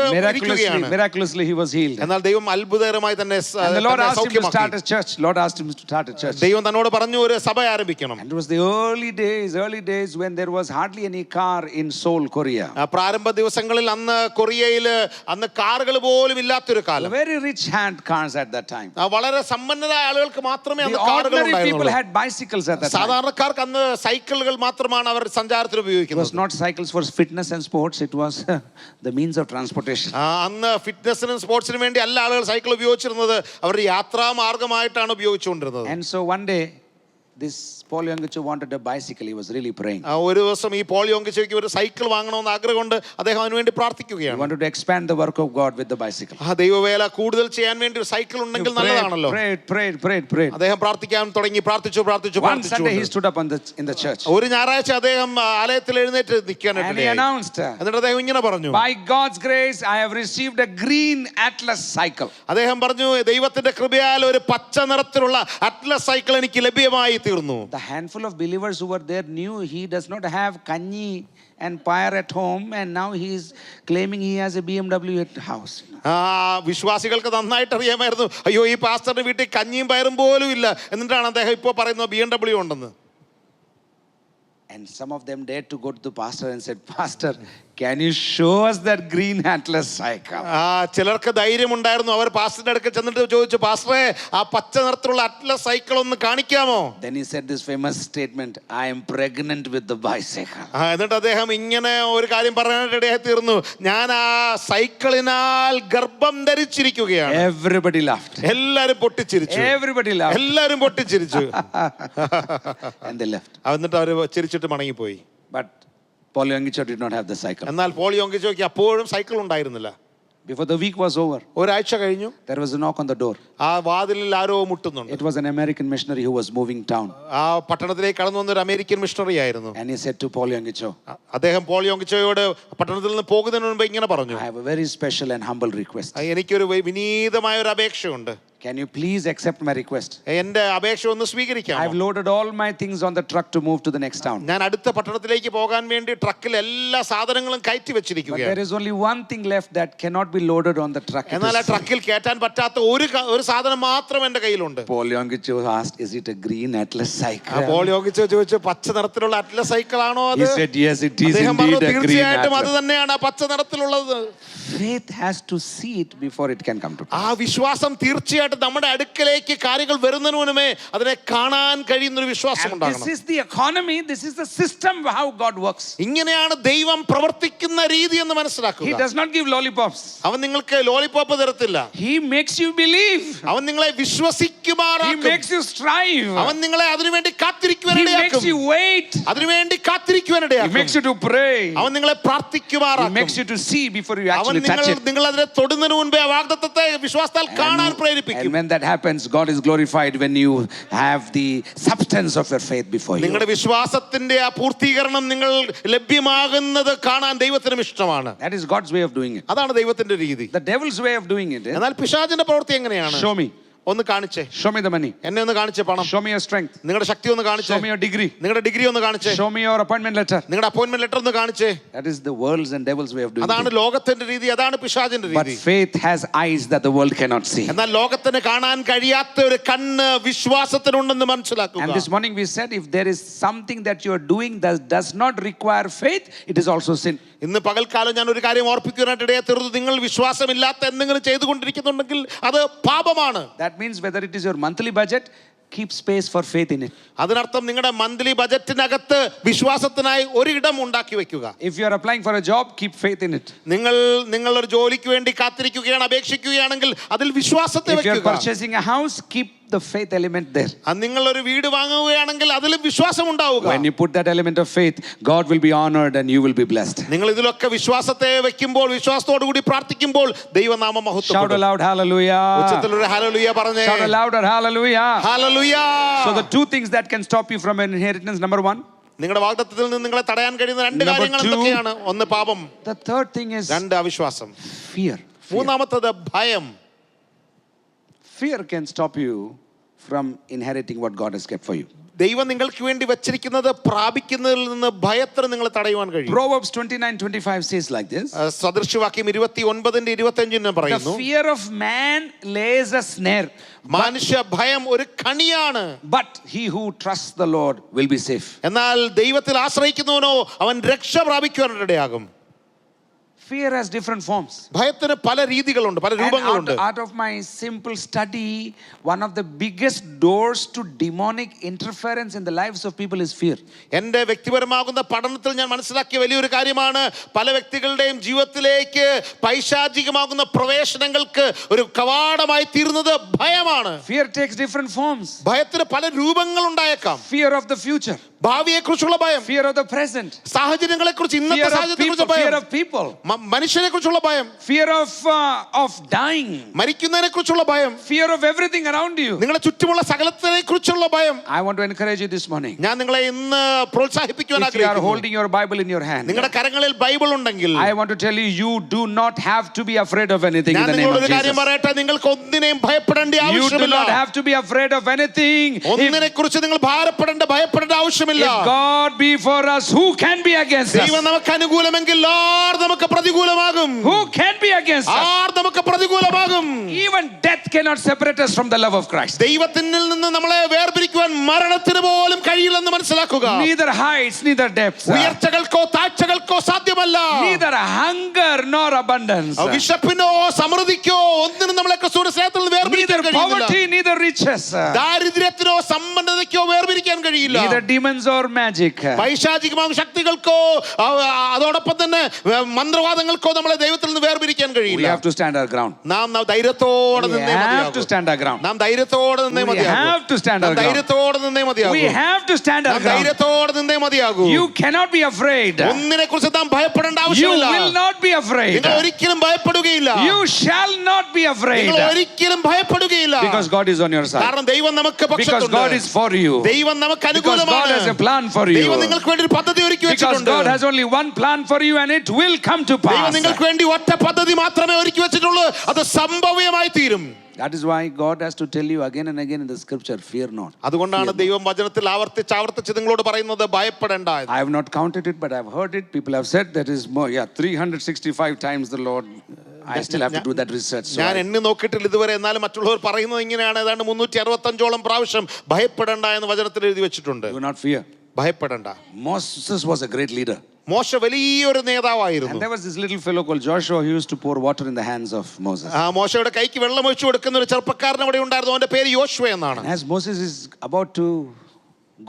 Miraculously he was healed. എന്നാൽ ദൈവം അത്ഭുതകരമായി തന്നെ And the Lord asked him to start a church. Lord asked him to start a church. ദൈവം തന്നോട് പറഞ്ഞു ഒരു സഭ ആരംഭിക്കണം. And it was the early days when there was hardly any car in Seoul, Korea. പ്രാരംഭ ദിവസങ്ങളിൽ അന്ന് കൊറിയയിൽ അന്ന് കാറുകൾ പോലും ഇല്ലാത്തൊരു The കാലം. very rich had cars at that time. വളരെ സമ്പന്നരായ ആളുകൾക്ക് മാത്രമേ The അന്ന് കാറുകൾ ordinary people ഉണ്ടായിരുന്നുള്ളൂ. had bicycles at that time. സാധാരണക്കാർക്ക് അന്ന് സൈക്കിളുകൾ മാത്രമാണ് അവർ സഞ്ചാരത്തിന് It ഉപയോഗിക്കുന്നത്. was not cycles for fitness and sports. It was the means of transportation. അന്ന് ഫിറ്റ്നസിനും സ്പോർട്സിനും വേണ്ടി അല്ല ആളുകൾ സൈക്കിൾ ഉപയോഗിച്ചിരുന്നത്, അവരുടെ യാത്രാ മാർഗമായിട്ടാണ് ഉപയോഗിച്ചുകൊണ്ടിരുന്നത്. And so one day, this Paul Yonggi wanted a bicycle. He was really praying. ഒരു ദിവസം ഈ പോൾ യോങ്കിച്ചോയ്ക്ക് ഒരു സൈക്കിൾ വാങ്ങണമെന്ന് ആഗ്രഹമുണ്ട്. അദ്ദേഹം അതിനുവേണ്ടി He പ്രാർത്ഥിക്കുകയാണ്. wanted to expand the work of God with the bicycle. ആ ദൈവവേല കൂടുതൽ ചെയ്യാൻ വേണ്ടി ഒരു സൈക്കിൾ ഉണ്ടെങ്കിൽ നല്ലതാണല്ലോ. Prayed. അദ്ദേഹം പ്രാർത്ഥിക്കാൻ തുടങ്ങി. പ്രാർത്ഥിച്ചു. One Sunday he stood up in the church. ഒരു ഞായറാഴ്ച അദ്ദേഹം ആലയത്തിൽ എഴുന്നേറ്റ് And he നിൽക്കാനായിട്ട് announced, എന്നിട്ട് അദ്ദേഹം ഇങ്ങനെ പറഞ്ഞു, by God's grace, I have received a green Atlas cycle. അദ്ദേഹം പറഞ്ഞു, ദൈവത്തിന്റെ കൃപയാൽ ഒരു പച്ച നിറത്തിലുള്ള അറ്റ്ലസ് സൈക്കിൾ എനിക്ക് ലഭ്യമായി തീർന്നു. The handful of believers who were there knew he does not have kanji and pyre at home, and now he is claiming he has a BMW at house. വിശ്വാസികൾക്ക് നന്നായിട്ട് അറിയാമായിരുന്നു, അയ്യോ ഈ പാസ്റ്ററിന്റെ വീട്ടിൽ കഞ്ഞിയും പയറും പോലും ഇല്ല, എന്നിട്ടാണ് അദ്ദേഹം ഇപ്പോൾ പറയുന്നത് BMW ഉണ്ടെന്ന്. And some of them dared to go to the pastor and said, Pastor, can you show us that green Atlas cycle? ചിലർക്ക് ധൈര്യം ഉണ്ടായിരുന്നു. അവർ പാസ്റ്ററുടെ അടുക്കൽ ചെന്നിട്ട് ചോദിച്ചു, പാസ്റ്ററെ ആ പച്ച നിറത്തിലുള്ള അറ്റ്ലസ് സൈക്കിൾ ഒന്ന് കാണിക്കാമോ? Then he said this famous statement, I am pregnant with the bicycle. എന്നിട്ട് അദ്ദേഹം ഇങ്ങനെ ഒരു കാര്യം പറയാനായിട്ട് ഇടയായി തീർന്നു, ഞാൻ ആ സൈക്കിളിനാൽ ഗർഭം ധരിച്ചിരിക്കുകയാണ്. Everybody laughed. എല്ലാരും പൊട്ടിച്ചിരിച്ചു. Everybody laughed. എല്ലാരും പൊട്ടിച്ചിരിച്ചു. And they left. എന്നിട്ട് അവർ ചിരിച്ചിട്ട് മടങ്ങിപ്പോയി. But Paul Yonggi did not have the cycle. എന്നാൽ പോൾ യോങ്കിച്ചോയ്ക്ക് അപ്പോഴും സൈക്കിൾ ഉണ്ടായിരുന്നില്ല. Before the week was over, ഒരാഴ്ച കഴിഞ്ഞു. there was a knock on the door. ആ വാതിലിൽ ആരോ മുട്ടുന്നുണ്ട്. It was an American missionary who was moving town. ആ പട്ടണത്തിലേക്ക് കടന്നു വന്ന ഒരു അമേരിക്കൻ മിഷണറി ആയിരുന്നു. And he said to Paul Yonggi, അദ്ദേഹം പോൾ യോങ്കിച്ചോയോട് പട്ടണത്തിൽ നിന്ന് പോകുന്നതിന് മുൻപ് ഇങ്ങനെ പറഞ്ഞു, I have a very special and humble request. എനിക്കൊരു വിനീതമായ ഒരു അപേക്ഷയുണ്ട്. Can you please accept my request? എന്റെ അപേക്ഷ ഒന്ന് സ്വീകരിക്കാം. I've loaded all my things on the truck to move to the next town. ഞാൻ അടുത്ത പട്ടണത്തിലേക്ക് പോകാൻ വേണ്ടി ട്രക്കിൽ എല്ലാ സാധനങ്ങളും കയറ്റി But വെച്ചിരിക്കുകയാണ്. there is only one thing left that cannot be loaded on the truck. എന്നാൽ ആ ട്രക്കിൽ കയറ്റാൻ പറ്റാത്ത ഒരു സാധനം മാത്രം എന്റെ കയ്യിലുണ്ട്. Paul Yonggi asked, is it a green Atlas cycle? Paul Yonggi Cho ചോദിച്ചു, പച്ച നിറത്തിലുള്ള അറ്റ്ലസ് സൈക്കിൾ ആണോ അത്? He said, yes, it is അദ്ദേഹം പറഞ്ഞു, indeed a green തീർച്ചയായിട്ടും അത് Atlas. തന്നെയാണ് ആ പച്ച നിറത്തിലുള്ളത്. Faith has to see it before it can come to pass. ആ വിശ്വാസം തീർച്ചയായിട്ടും നമ്മുടെ അടുക്കലേക്ക് കാര്യങ്ങൾ വരുന്നതിന് മുന്നമേ അതിനെ കാണാൻ കഴിയുന്ന ഒരു വിശ്വാസം And ഉണ്ടാകണം. this is the economy, this is the system how God works. ഇങ്ങനെയാണ് ദൈവം പ്രവർത്തിക്കുന്ന രീതി എന്ന് He മനസ്സിലാക്കുക. does not give lollipops. അവൻ നിങ്ങൾക്ക് ലോലിപോപ്പ് തരത്തില്ല. He makes you believe. അവൻ നിങ്ങളെ He വിശ്വസിക്കുമാറാക്കും. makes you strive. അവൻ നിങ്ങളെ അതിനുവേണ്ടി He കാത്തിരിക്കുവാനിടയാക്കും. makes you wait. അതിനുവേണ്ടി He കാത്തിരിക്കുവാനിടയാക്കും. makes you to pray. അവൻ നിങ്ങളെ He പ്രാർത്ഥിക്കുമാറാക്കും. makes you to see before you അവൻ actually touch it. നിങ്ങൾ അതിനെ തൊടുന്നതിന് മുൻപേ ആ വാഗ്ദത്തത്തെ വിശ്വാസത്താൽ കാണാൻ പ്രേരിപ്പിക്കും. And when that happens, God is glorified when you have the substance of your faith before you. നിങ്ങളുടെ വിശ്വാസത്തിന്റെ ആ പൂർത്തീകരണം നിങ്ങൾ ലഭ്യമാകുന്നത് കാണാൻ ദൈവത്തിനും ഇഷ്ടമാണ്. That is God's way of doing it. അതാണ് ദൈവത്തിന്റെ രീതി. The devil's way of doing it is, എന്നാൽ പിശാചിന്റെ പ്രവൃത്തി എങ്ങനെയാണ്? show me. ഒന്ന് കാണിച്ചേ. Show me the money. എന്നെ ഒന്ന് കാണിച്ചേ പണം. Show me your strength. നിങ്ങളുടെ ശക്തി ഒന്ന് കാണിച്ചേ. Show me your degree. നിങ്ങളുടെ ഡിഗ്രി ഒന്ന് കാണിച്ചേ. Show me your appointment letter. നിങ്ങളുടെ അപ്പോയിന്റ്മെന്റ് ലെറ്റർ ഒന്ന് കാണിച്ചേ. That is the world's and devil's way of doing അതാണ് it. ലോകത്തിന്റെ രീതി, അതാണ് പിശാചിന്റെ But രീതി. faith has eyes that the world cannot see. എന്നാൽ ലോകത്തിന് കാണാൻ കഴിയാത്ത ഒരു കണ്ണ് വിശ്വാസത്തിനുണ്ടെന്ന് മനസ്സിലാക്കുക. And this morning we said, if there is something that you are doing that does not require faith, it is also sin. ഇന്ന് പകൽക്കാലം ഞാൻ ഒരു കാര്യം ഓർപ്പിക്കാനായിട്ട് ഇടയായി തീർന്നു. നിങ്ങൾ വിശ്വാസമില്ലാത്ത എന്തെങ്കിലും ചെയ്തുകൊണ്ടിരിക്കുന്നുണ്ടെങ്കിൽ അത് പാപമാണ്. That means whether it is your monthly budget, keep space for faith in it. അതിനർത്ഥം നിങ്ങളുടെ മന്ത്ലി ബജറ്റിനകത്ത് വിശ്വാസത്തിനായി ഒരിടം ഉണ്ടാക്കി വെക്കുക. If you are applying for a job, keep faith in it. നിങ്ങളൊരു ജോലിക്ക് വേണ്ടി കാത്തിരിക്കുകയാണ്, അപേക്ഷിക്കുകയാണെങ്കിൽ അതിൽ വിശ്വാസത്തെ If you are വെക്കുക. purchasing a house, keep the faith element there. നിങ്ങളൊരു വീട് വാങ്ങുകയാണെങ്കിൽ അതിൽ വിശ്വാസം ഉണ്ടാവുക. When you put that element of faith, God will be honored and you will be blessed. നിങ്ങൾ ഇതിലൊക്കെ വിശ്വാസത്തെ വെക്കുമ്പോൾ, വിശ്വാസത്തോടു കൂടി പ്രാർത്ഥിക്കുമ്പോൾ ദൈവനാമം Shout മഹത്വപ്പെടും. aloud, hallelujah. ഉച്ചത്തിലൊരു ഹല്ലേലൂയ പറഞ്ഞേ. Shout louder, hallelujah. Hallelujah. So the two things that can stop you from an inheritance, number one. നിങ്ങളുടെ വാഗ്ദത്തത്തിൽ നിന്ന് നിങ്ങളെ തടയാൻ കഴിയുന്ന രണ്ട് കാര്യങ്ങൾ എന്തൊക്കെയാണ്? ഒന്ന് പാപം, The third thing is രണ്ട് അവിശ്വാസം, fear. മൂന്നാമത്തേത് ഭയം. Fear can stop you from inheriting what God has kept for you. ദൈവം നിങ്ങൾക്ക് വേണ്ടി വെച്ചിരിക്കുന്നത് പ്രാപിക്കുന്നതിൽ നിന്ന് ഭയത്തിന് നിങ്ങളെ തടയുവാൻ കഴിയും. Proverbs 29:25 says like this. സദൃശവാക്യം 29:25 പറയുന്നു, The fear of man lays a snare, മനുഷ്യ ഭയം ഒരു കണിയാണ്, but he who trusts the Lord will be safe. എന്നാൽ ദൈവത്തിൽ ആശ്രയിക്കുന്നവനോ അവൻ രക്ഷ പ്രാപിക്കുവാനിടയാകും. Fear has different forms. ഭയത്തിന് പല രീതികളുണ്ട്, പല രൂപങ്ങളുണ്ട്. And out of my simple study, one of the biggest doors to demonic interference in the lives of people is fear. എൻ്റെ വ്യക്തിപരമാകുന്ന പഠനത്തിൽ ഞാൻ മനസ്സിലാക്കിയ വലിയൊരു കാര്യമാണ്, പല വ്യക്തികളുടെയും ജീവിതത്തിലേക്ക് പൈശാചികമാകുന്ന പ്രവേശനങ്ങൾക്ക് ഒരു കവാടമായി തീരുന്നത് ഭയമാണ്. Fear takes different forms. ഭയത്തിന് പല രൂപങ്ങൾ ഉണ്ടായേക്കാം. Fear of the future, ഭാവിയെ കുറിച്ചുള്ള ഭയം, fear of the present, സാഹചര്യങ്ങളെ കുറിച്ച്, ഇന്നത്തെ fear of സാഹചര്യത്തെ people, കുറിച്ച് fear ഭയം, of people, മനുഷ്യനെ കുറിച്ചുള്ള ഭയം, fear of dying, മരിക്കുന്നതിനെ കുറിച്ചുള്ള ഭയം, fear of everything around you. നിങ്ങളെ ചുറ്റുമുള്ള സകലത്തിനെ കുറിച്ചുള്ള ഭയം. I want to encourage you this morning. ഞാൻ നിങ്ങളെ ഇന്ന് പ്രോത്സാഹിപ്പിക്കുവാൻ If you are ആഗ്രഹിക്കുന്നു. holding your Bible in your hand, നിങ്ങളുടെ കരങ്ങളിൽ ബൈബിൾ ഉണ്ടെങ്കിൽ I want to tell you, you do not have to be afraid of anything in ഞാൻ the name of നിങ്ങളോട് ഒരു കാര്യം Jesus. പറയട്ടെ, നിങ്ങൾക്ക് ഒന്നിനെയും ഭയപ്പെടേണ്ട You do ആവശ്യമില്ല. not have to be afraid of anything. ഒന്നിനെ കുറിച്ച് നിങ്ങൾ ഭാരപ്പെടേണ്ട, ഭയപ്പെടേണ്ട ആവശ്യമില്ല. If God be for us, who can be against us? ദൈവം നമുക്ക് അനുകൂലമെങ്കിൽ ആർ നമുക്ക് പ്രതികൂലമാകും? Who can be against us? ആർ നമുക്ക് പ്രതികൂലമാകും? Even death cannot separate us from the love of Christ. ദൈവത്തിനിൽ നിന്ന് നമ്മളെ വേർപിരിക്കുവാൻ മരണത്തിന് പോലും കഴിയില്ലെന്ന് മനസ്സിലാക്കുക. Neither heights, neither depths, ഉയർച്ചകൾക്കോ താഴ്ചകൾക്കോ സാധ്യമല്ല. neither hunger nor abundance, വിശപ്പിനോ സമൃദ്ധിക്കോ ഒന്നിനും നമ്മളെ ക്രിസ്തുവിന്റെ സ്നേഹത്തിൽ നിന്ന് വേർപിരിക്കാൻ neither കഴിയില്ല. poverty, neither riches, ദാരിദ്ര്യത്തിനോ സമ്പന്നതയ്ക്കോ വേർപിരിക്കാൻ കഴിയില്ല. neither demons or magic. പൈശാചികമായ ശക്തികൾക്കോ അതോടൊപ്പം തന്നെ മന്ത്രവാദങ്ങൾക്കോ നമ്മളെ ദൈവത്തിൽ നിന്ന് വേർപിരിക്കാൻ We കഴിയില്ല. have to stand our ground. നാം ധൈര്യത്തോടെ We നിന്നേ have to മതിയാകൂ. stand our ground. നാം ധൈര്യത്തോടെ നിന്നേ We മതിയാകൂ. have to stand our നാം ground. ധൈര്യത്തോടെ നിന്നേ മതിയാകൂ. We have to stand our നാം ground. ധൈര്യത്തോടെ നിന്നേ മതിയാകൂ. You cannot be afraid. ഒന്നിനെ കുറിച്ച് നാം ഭയപ്പെടേണ്ട You ആവശ്യമില്ല. will not be afraid. നിങ്ങൾ ഒരിക്കലും ഭയപ്പെടുകയില്ല. You shall not be afraid. നിങ്ങൾ ഒരിക്കലും ഭയപ്പെടുകയില്ല. Because God is on your side. കാരണം ദൈവം നമുക്ക് Because പക്ഷത്തുണ്ട്. God is for you. ദൈവം നമുക്ക് Because God അനുകൂലമാണ്. has a plan for you. ദൈവം നിങ്ങൾക്ക് വേണ്ടി ഒരു പദ്ധതി ഒരുക്കി Because വെച്ചിട്ടുണ്ട്. God has only one plan for you and it will come to ദൈവം pass. നിങ്ങൾക്ക് വേണ്ടി ഒറ്റ പദ്ധതി മാത്രമേ ഒരുക്കി വെച്ചിട്ടുള്ളൂ, അത് സംഭവ്യമായി തീരും. That is why God has to tell you again and again in the scripture, fear not. അതുകൊണ്ടാണ് ദൈവം വചനത്തിൽ ആവർത്തിച്ച് നിങ്ങളോട് പറയുന്നത് ഭയപ്പെടേണ്ട. I have not counted it, but I have heard it. People have said that is more, 365 times the Lord. I still have to do that research. So ഞാൻ എണ്ണി നോക്കിയിട്ടില്ല ഇതുവരെ, എന്നാലും മറ്റുള്ളവർ പറയുന്നത് ഇങ്ങനെയാണ്, ഏതാണ്ട് 365 പ്രാവശ്യം ഭയപ്പെടേണ്ട എന്ന് വചനത്തിൽ എഴുതി വെച്ചിട്ടുണ്ട്. do not fear. ഭയപ്പെടേണ്ട. Moses was a great leader. മോശ വലിയൊരു നേതാവായിരുന്നു. And there was this little fellow called Joshua who used to pour water in the hands of Moses. മോശയുടെ കൈക്ക് വെള്ളം ഒഴിച്ചു കൊടുക്കുന്ന ഒരു ചെറുപ്പക്കാരൻ അവിടെ ഉണ്ടായിരുന്നു. അവന്റെ പേര് യോശുവ എന്നാണ്. As Moses is about to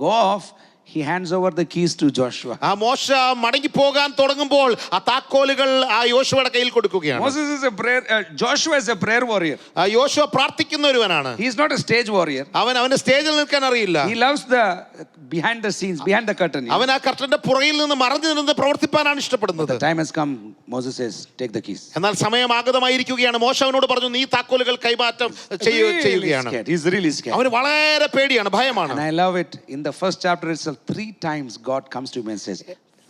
go off, he hands over the keys to Joshua. മോശ മടങ്ങി പോകാൻ തുടങ്ങുമ്പോൾ ആ താക്കോലുകൾ ആ യോശുവയുടെ കയ്യിൽ കൊടുക്കുകയാണ്. Moses is a prayer. Joshua is a prayer warrior. യോശുവ പ്രാർത്ഥിക്കുന്ന ഒരുവനാണ്. He is not a stage warrior. അവന് സ്റ്റേജിൽ നിൽക്കാൻ അറിയില്ല. He loves the behind the scenes, behind the curtain. അവൻ ആ കർട്ടന്റെ പുറകിൽ നിന്ന് മറഞ്ഞു നിന്ന് പ്രവർത്തിപ്പാനാണ് ഇഷ്ടപ്പെടുന്നത്. The time has come. Moses says, take the keys. എന്നാൽ സമയം ആഗതമായിരിക്കുകയാണ്. മോശ അവനോട് പറഞ്ഞു, നീ താക്കോലുകൾ കൈമാറ്റം ചെയ്യുകയാണ്. He's really scared. അവന് വളരെ പേടിയാണ്, ഭയമാണ്. And I love it. In the first chapter itself, 3 times God comes to me and says,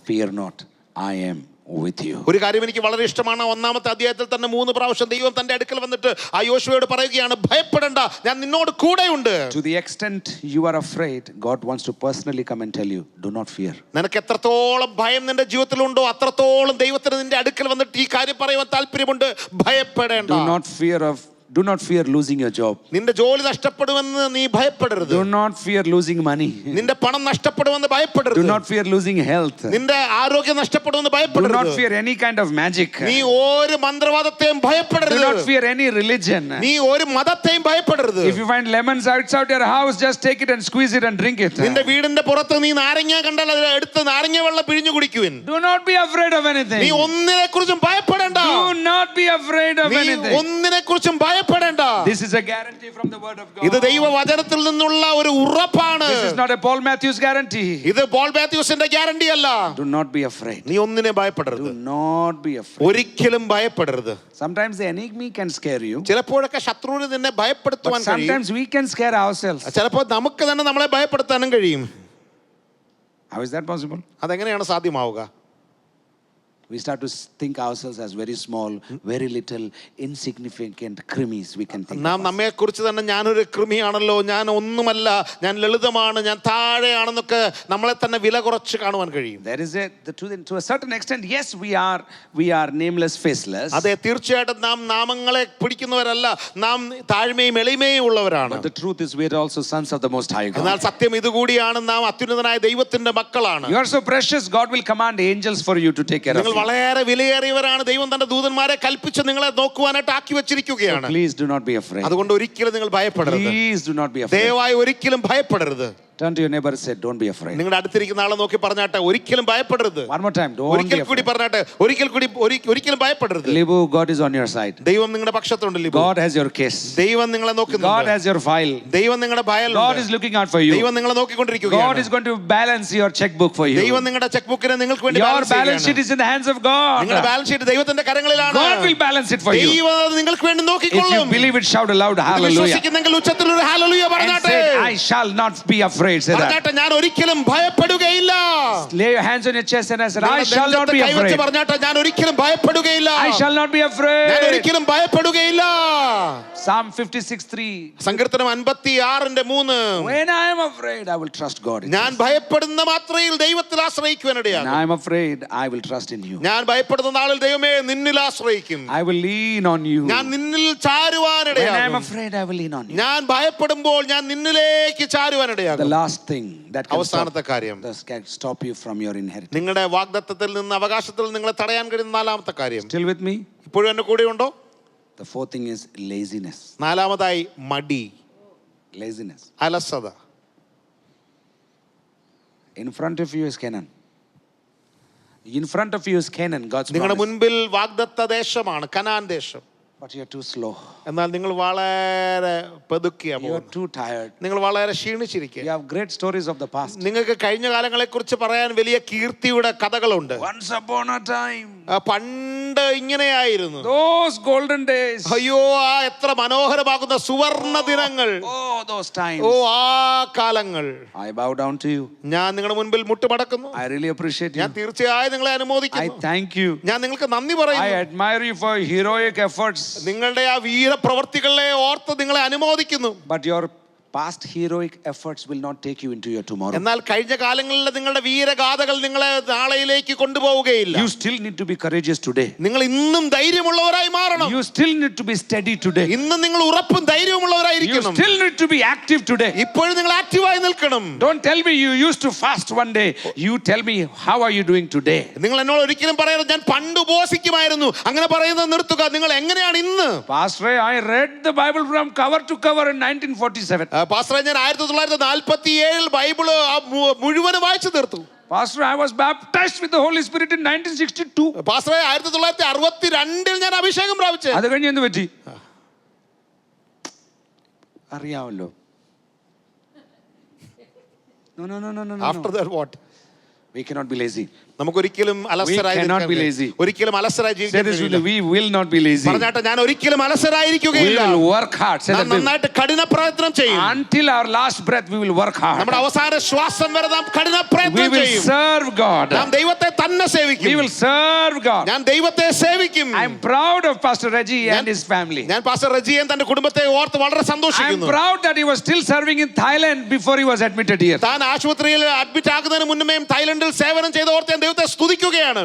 fear not, I am with you. ഒരു കാര്യം എനിക്ക് വളരെ ഇഷ്ടമാണ്. ഒന്നാമത്തെ അധ്യായത്തിൽ തന്നെ 3 പ്രാവശ്യം ദൈവം തന്റെ അടുക്കൽ വന്നിട്ട് ആ യോശുവയോട് പറയുകയാണ്, ഭയപ്പെടണ്ട, ഞാൻ നിന്നോട് കൂടെയുണ്ട്. To the extent you are afraid, God wants to personally come and tell you, do not fear. നിനക്ക് എത്രത്തോളം ഭയം നിന്റെ ജീവിതത്തിലുണ്ടോ അത്രത്തോളം ദൈവത്തിന് നിന്റെ അടുക്കൽ വന്നിട്ട് ഈ കാര്യം പറയുവാൻ താല്പര്യമുണ്ട്. ഭയപ്പെടേണ്ട. Do not fear of Do not fear losing your job. നിന്റെ ജോലി നഷ്ടപ്പെടുമെന്ന് നീ ഭയപ്പെടരുത്. Do not fear losing money. നിന്റെ പണം നഷ്ടപ്പെടുമെന്ന് ഭയപ്പെടരുത്. Do not fear losing health. നിന്റെ ആരോഗ്യം നഷ്ടപ്പെടുമെന്ന് ഭയപ്പെടരുത്. Do not fear any kind of magic. നീ ഒരു മന്ത്രവാദത്തെയും ഭയപ്പെടരുത്. Do not fear any religion. നീ ഒരു മതത്തെയും ഭയപ്പെടരുത്. If you find lemons outside your house, just take it and squeeze it and drink it. നിന്റെ വീടിന്റെ പുറത്ത് നീ നാരങ്ങ കണ്ടാൽ അത് എടുത്ത് നാരങ്ങ വെള്ളം പിഴിഞ്ഞു കുടിക്കുവിൻ. Do not be afraid of anything. നീ ഒന്നിനെക്കുറിച്ചും ഭയപ്പെടേണ്ട. Do not be afraid of നീ anything. ഒന്നിനെക്കുറിച്ചും ഭയപ്പെടേണ്ട. This is a guarantee from the word of God. ഇത് ദൈവവചനത്തിൽ നിന്നുള്ള ഒരു ഉറപ്പാണ്. This is not a Paul Matthews guarantee. ഇത് പോൾ മാത്യൂസിന്റെ ഗ്യാരണ്ടി അല്ല. Do not be afraid. നീ ഒന്നിനെ ഭയപ്പെടരുത്. Do not be afraid. ഒരിക്കലും ഭയപ്പെടരുത്. Sometimes the enemy can scare you. ചിലപ്പോഴൊക്കെ ശത്രുവിന് നിന്നെ ഭയപ്പെടുത്തുവാൻ But കഴിയും. sometimes we can scare ourselves. ചിലപ്പോൾ നമുക്ക് തന്നെ നമ്മളെ ഭയപ്പെടുത്താനും കഴിയും. How is that possible? അതെങ്ങനെയാണ് സാധ്യമാവുക? We start to think ourselves as very small, very little, insignificant cremies. We can think. നാം നമ്മെ കുറിച്ച് തന്നെ ഞാനൊരു കൃമിയാണല്ലോ, ഞാൻ ഒന്നുമല്ല, ഞാൻ ലളിതമാണ്, ഞാൻ താഴെയാണെന്നൊക്കെ നമ്മളെ തന്നെ വില കുറച്ച് കാണുവാൻ കഴിയും. There is to a certain extent, yes, we are nameless, faceless. അതെ, തീർച്ചയായിട്ടും നാം നാമങ്ങളെ പിടിക്കുന്നവരല്ല, നാം താഴ്മയും എളിമയും ഉള്ളവരാണ്. But the truth is, we are also sons of the Most High God. എന്നാൽ സത്യം ഇതുകൂടിയാണ്, നാം അത്യുന്നതനായ ദൈവത്തിന്റെ മക്കളാണ്. You are so precious. God will command angels for you to take care of you. വളരെ വിലയേറിയവരാണ്. ദൈവം തന്റെ ദൂതന്മാരെ കൽപ്പിച്ച് നിങ്ങളെ നോക്കുവാനായിട്ട് ആക്കി വെച്ചിരിക്കുകയാണ്. Please do not be afraid. അതുകൊണ്ട് ഒരിക്കലും നിങ്ങൾ ഭയപ്പെടരുത്. Please do not be afraid. ദയവായി ഒരിക്കലും ഭയപ്പെടരുത്. Turn to your neighbor and say, don't be afraid. നിങ്ങളുടെ അടുത്തിരിക്കുന്ന ആളെ നോക്കി പറഞ്ഞാട്ടെ, ഒരിക്കലും ഭയപ്പെടരുത്. One more time, don't be ഒരിക്കൽ കൂടി afraid. പറഞ്ഞാട്ടെ, ഒരിക്കലും ഭയപ്പെടരുത്. Libu, God is on your side. ദൈവം നിങ്ങളുടെ പക്ഷത്തുണ്ട്. Libu, God has your case. ദൈവം നിങ്ങളെ God നോക്കുന്നുണ്ട്. has your file. ദൈവം നിങ്ങളുടെ God ഫയലുണ്ട്. is looking out for you. ദൈവം നിങ്ങളെ God നോക്കിക്കൊണ്ടിരിക്കുകയാണ്. is going to balance your checkbook for you. ദൈവം നിങ്ങളുടെ ചെക്ക് ബുക്കിനെ നിങ്ങൾക്ക് വേണ്ടി Your balance balance sheet ചെയ്യുകയാണ്. is in the hands of God. നിങ്ങളുടെ ബാലൻസ് ഷീറ്റ് ദൈവത്തിന്റെ കരങ്ങളിലാണ്. God will balance it for you. ദൈവം അത് നിങ്ങൾക്ക് വേണ്ടി If you നോക്കിക്കൊള്ളും. believe it, shout aloud, hallelujah. വിശ്വസിക്കുന്നെങ്കിൽ ഉച്ചത്തിൽ ഒരു ഹല്ലേലൂയ And പറഞ്ഞാട്ടെ. say, I shall not be afraid. Say that. പറഞ്ഞാട്ടെ, ഞാൻ ഒരിക്കലും ഭയപ്പെടുകയില്ല. Lay your hands on your chest and I said, I shall not be കൈവച്ച് afraid. പറഞ്ഞാട്ടെ, ഞാൻ ഒരിക്കലും ഭയപ്പെടുകയില്ല. I shall not be ഞാൻ afraid. ഒരിക്കലും ഭയപ്പെടുകയില്ല. Psalm 56:3. സങ്കീർത്തനം 56:3. When I am afraid, I will trust God. ഞാൻ ഭയപ്പെടുന്ന മാത്രയിൽ ദൈവത്തിൽ ആശ്രയിക്കുവാനിടയാകും. When I am afraid, I will trust in you. ഞാൻ ഭയപ്പെടുന്ന നാളിൽ ദൈവമേ നിന്നിൽ ആശ്രയിക്കും. I will lean on you. ഞാൻ നിന്നിൽ When I am ചാരുവാനിടയാകും. afraid, I will lean on you. ഞാൻ ഭയപ്പെടുമ്പോൾ ഞാൻ നിന്നിലേക്ക് The ചാരുവാനിടയാകും. last thing that can അവസാനത്തെ കാര്യം, can stop you from your inheritance. നിങ്ങളുടെ വാഗ്ദത്തത്തിൽ നിന്ന് അവകാശത്തിൽ നിങ്ങളെ തടയാൻ കഴിയുന്ന നാലാമത്തെ കാര്യം. Still with me? ഇപ്പോഴും എന്റെ കൂടെ ഉണ്ടോ? The fourth thing is laziness. നാലാമതായി മടി, Laziness. അലസത. In front of you is Canaan. In front of you is Canaan, God's നിങ്ങളുടെ promise. മുൻപിൽ വാഗ്ദത്ത ദേശമാണ്, കനാൻ ദേശം. But you are too slow. എന്നാൽ നിങ്ങൾ വളരെ പതുക്കിയാ You are പോകുന്നത്. too tired. നിങ്ങൾ വളരെ ക്ഷീണിച്ചിരിക്കുക. You have great stories of the past. നിങ്ങൾക്ക് കഴിഞ്ഞ കാലങ്ങളെ കുറിച്ച് പറയാൻ വലിയ കീർത്തിയുടെ കഥകളുണ്ട്. Once upon a time, പണ്ട് ഇങ്ങനെയായിരുന്നു. those golden days. അയ്യോ, ആ എത്ര മനോഹരമാകുന്ന സുവർണ ദിനങ്ങൾ. Oh, those times. ഓ, ആ കാലങ്ങൾ. I bow down to you. ഞാൻ നിങ്ങളുടെ മുൻപിൽ മുട്ടുമടക്കുന്നു. I really appreciate you. ഞാൻ തീർച്ചയായും നിങ്ങളെ I അനുമോദിക്കുന്നു. thank you. ഞാൻ നിങ്ങൾക്ക് നന്ദി I പറയുന്നു. admire you for your heroic efforts. നിങ്ങളുടെ ആ വീരപ്രവർത്തികളെ ഓർത്ത് നിങ്ങളെ അനുമോദിക്കുന്നു. But your past heroic efforts will not take you into your tomorrow. എന്നാൽ കഴിഞ്ഞ കാലങ്ങളിലെ നിങ്ങളുടെ വീരഗാഥകൾ നിങ്ങളെ നാളെയിലേക്ക് കൊണ്ടുപോവുകയില്ല. You still need to be courageous today. നിങ്ങൾ ഇന്നും ധൈര്യമുള്ളവരായി മാറണം. You still need to be steady today. ഇന്നും നിങ്ങൾ ഉറപ്പും You ധൈര്യമുള്ളവരായിരിക്കണം. still need to be active today. ഇപ്പോഴും നിങ്ങൾ ആക്റ്റീവായി നിൽക്കണം. Don't tell me you used to fast one day. You tell me how are you doing today? നിങ്ങൾ എന്നോട് ഒരിക്കലും പറയരുത് ഞാൻ പണ്ട് ഉപവസിക്കുമായിരുന്നു. അങ്ങനെ പറയുന്നത് നിർത്തുക. നിങ്ങൾ എങ്ങനെയാണ് ഇന്ന്? Pastor, I read the Bible from cover to cover in 1947. പാസ്റ്ററെ, ഞാൻ 1947 ബൈബിള് മുഴുവനും വായിച്ചു തീർത്തു. Pastor, I was baptized with the Holy Spirit in 1962. പാസ്റ്ററെ, 1962 ഞാൻ അഭിഷേകം പ്രാപിച്ചു. അത് കഴിഞ്ഞ് എന്ത് പറ്റി? അറിയാമല്ലോ. No. After that what? We cannot be lazy. നമുക്കൊരിക്കലും അലസരായി cannot be നിൽക്കാൻ lazy. ഒരിക്കലും അലസരായി Say ജീവിക്കാൻ this with കഴിയില്ല. me, we will not be lazy. പറഞ്ഞാട്ടെ, ഞാൻ ഒരിക്കലും We അലസരായിരിക്കുകയില്ല. will work hard. Say നാം that with me. നന്നായിട്ട് കഠിന പ്രയത്നം ചെയ്യും. Until our last breath, we will work hard. നമ്മുടെ അവസാന ശ്വാസം വരെ നാം കഠിന We പ്രയത്നം will ചെയ്യും. serve God. നാം ദൈവത്തെ തന്നെ We സേവിക്കും. will serve God. ഞാൻ ദൈവത്തെ സേവിക്കും. I am proud of Pastor Reggie and his family. ഞാൻ പാസ്റ്റർ റജിയെ തന്റെ കുടുംബത്തെ ഓർത്ത് വളരെ I am സന്തോഷിക്കുന്നു. proud that he was still serving in Thailand before he was admitted here. താൻ ആശുപത്രിയിൽ അഡ്മിറ്റ് ആകുന്നതിന് മുന്നമേയും തായ്ലൻഡിൽ പാർലമെന്റിൽ സേവനം ചെയ്ത ഓർത്ത് ഞാൻ ദൈവത്തെ സ്തുതിക്കുകയാണ്.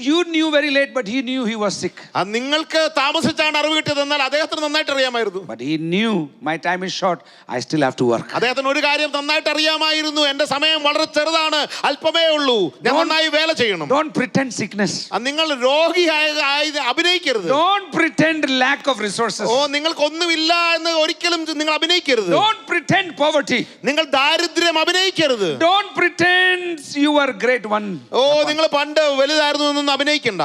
You knew very late, but he knew he was sick. നിങ്ങൾക്ക് താമസിച്ചാണ് അറിവ് കിട്ടിയത്, എന്നാൽ അദ്ദേഹത്തിന് നന്നായിട്ട് അറിയാമായിരുന്നു. But he knew my time is short, I still have to work. അദ്ദേഹത്തിന് ഒരു കാര്യം നന്നായിട്ട് അറിയാമായിരുന്നു, എന്റെ സമയം വളരെ ചെറുതാണ്, അല്പമേ ഉള്ളൂ, ഞാൻ നന്നായി വേല ചെയ്യണം. Don't pretend sickness. നിങ്ങൾ രോഗിയായി അഭിനയിക്കരുത്. Don't pretend lack of resources. നിങ്ങൾക്ക് ഒന്നുമില്ല എന്ന് ഒരിക്കലും നിങ്ങൾ അഭിനയിക്കരുത്. Don't pretend poverty. നിങ്ങൾ ദാരിദ്ര്യം അഭിനയിക്കരുത്. Don't pretend you were great one. നിങ്ങൾ പണ്ട് വലുതായിരുന്നു എന്നൊന്നും അഭിനയിക്കണ്ട.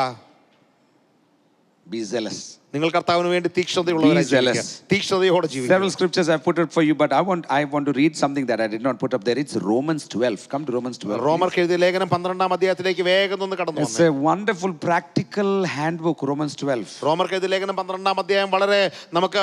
Be zealous. നിങ്ങൾ കർത്താവിന് വേണ്ടി തീക്ഷ്ണതയോടെ ജീവിക്കുക. Several scriptures I put it for you, but I want to read something that I did not put up there. It's Romans 12. Come to Romans 12. റോമർക്ക് എഴുതിയ ലേഖനം 12-ാം അധ്യായത്തിലേക്ക് വേഗം ഒന്ന് കടന്നു It's a wonderful practical handbook, Romans 12. റോമർക്ക് എഴുതിയ ലേഖനം 12-ാം അധ്യായം വളരെ നമുക്ക്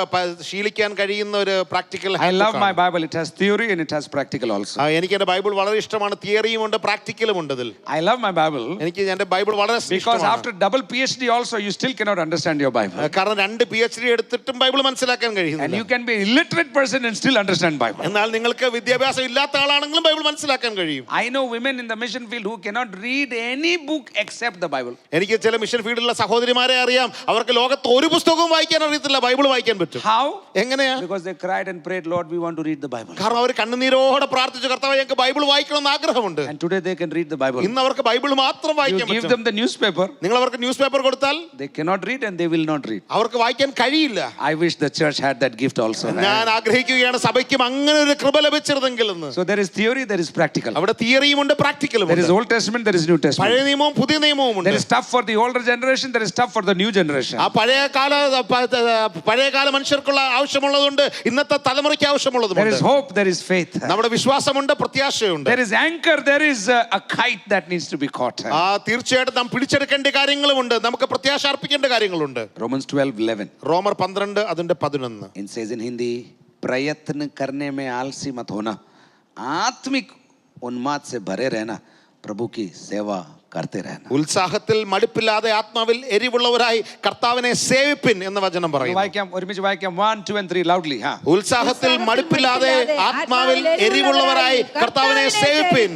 ശീലിക്കാൻ കഴിയുന്ന ഒരു practical. I love my Bible. It has theory and it has practical also. എനിക്ക് എന്റെ ബൈബിൾ വളരെ ഇഷ്ടമാണ്. തിയറിയും ഉണ്ട്, പ്രാക്ടിക്കലും ഉണ്ട് ഇതിൽ. I love my Bible. എനിക്ക് എന്റെ ബൈബിൾ വളരെ ഇഷ്ടമാണ്. Because after double PhD also you still cannot understand your Bible. കാരണം 2 PhD എടുത്തിട്ടും ബൈബിൾ മനസ്സിലാക്കാൻ കഴിയുന്നില്ല. And you can be illiterate person and still understand Bible. എന്നാൽ നിങ്ങൾക്ക് വിദ്യാഭ്യാസം ഇല്ലാത്ത ആളാണെങ്കിലും ബൈബിൾ മനസ്സിലാക്കാൻ കഴിയും. I know women in the mission field who cannot read any book except the Bible. എനിക്ക് ചില മിഷൻ ഫീൽഡിലുള്ള സഹോദരിമാരെ അറിയാം, അവർക്ക് ലോകത്ത് ഒരു പുസ്തകവും വായിക്കാൻ അറിയത്തില്ല, ബൈബിൾ വായിക്കാൻ പറ്റും. How? എങ്ങനെയാ? Because they cried and prayed, Lord, we want to read the Bible. കാരണം അവർ കണ്ണുനീരോടെ പ്രാർത്ഥിച്ചു, കർത്താവേ ഞങ്ങൾക്ക് ബൈബിൾ വായിക്കണമെന്ന് ആഗ്രഹമുണ്ട്. And today they can read the Bible. ഇന്ന് അവർക്ക് ബൈബിൾ മാത്രം വായിക്കാൻ You give പറ്റും. them the newspaper. നിങ്ങൾ അവർക്ക് ന്യൂസ് പേപ്പർ കൊടുത്താൽ They cannot read and they will not read. അവർക്ക് വായിക്കാൻ കഴിയില്ല. I wish the church had that gift also. ഞാൻ ആഗ്രഹിക്കുകയാണ് സഭയ്ക്കും അങ്ങനെ ഒരു കൃപ ലഭിച്ചിരുന്നെങ്കിൽ എന്ന്. So there is theory, there is practical. അവിടെ തിയറിയും ഉണ്ട്, പ്രാക്ടിക്കലും There ഉണ്ട്. is Old Testament, there is New Testament. പഴയ നിയമവും പുതിയ നിയമവും ഉണ്ട്. There is stuff for the older generation, there is stuff for the new generation. ആ പഴയകാല മനുഷ്യർക്കുള്ള ആവശ്യമുള്ളതുണ്ട്, ഇന്നത്തെ തലമുറയ്ക്ക് There is ആവശ്യമുള്ളതുണ്ട്. hope, there is faith. നമ്മുടെ വിശ്വാസമുണ്ട്, പ്രത്യാശയുണ്ട്. There is anchor, there is a kite that needs to be caught. തീർച്ചയായിട്ടും നാം പിടിച്ചെടുക്കേണ്ട കാര്യങ്ങളുമുണ്ട്, നമുക്ക് പ്രത്യാശ അർപ്പിക്കേണ്ട കാര്യങ്ങളുണ്ട്. Romans 12:11. റോമർ 12 അതിന്റെ 11. It says in Hindi, प्रयत्न करने में आलसी मत होना, आत्मिक उन्माद से भरे रहना, प्रभु की सेवा करते रहना. ഉത്സാഹത്തിൽ മടുപ്പില്ലാതെ ആത്മാവിൽ എരിവുള്ളവരായി കർത്താവിനെ സേവിപ്പിൻ എന്ന വചനം പറയുന്നു. വായിക്കാം, ഒരുമിച്ച് വായിക്കാം. 1, 2 and 3 loudly. ഉത്സാഹത്തിൽ മടുപ്പില്ലാതെ ആത്മാവിൽ എരിവുള്ളവരായി കർത്താവിനെ സേവിപ്പിൻ.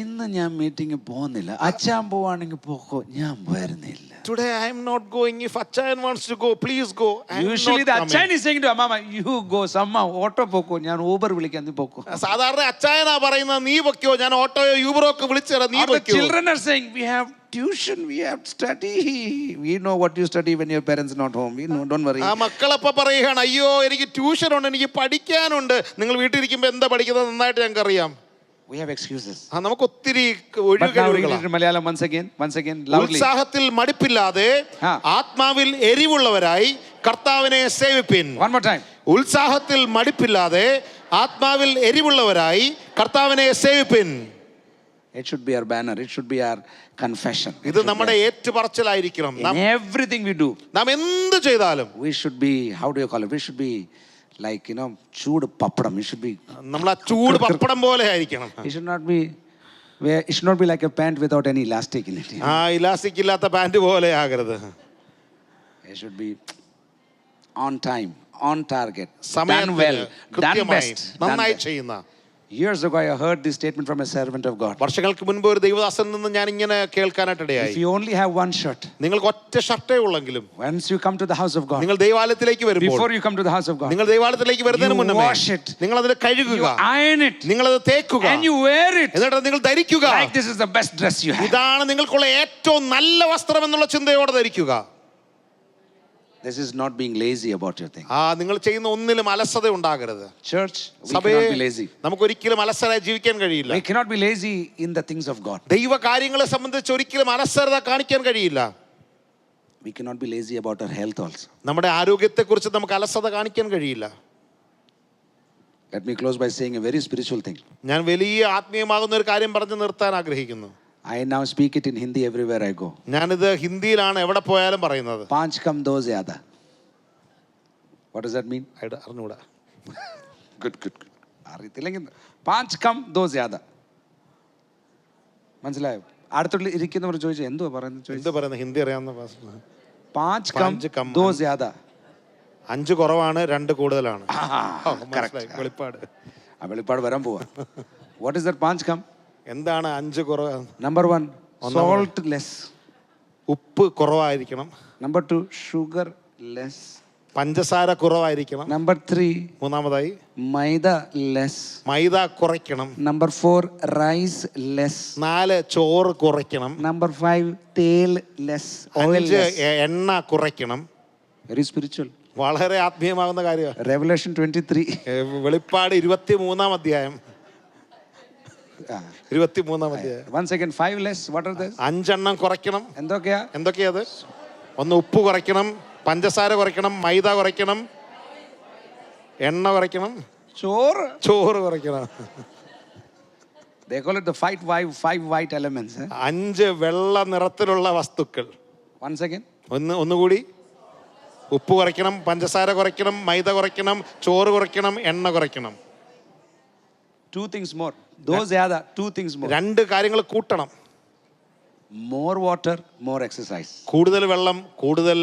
ഇന്ന് ഞാൻ മീറ്റിംഗ് പോകുന്നില്ല, അച്ഛൻ പോവാണെങ്കിൽ പോക്കോ, ഞാൻ വരുന്നില്ല. Today I am not going. If Achayan wants to go, please go. Usually the Achayan is saying to Amma, you go, Amma, auto poko, ഞാൻ ഊബർ വിളിക്കാൻ, നീ പോക്കോ. സാധാരണ അച്ചായനാ പറയുന്നത്, നീ പൊക്കോ, ഞാൻ ഓട്ടോയോ യൂബറോ ഒക്കെ വിളിച്ചേരാ, നീ പൊക്കോ. Children are saying, we have tuition, we have study. We know what you study when your parents not home. We know, don't worry. ആ മക്കളപ്പ പറയുകയാണ്, അയ്യോ എനിക്ക് ട്യൂഷൻ ഉണ്ട്, എനിക്ക് പഠിക്കാനുണ്ട്. നിങ്ങൾ വീട്ടിലിരിക്കുമ്പോൾ എന്താ പഠിക്കുന്നത് നന്നായിട്ട് ഞങ്ങൾക്ക് അറിയാം. We have excuses. നമുക്ക് ഒത്തിരി മലയാളം once again loudly. ഉത്സാഹത്തിൽ മടുപ്പില്ലാതെ ആത്മാവിൽ എരിവുള്ളവരായി കർത്താവിനെ സേവിപ്പിൻ. One more time. ഉത്സാഹത്തിൽ മടുപ്പില്ലാതെ ആത്മാവിൽ എരിവുള്ളവരായി കർത്താവിനെ സേവിപ്പിൻ. It should be our banner, it should be our confession. ഇത് നമ്മുടെ ഏറ്റുപറച്ചിലായിരിക്കണം. In everything we do, നാം എന്ത് ചെയ്താലും we should be, how do you call it, we should be like, you know, ചൂട് പപ്പടം. It should be, നമ്മൾ ആ ചൂട് പപ്പടം പോലെ ആയിരിക്കണം. it should not be like a pant without any elastic in it. Elastic ഇല്ലാത്ത പാന്റ് പോലെ ആകരുത്. It should be on time, on target, done സമയത്തിന് well, done കൃത്യമായി best. നന്നായി ചെയ്യുന്ന. Years ago I heard this statement from a servant of God. വർഷങ്ങൾക്ക് മുൻപ് ഒരു ദൈവദാസനിൽ നിന്ന് ഞാൻ ഇങ്ങനെ കേൾക്കാനായിട്ടിടയായി. If you only have one shirt, നിങ്ങൾക്ക് ഒറ്റ ഷർട്ടേ ഉള്ളെങ്കിലും once you come to the house of God, നിങ്ങൾ ദൈവാലയത്തിലേക്ക് വരുമ്പോൾ, before you come to the house of God, നിങ്ങൾ ദൈവാലയത്തിലേക്ക് വരുന്നതിന് മുന്നേ wash it, നിങ്ങൾ അതിനെ കഴുകുക, you iron it, നിങ്ങൾ അത് തേക്കുക, and you wear it എന്നിട്ട് നിങ്ങൾ ധരിക്കുക. like this is the best dress you have. ഇതാണ് നിങ്ങൾക്കുള്ള ഏറ്റവും നല്ല വസ്ത്രം എന്നുള്ള ചിന്തയോടെ ധരിക്കുക. This is not being lazy about your thing. നിങ്ങൾ ചെയ്യുന്ന ഒന്നിലും അലസത ഉണ്ടാകരുത്. Church, we cannot be lazy. നമുക്ക് ഒരിക്കലും അലസരായി ജീവിക്കാൻ കഴിയില്ല. We cannot be lazy in the things of God. ദൈവ കാര്യങ്ങളെ സംബന്ധിച്ച് ഒരിക്കലും അലസത കാണിക്കാൻ കഴിയില്ല. We cannot be lazy about our health also. നമ്മുടെ ആരോഗ്യത്തെക്കുറിച്ച് നമുക്ക് അലസത കാണിക്കാൻ കഴിയില്ല. Let me close by saying a very spiritual thing. ഞാൻ വലിയ ആത്മീയമാകുന്ന ഒരു കാര്യം പറഞ്ഞു നിർത്താൻ ആഗ്രഹിക്കുന്നു. I now speak it in Hindi everywhere I go. ഞാനിത് ഹിന്ദിയിലാണ് എവിടെ പോയാലും പറയുന്നത്. 5 कम 2 ज़्यादा. What does that mean? അറിഞ്ഞൂടാ. Good. അറിയത്തില്ലെങ്കിൽ 5 कम 2 ज़्यादा. മനസ്സിലായോ? അടുത്തുള്ള ഇരിക്കുന്നവർ ചോദിച്ചു എന്തുവാ പറയുന്നത് എന്ത് പറയുന്നത്? ഹിന്ദി അറിയാവുന്ന 5 कम 2 ज़्यादा. 5 കുറവാണ് 2 കൂടുതലാണ്. വെളിപ്പാട് വരാൻ പോവാ. What is that 5 कम? എന്താണ് 5 കുറവ്? Number 1, salt less. ഉപ്പ് കുറവായിരിക്കണം. Number 2, sugar less. പഞ്ചസാര കുറവായിരിക്കണം. Number 3, മൂന്നാമതായി maida less. മൈദ കുറയ്ക്കണം. Number 4, rice less. 4 ചോറ് കുറയ്ക്കണം. Number 5, tail less. Oil 5 less. എണ്ണ കുറയ്ക്കണം. Very spiritual. വളരെ ആത്മീയമാകുന്ന കാര്യമാണ്. Revelation 23. വെളിപ്പാട് 23-ാം അധ്യായം. 23-ാം അധ്യായം. Once again, 5 less. What are those? 5 എണ്ണം കുറയ്ക്കണം. എന്തൊക്കെയാ അത്? ഒന്ന് ഉപ്പ് കുറയ്ക്കണം, പഞ്ചസാര കുറയ്ക്കണം, മൈദ കുറയ്ക്കണം, എണ്ണ കുറയ്ക്കണം, ചോറ് കുറയ്ക്കണം. They call it the 5 white elements. 5 വെള്ള നിറത്തിലുള്ള വസ്തുക്കൾ. Once again. ഒന്നുകൂടി. ഉപ്പ് കുറയ്ക്കണം, പഞ്ചസാര കുറയ്ക്കണം, മൈദ കുറയ്ക്കണം, ചോറ് കുറയ്ക്കണം, എണ്ണ കുറയ്ക്കണം. 2 things more. Those are the 2 things more. 2 കാര്യങ്ങൾ കൂട്ടണം. More water, more exercise. കൂടുതൽ വെള്ളം, കൂടുതൽ.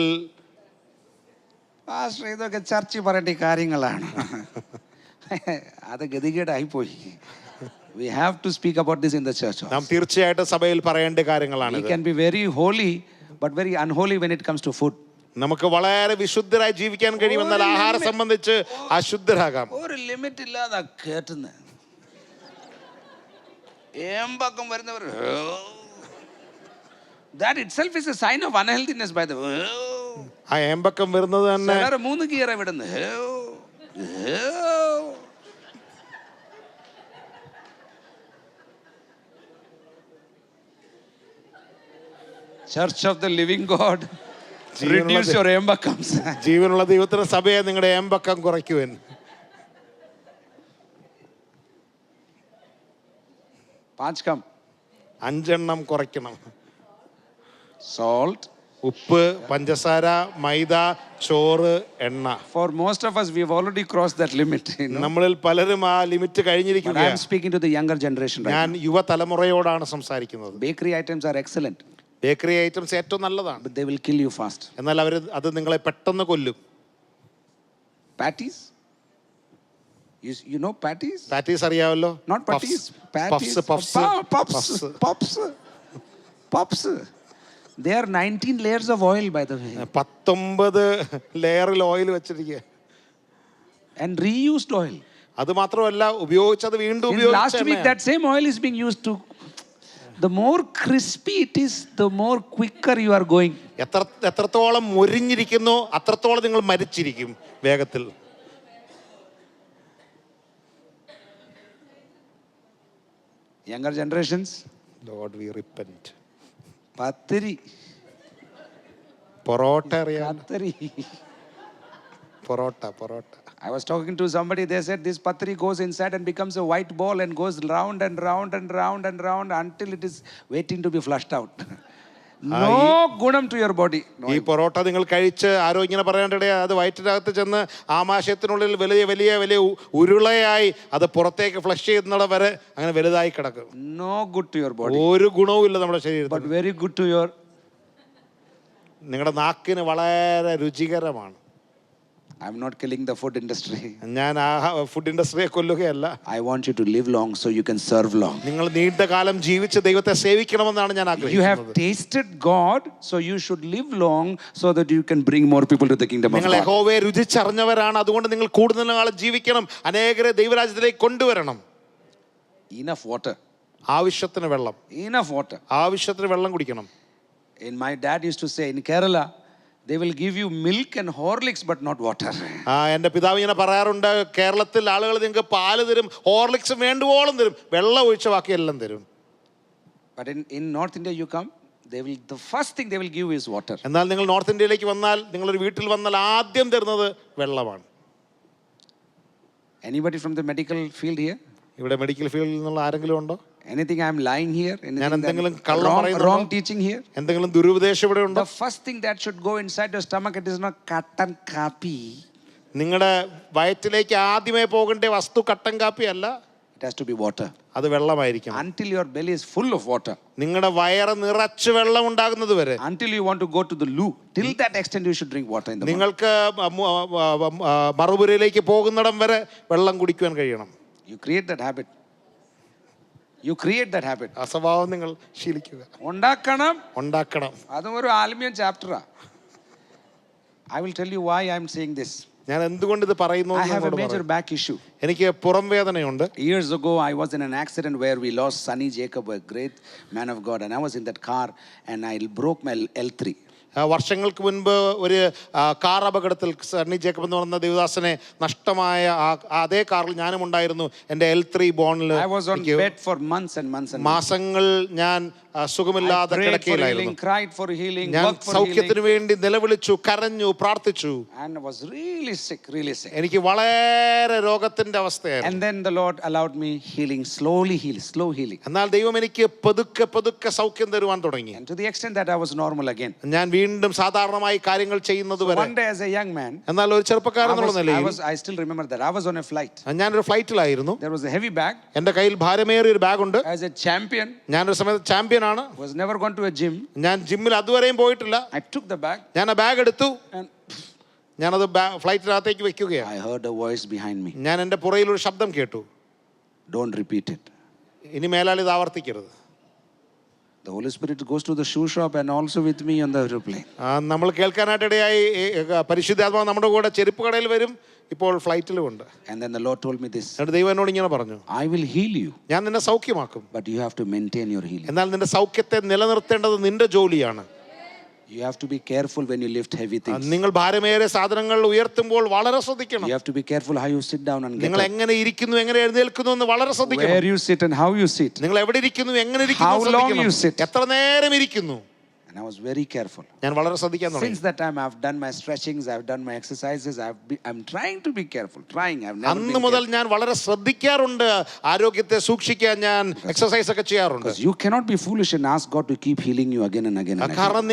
പാസ്റ്റർ ഇതൊക്കെ ചർച്ച പറയേണ്ട കാര്യങ്ങളാണ്. അത് ഗതികേടായി പോയി. We have to speak about this in the church. നാം തീർച്ചയായിട്ടും സഭയിൽ പറയേണ്ട കാര്യങ്ങളാണ്. We can be very holy but very unholy when it comes to food. നമുക്ക് വളരെ വിശുദ്ധരായി ജീവിക്കാൻ കഴിയുമെന്നാൽ ആഹാരം സംബന്ധിച്ച് അശുദ്ധരാകാം. ഒരു ലിമിറ്റ് ഇല്ലാതെ കേട്ടുന്ന ഏമ്പക്കം വരുന്നവർ, that itself is a sign of unhealthiness by the way. ആ ഏമ്പക്കം വരുന്നത് തന്നെ 3 ഗിയർ വിടുന്നു. Church of the living God, reduce your ഏമ്പക്കംസ്. ജീവനുള്ള ദൈവത്തിന്റെ സഭയെ നിങ്ങളുടെ ഏമ്പക്കം കുറയ്ക്കുവാൻ. 5 എണ്ണം കുറയ്ക്കണം. Salt, ഉപ്പ്, പഞ്ചസാര, മൈദ, ചോറ്, എണ്ണ. For most of us, we have already crossed that limit. നമ്മളിൽ പലരും ആ ലിമിറ്റ് But I am കഴിഞ്ഞിരിക്കുകയാണ്. speaking to the younger generation right ഞാൻ now. യുവതലമുറയോടാണ് സംസാരിക്കുന്നത്. Bakery items are excellent, bakery items ഏറ്റവും നല്ലതാണ്. but they will kill you fast. എന്നാൽ അത് നിങ്ങളെ പെട്ടെന്ന് കൊല്ലും. Patties? You know patties? Patties അറിയാമല്ലോ. Not patties. Patties. Puffs. They are 19 layers of oil, by the way. 19 ലെയറിൽ ഓയിൽ വെച്ചിരിക്കുക. And reused oil. അത് മാത്രമല്ല, ഉപയോഗിച്ചത് വീണ്ടും Last week, that same oil is being used to. The more crispy it is, the more quicker you are going. എത്രത്തോളം മുരിഞ്ഞിരിക്കുന്നു അത്രത്തോളം നിങ്ങൾ മരിച്ചിരിക്കും വേഗത്തിൽ. Younger generations, Lord, we repent. പത്തിരി, പൊറോട്ട അറിയാം. Parotta. I was talking to somebody, they said this patri goes inside and becomes a white ball and goes round and round and round and round until it is waiting to be flushed out. No ഗുണം to your body. ഈ പൊറോട്ട നിങ്ങൾ കഴിച്ച് ആരോ ഇങ്ങനെ പറയേണ്ടത് അത് വയറ്റിനകത്ത് ചെന്ന് ആമാശയത്തിനുള്ളിൽ വലിയ വലിയ വലിയ ഉരുളയായി അത് പുറത്തേക്ക് ഫ്ലഷ് ചെയ്യുന്നിടം വരെ അങ്ങനെ വലുതായി കിടക്കും. No good to your body. ഒരു ഗുണവും ഇല്ല നമ്മുടെ ശരീരത്തിൽ. But very good to your. നിങ്ങളുടെ നാക്കിന് വളരെ രുചികരമാണ്. I'm not killing the food industry. ഞാൻ food ഇൻഡസ്ട്രിയെ കൊല്ലുകയല്ല. I want you to live long so you can serve long. നിങ്ങൾ നീണ്ട കാലം ജീവിച്ച് ദൈവത്തെ സേവിക്കണമെന്നാണ് ഞാൻ ആഗ്രഹിക്കുന്നത്. You have tasted God, so you should live long so that you can bring more people to the kingdom of നിങ്ങൾ God. യഹോവയെ രുചിച്ചറിഞ്ഞവരാണ്, അതുകൊണ്ട് നിങ്ങൾ കൂടുതൽ കാലം ജീവിക്കണം, അനേകരെ ദൈവരാജ്യത്തിലേക്ക് കൊണ്ടുവരണം. Enough water. ആവശ്യത്തിന് വെള്ളം. Enough water. ആവശ്യത്തിന് വെള്ളം കുടിക്കണം. And my dad used to say in Kerala, they will give you milk and Horlicks but not water. എൻ്റെ പിതാവ് ഇങ്ങനെ പറയാറുണ്ട്, കേരളത്തിൽ ആളുകൾ നിങ്ങൾക്ക് പാല് തരും, ഹോർലിക്സ് വേണ്ടുവോളം തരും, വെള്ളം ഒഴിച്ച ബാക്കി എല്ലാം തരും. But in North India you come, the first thing they will give is water. എന്നാൽ നിങ്ങൾ നോർത്ത് ഇന്ത്യയിലേക്ക് വന്നാൽ, നിങ്ങളൊരു വീട്ടിൽ വന്നാൽ ആദ്യം തരുന്നത് വെള്ളമാണ്. Anybody from the medical field here? ഇവിടെ മെഡിക്കൽ ഫീൽഡിൽ നിന്നുള്ള ആരെങ്കിലും ഉണ്ടോ? Anything I am lying here? ഞാൻ എന്തെങ്കിലും കള്ളം പറയുന്നുണ്ടോ? Wrong teaching here? എന്തെങ്കിലും ദുരുപദേശം ഇവിടെ ഉണ്ടോ? The first thing that should go inside your stomach, it is not katan kapi. നിങ്ങളുടെ വയറ്റിലേക്ക് ആദ്യമേ പോകേണ്ട വസ്തു കട്ടൻ കാപ്പി അല്ല, It has to be water. അത് വെള്ളമായിരിക്കണം. Until your belly is full of water. നിങ്ങളുടെ വയറ് നിറച്ച് വെള്ളം ഉണ്ടാകുന്നത് വരെ. Until you want to go to the loo, till that extent you should drink water in the morning. നിങ്ങൾക്ക് മറുപുരയിലേക്ക് പോകുന്നിടം വരെ വെള്ളം കുടിക്കുവാൻ കഴിയണം. You create that habit. You create that habit. ആ സ്വഭാവം നിങ്ങൾ ശീലിക്കുക, ഉണ്ടാക്കണം. അതും ഒരു ആത്മീയ ചാപ്റ്ററാ. I will tell you why I am saying this. ഞാൻ എന്തുകൊണ്ട് ഇത് പറയുന്നു I have a major back issue. എനിക്ക് പുറം വേദനയുണ്ട്. Years ago, I was in an accident where we lost Sonny Jacob, a great man of God, and I was in that car and I broke my L3. വർഷങ്ങൾക്ക് മുൻപ് ഒരു car അപകടത്തിൽ Sunny Jacob എന്ന് പറയുന്ന ദേവദാസനെ നഷ്ടമായ അതേ കാറിൽ ഞാനും ഉണ്ടായിരുന്നു. എൻ്റെ L3 ബോണിൽ മാസങ്ങൾ ഞാൻ സുഖമില്ലാതെ കിടക്കയിലായിരുന്നു. ഞാൻ സൗഖ്യത്തിന് വേണ്ടി നിലവിളിച്ചു, കരഞ്ഞു, പ്രാർത്ഥിച്ചു. എനിക്ക് വളരെ രോഗത്തിന്റെ അവസ്ഥയായിരുന്നു. എന്നാൽ ദൈവം എനിക്ക് പതുക്കെ പതുക്കെ സൗഖ്യം തരുവാൻ തുടങ്ങി. ഞാൻ വീണ്ടും സാധാരണമായി കാര്യങ്ങൾ ചെയ്യുന്നത് വരെ. എന്നാൽ ഒരു ചെറുപ്പക്കാരൻ എന്നുള്ള നിലയിൽ ഞാനൊരു ഫ്ലൈറ്റിലായിരുന്നു. എന്റെ കയ്യിൽ ഭാരമേറിയ ഒരു ബാഗ് ഉണ്ട്. ഞാനൊരു സമയത്ത് ചാമ്പ്യൻ ആണ്. ഞാൻ ജിമ്മിൽ അതുവരെയും പോയിട്ടില്ല. ഞാൻ ആ ബാഗ് എടുത്തു, ഞാനത് ഫ്ലൈറ്റിനകത്തേക്ക് വെക്കുകയാണ്. ഞാൻ എന്റെ പുറയിൽ ഒരു ശബ്ദം കേട്ടു, ഇനി മേലാൽ ഇത് ആവർത്തിക്കരുത്. The Holy Spirit goes to the shoe shop and also with me on the airplane. നമ്മൾ കേൾക്കാനായിട്ടിടയായി പരിശുദ്ധാത്മാവ് നമ്മുടെ കൂടെ ചെരുപ്പ് കടയിൽ വരും, ഇപ്പോൾ ഫ്ലൈറ്റിലും ഉണ്ട്. And then the Lord told me this. ദൈവം എന്നോട് ഇങ്ങനെ പറഞ്ഞു, I will heal you. ഞാൻ നിന്നെ സൗഖ്യമാക്കും. But you have to maintain your healing. എന്നാൽ നിന്റെ സൗഖ്യത്തെ നിലനിർത്തേണ്ടത് നിന്റെ ജോലിയാണ്. You have to be careful when you lift heavy things. നിങ്ങൾ ഭാരമേറിയ സാധനങ്ങൾ ഉയർത്തുമ്പോൾ വളരെ ശ്രദ്ധിക്കണം. You have to be careful how you sit down and get up. നിങ്ങൾ എങ്ങനെ ഇരിക്കുന്നു, എങ്ങനെ എഴുന്നേൽക്കുന്നു എന്ന് വളരെ ശ്രദ്ധിക്കണം. Where you sit and how you sit. നിങ്ങൾ എവിടെ ഇരിക്കുന്നു, എങ്ങനെ ഇരിക്കുന്നു, how long you sit. എത്ര നേരം ഇരിക്കുന്നു. And I was very careful. ഞാൻ വളരെ ശ്രദ്ധിക്കാൻ തുടങ്ങി. Since that time I have done my stretchings, I have done my exercises, I'm trying to be careful. അന്ന് മുതൽ ഞാൻ വളരെ ശ്രദ്ധിക്കാറുണ്ട്. ആരോഗ്യത്തെ സൂക്ഷിക്കാൻ ഞാൻ എക്സർസൈസ് ഒക്കെ ചെയ്യാറുണ്ട്. Because you cannot be foolish and ask God to keep healing you again and again. കാരണം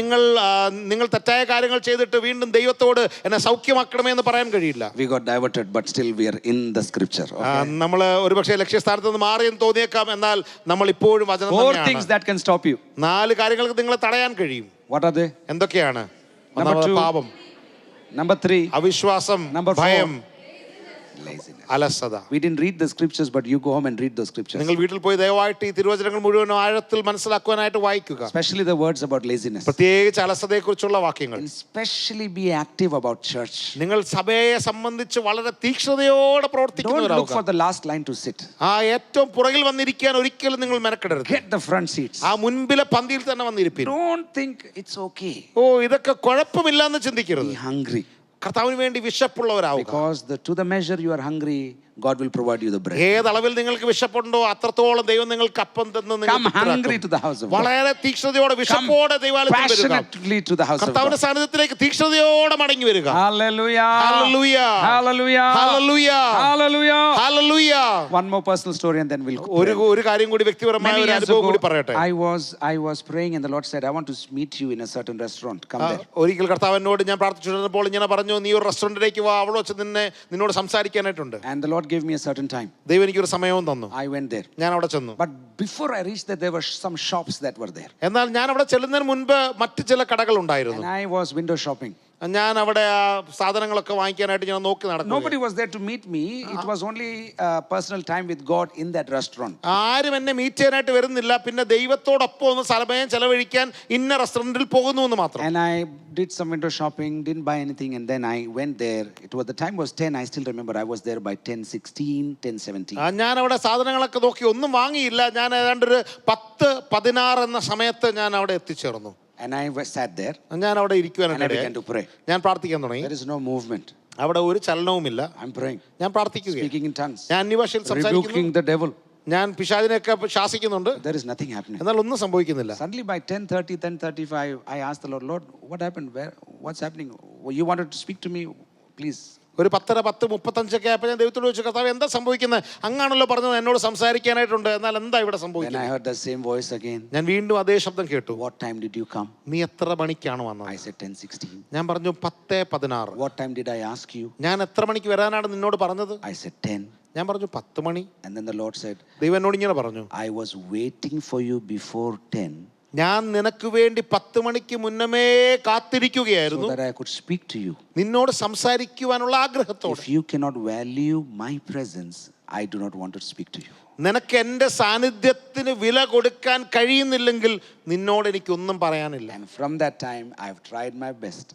നിങ്ങൾ തെറ്റായ കാര്യങ്ങൾ ചെയ്തിട്ട് വീണ്ടും ദൈവത്തോട് എന്നെ സൗഖ്യമാക്കണമേ എന്ന് പറയാൻ കഴിയില്ല. We got diverted, but still we are in the scripture. നമ്മൾ ഒരുപക്ഷെ ലക്ഷ്യസ്ഥാനത്ത് നിന്ന് മാറിയെന്ന് തോന്നിയേക്കാം, എന്നാൽ നമ്മൾ ഇപ്പോഴും വചനം തന്നെയാണ്. 4 things that can stop you. 4 കാര്യങ്ങൾക്ക് നിങ്ങളെ തടയാൻ കഴിയും. What are they? എന്തൊക്കെയാണ്? പാപം. Number 3. അവിശ്വാസം. Number 4. ഭയം. Laziness. അലസത. We didn't read the scriptures, but you go home and read the scriptures. നിങ്ങൾ വീട്ടിൽ പോയി ദയവായിട്ട് ഈ തിരുവചനങ്ങൾ മുഴുവൻ ആഴത്തിൽ മനസ്സിലാക്കുവാനായിട്ട് വായിക്കുക. Especially the words about laziness. പ്രത്യേകിച്ച് അലസതയെക്കുറിച്ചുള്ള വാക്യങ്ങൾ. Especially be active about church. നിങ്ങൾ സഭയെ സംബന്ധിച്ച് വളരെ തീക്ഷ്ണതയോടെ പ്രവർത്തിക്കുന്നവരാകുക. Don't look for the last line to sit. ഏറ്റവും പുറകിൽ വന്നിരിക്കാൻ ഒരിക്കലും നിങ്ങൾ മെനക്കെടരുത്. Get the front seats. മുൻപിലെ പന്തിയിൽ തന്നെ വന്നിരിപ്പിൻ. Don't think it's okay. ഇതൊക്കെ കുഴപ്പമില്ല എന്ന് ചിന്തിക്കരുത്. Be hungry. കർത്താവിന് വേണ്ടി വിശപ്പുള്ളവരാവുക. Because to the measure you are hungry, God will provide you the bread. ഏതളവിൽ നിങ്ങൾക്ക് വിശപ്പുണ്ടോ അത്രത്തോളം ദൈവം നിങ്ങൾക്ക് അപ്പം തന്ന് Come hungry to the house of God. വളരെ തീക്ഷ്ണതയോടെ വിശപ്പോടെ ദൈവാലയത്തിൽ വരിക. Passionately to the house of God. കർത്താവിന്റെ സാന്നിധ്യത്തിലേക്ക് തീക്ഷ്ണതയോടെ മടങ്ങി വരിക. Hallelujah. Hallelujah. Hallelujah. Hallelujah. Hallelujah. Hallelujah. One more personal story and then we'll ഒരു കാര്യം കൂടി വ്യക്തിപരമായ ഒരു അനുഭവം കൂടി പറയട്ടെ. I was praying and the Lord said, I want to meet you in a certain restaurant. Come there. ഒരിക്കൽ കർത്താവിനോട് ഞാൻ പ്രാർത്ഥിച്ചിരുന്നപ്പോൾ ഇങ്ങനെ പറഞ്ഞു, നീ ഒരു റെസ്റ്റോറന്റിലേക്ക് വാ, അവിടെ വെച്ച് നിന്നോട് സംസാരിക്കാനായിട്ടുണ്ട്. And the Lord gave me a certain time. ദൈവം എനിക്ക് ഒരു സമയവും തന്നു. I went there. ഞാൻ അവിടെ ചെന്നു. But before I reached there were some shops that were there. എന്നാൽ ഞാൻ അവിടെ ചെല്ലുന്നതിന് മുൻപ് മറ്റു ചില കടകൾ ഉണ്ടായിരുന്നു. And I was window shopping. ഞാൻ അവിടെ സാധനങ്ങളൊക്കെ വാങ്ങിക്കാനായിട്ട് ഞാൻ നോക്കി നടന്നു. Nobody was there to meet me. It was only personal time with God in that restaurant. ആരും എന്നെ മീറ്റ് ചെയ്യാനായിട്ട് വരുന്നില്ല. പിന്നെ ദൈവത്തോടൊപ്പം ഒന്ന് സമയം ചെലവഴിക്കാൻ ഇന്ന റെസ്റ്റോറന്റിൽ പോകുന്നു എന്ന് മാത്രം. And I did some window shopping, didn't buy anything, and then I went there. The time was 10. I still remember I was there by 10:16, 10:17. ഞാൻ അവിടെ സാധനങ്ങളൊക്കെ നോക്കി, ഒന്നും വാങ്ങിയില്ല. ഞാൻ ഏതാണ്ട് ഒരു 10-16 എന്ന സമയത്ത് ഞാൻ അവിടെ എത്തിച്ചേർന്നു. And I sat there. ഞാൻ അവിടെ ഇരിക്കുവാനായിട്ട് I began to pray. ഞാൻ പ്രാർത്ഥിക്കാൻ തുടങ്ങി. There is no movement. അവിടെ ഒരു ചലനവുമില്ല. I'm praying. ഞാൻ പ്രാർത്ഥിക്കുകയാണ്. Speaking in tongues. ഞാൻ അന്യഭാഷയിൽ സംസാരിക്കുന്നു. Rebuking the devil. ഞാൻ പിശാചിനെയൊക്കെ ശാസിക്കുന്നുണ്ട്. There is nothing happening. എന്നാൽ ഒന്നും സംഭവിക്കുന്നില്ല. Suddenly by 10:30, 10:35, I asked the Lord, what happened? What's happening? You wanted to speak to me? Please. ഒരു 10:35 ആയപ്പോൾ ഞാൻ ദൈവത്തോട് ചോദിച്ചു, കർത്താവ് എന്താ സംഭവിക്കുന്നത്? അങ്ങാണല്ലോ പറഞ്ഞത് എന്നോട് സംസാരിക്കാനായിട്ടുണ്ട്, എന്നാൽ എന്താ ഇവിടെ സംഭവിക്കുന്നത്? Then I heard the same voice again. ഞാൻ വീണ്ടും അതേ ശബ്ദം കേട്ടു. What time did you come? നീ എത്ര മണിക്കാണ് വന്നത്? I said 10:16. ഞാൻ പറഞ്ഞു 10:16. What time did I ask you? ഞാൻ എത്ര മണിക്ക് വരാനാണ് നിന്നോട് പറഞ്ഞത്? I said 10. ഞാൻ പറഞ്ഞു 10 മണി. And then the Lord said, ദൈവം എന്നോട് ഇങ്ങനെ പറഞ്ഞു, I was waiting for you before 10 ഞാൻ നിനക്ക് വേണ്ടി 10 മണിക്ക് മുന്നമേ so കാത്തിരിക്കുകയായിരുന്നു that I could speak to you. നിന്നോട് സംസാരിക്കുവാനുള്ള ആഗ്രഹത്തോടെ. If you cannot value my presence, I do not want to speak to you. നിനക്ക് എൻ്റെ സാന്നിധ്യത്തിന് വില കൊടുക്കാൻ കഴിയുന്നില്ലെങ്കിൽ നിന്നോട് എനിക്കൊന്നും പറയാനില്ല. And from that time, I've tried my best.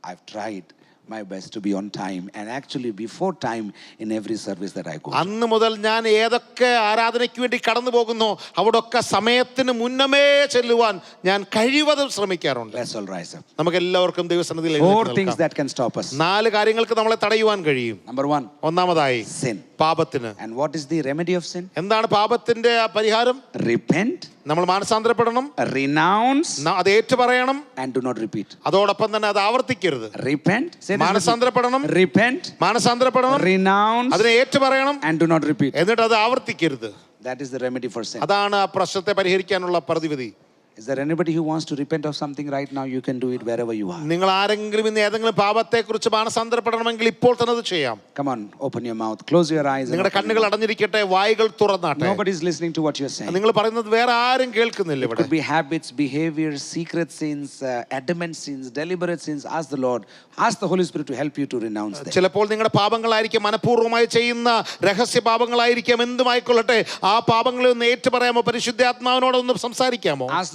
I've tried my best to be on time and actually before time in every service that I go. അന്ന് മുതൽ ഞാൻ ഏതൊക്കെ ആരാധനയ്ക്ക് വേണ്ടി കടന്നു പോകുന്നോ അവിടൊക്കെ സമയത്തിന് മുന്നമേ ചെല്ലുവാൻ ഞാൻ കഴിവതും ശ്രമിക്കാറുണ്ട്. Let's all rise up. നമുക്ക് എല്ലാവർക്കും ദൈവസന്നിധിയിൽ 4 things that can stop us. 4 കാര്യങ്ങൾക്ക് നമ്മളെ തടയുവാൻ കഴിയും. Number 1, ഒന്നാമതായി sin. പാപത്തിന്. And what is the remedy of sin? എന്താണ് പാപത്തിന്റെ പരിഹാരം? Repent, നമ്മൾ മാനസാന്തരപ്പെടണം, renounce, അത് ഏറ്റു പറയണം, and do not repeat. അതോടൊപ്പം തന്നെ അത് ആവർത്തിക്കരുത്. Repent, say this with me. മാനസാന്തരപ്പെടണം, Repent, മാനസാന്തരപ്പെടണം, renounce, അതിനെ ഏറ്റു പറയണം, and do not repeat. എന്നിട്ട് അത് ആവർത്തിക്കരുത്. That is the remedy for sin. അതാണ് ആ പ്രശ്നത്തെ പരിഹരിക്കാനുള്ള പ്രതിവിധി. Is there anybody who wants to repent of something right now? You can do it wherever you are. നിങ്ങൾ ആരെങ്കിലും ഇന്ന് ഏതെങ്കിലും പാപത്തെക്കുറിച്ച് മാനസാന്തരപ്പെടണമെങ്കിൽ ഇപ്പോൾ തന്നെ അത് ചെയ്യാം. Come on, open your mouth, close your eyes. നിങ്ങളുടെ കണ്ണുകൾ അടഞ്ഞിരിക്കട്ടെ, വായുകൾ തുറന്നാട്ടെ. Nobody is listening to what you're saying. നിങ്ങൾ പറയുന്നത് വേറെ ആരും കേൾക്കുന്നില്ല It ഇവിടെ. could be habits, behaviors, secret sins, adamant sins, deliberate sins. Ask the Lord, ask the Holy Spirit to help you to renounce them. ചിലപ്പോൾ നിങ്ങളുടെ പാപങ്ങളായിരിക്കും, മനഃപൂർവ്വമായി ചെയ്യുന്ന രഹസ്യ പാപങ്ങളായിരിക്കാം, എന്തുമായിക്കൊള്ളട്ടെ. ആ പാപങ്ങളെ ഒന്ന് ഏറ്റു പറയാമോ? പരിശുദ്ധാത്മാവിനോടൊന്ന് സംസാരിക്കാമോ? Ask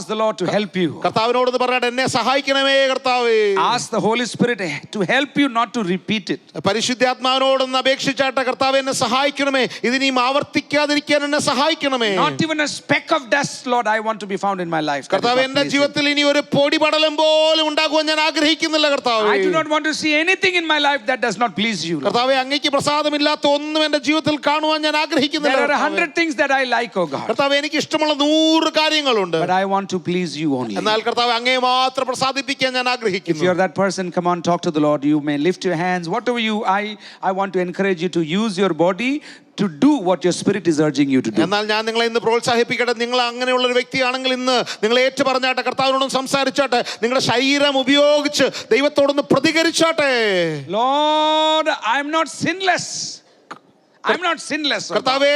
the Lord to help you. കർത്താവിനോടൊന്ന് പറയട്ടെ, എന്നെ സഹായിക്കണമേ കർത്താവേ. Ask the Holy Spirit to help you not to repeat it. പരിശുദ്ധാത്മാവിനോടൊന്ന് അപേക്ഷിച്ചാട്ടെ, കർത്താവേ എന്നെ സഹായിക്കണമേ, ഇതിനിയും ആവർത്തിക്കാതിരിക്കാൻ എന്നെ സഹായിക്കണമേ. Not even a speck of dust, Lord, I want to be found in my life. കർത്താവേ, എന്റെ ജീവിതത്തിൽ ഇനി ഒരു പൊടി പടലം പോലും ഉണ്ടാകുവാൻ ഞാൻ ആഗ്രഹിക്കുന്നില്ല കർത്താവേ. I do not want to see anything in my life that does not please you, Lord. കർത്താവേ, അങ്ങേക്ക് പ്രസാദമില്ലാത്ത ഒന്നും എന്റെ ജീവിതത്തിൽ കാണുവാൻ ഞാൻ ആഗ്രഹിക്കുന്നില്ല. There are 100 things that I like, oh God. കർത്താവേ, എനിക്ക് ഇഷ്ടമുള്ള 100 കാര്യങ്ങളുണ്ട്. But I want to please you only. എന്നാൽ കർത്താവേ, അങ്ങയെ മാത്രം പ്രസാദിപ്പിക്കാൻ ഞാൻ If ആഗ്രഹിക്കുന്നു. you're that person, come on, talk to the Lord. You may lift your hands. Whatever I want to encourage you to use your body to do what your spirit is urging you to do. എന്നാൽ ഞാൻ നിങ്ങളെ ഇന്ന് പ്രോത്സാഹിപ്പിക്കട്ടെ. നിങ്ങൾ അങ്ങനെയുള്ള ഒരു വ്യക്തിയാണെങ്കിൽ ഇന്ന് നിങ്ങൾ ഏറ്റു പറഞ്ഞാട്ടെ, കർത്താവിനോടും സംസാരിച്ചാട്ടെ, നിങ്ങളുടെ ശരീരം ഉപയോഗിച്ച് ദൈവത്തോടൊന്ന് പ്രതികരിച്ചാട്ടെ. Lord, I'm not sinless. I'm not sinless. Oh God. കർത്താവേ,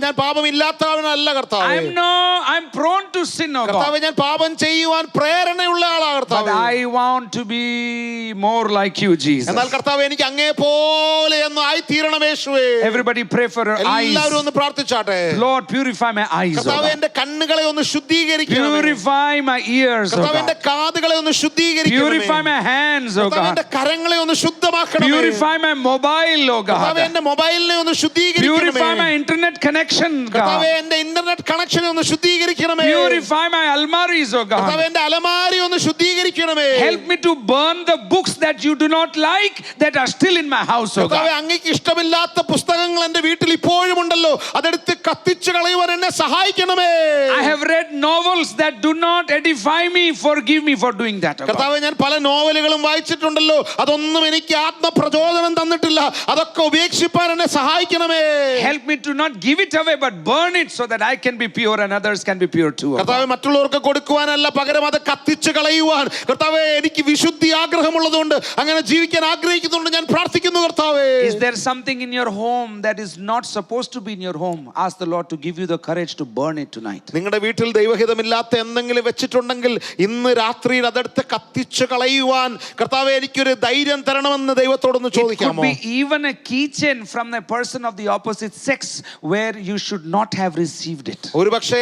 ഞാൻ പാപമില്ലാത്തവനല്ല കർത്താവേ. I'm prone to sin, oh God. കർത്താവേ, ഞാൻ പാപം ചെയ്യുവാൻ പ്രേരണയുള്ള ആളാണ് But കർത്താവേ. I want to be more like you, Jesus. എന്നാൽ കർത്താവേ, എനിക്ക് അങ്ങേ പോലെ ഒന്ന് ആയിത്തീരണം യേശുവേ. Everybody pray for your എല്ലാവരും eyes. ഒന്ന് പ്രാർത്ഥിച്ചാട്ടെ. Lord, purify my eyes, oh കർത്താവേ, God. എന്റെ കണ്ണുകളെ ഒന്ന് ശുദ്ധീകരിക്കണം. Purify my ears, oh കർത്താവേ, എന്റെ God. കാതുകളെ ഒന്ന് ശുദ്ധീകരിക്കണം. Purify my hands, oh കർത്താവേ, God. എന്റെ കരങ്ങളെ ഒന്ന് ശുദ്ധമാക്കണം. Purify my mobile, oh കർത്താവേ, God. എന്റെ മൊബൈലിനെ ഒന്ന് ശുദ്ധീകരിക്കണം. Purify my internet connection, കർത്താവേ, God. എന്റെ ഇന്റർനെറ്റ് കണക്ഷനെ ഒന്ന് ശുദ്ധീകരിക്കണമേ. Purify my almaris, oh കർത്താവേ, God. എന്റെ അലമാരി ഒന്ന് ശുദ്ധീകരിക്കണമേ. Help me to burn the books that you do not like that are still in my house, oh കർത്താവേ, God. അങ്ങേക്ക് ഇഷ്ടമില്ലാത്ത പുസ്തകങ്ങൾ എന്റെ വീട്ടിൽ ഇപ്പോഴും ഉണ്ടല്ലോ, അതെടുത്ത് കത്തിച്ചു കളയുവാൻ എന്നെ സഹായിക്കണമേ. I have read novels that do not edify me. Forgive me for doing that, oh God. കർത്താവേ, ഞാൻ പല നോവലുകളും വായിച്ചിട്ടുണ്ടല്ലോ, അതൊന്നും എനിക്ക് ആത്മപ്രചോദനം തന്നിട്ടില്ല, അതൊക്കെ ഉപേക്ഷിപ്പാൻ എന്നെ സഹായിക്കണമേ. Help me to not give it away but burn it so that I can be pure and others can be pure too, oh കർത്താവേ, God. മറ്റുള്ളവർക്ക് കൊടുക്കുവാനല്ല, പകരം അത് കത്തിച്ചു കളയുവാൻ കർത്താവേ എനിക്ക് വിശുദ്ധി ആഗ്രഹമുള്ളതുകൊണ്ട്, അങ്ങനെ ജീവിക്കാൻ ആഗ്രഹിക്കുന്നുണ്ട്. ഞാൻ പ്രാർത്ഥിക്കുന്നു കർത്താവേ. Is there something in your home that is not supposed to be in your home? Ask the Lord to give you the courage to burn it tonight. നിങ്ങളുടെ വീട്ടിൽ ദൈവഹിതമില്ലാത്ത എന്തെങ്കിലും വെച്ചിട്ടുണ്ടെങ്കിൽ ഇന്ന് രാത്രിയിൽ അതെടുത്ത് കത്തിച്ചു കളയുവാൻ കർത്താവേ എനിക്കൊരു ധൈര്യം തരണമെന്ന് ദൈവത്തോടൊന്ന് It could ചോദിക്കാമോ? be even a keychain from a person of the opposite sex where you should not have received it. ഒരു പക്ഷേ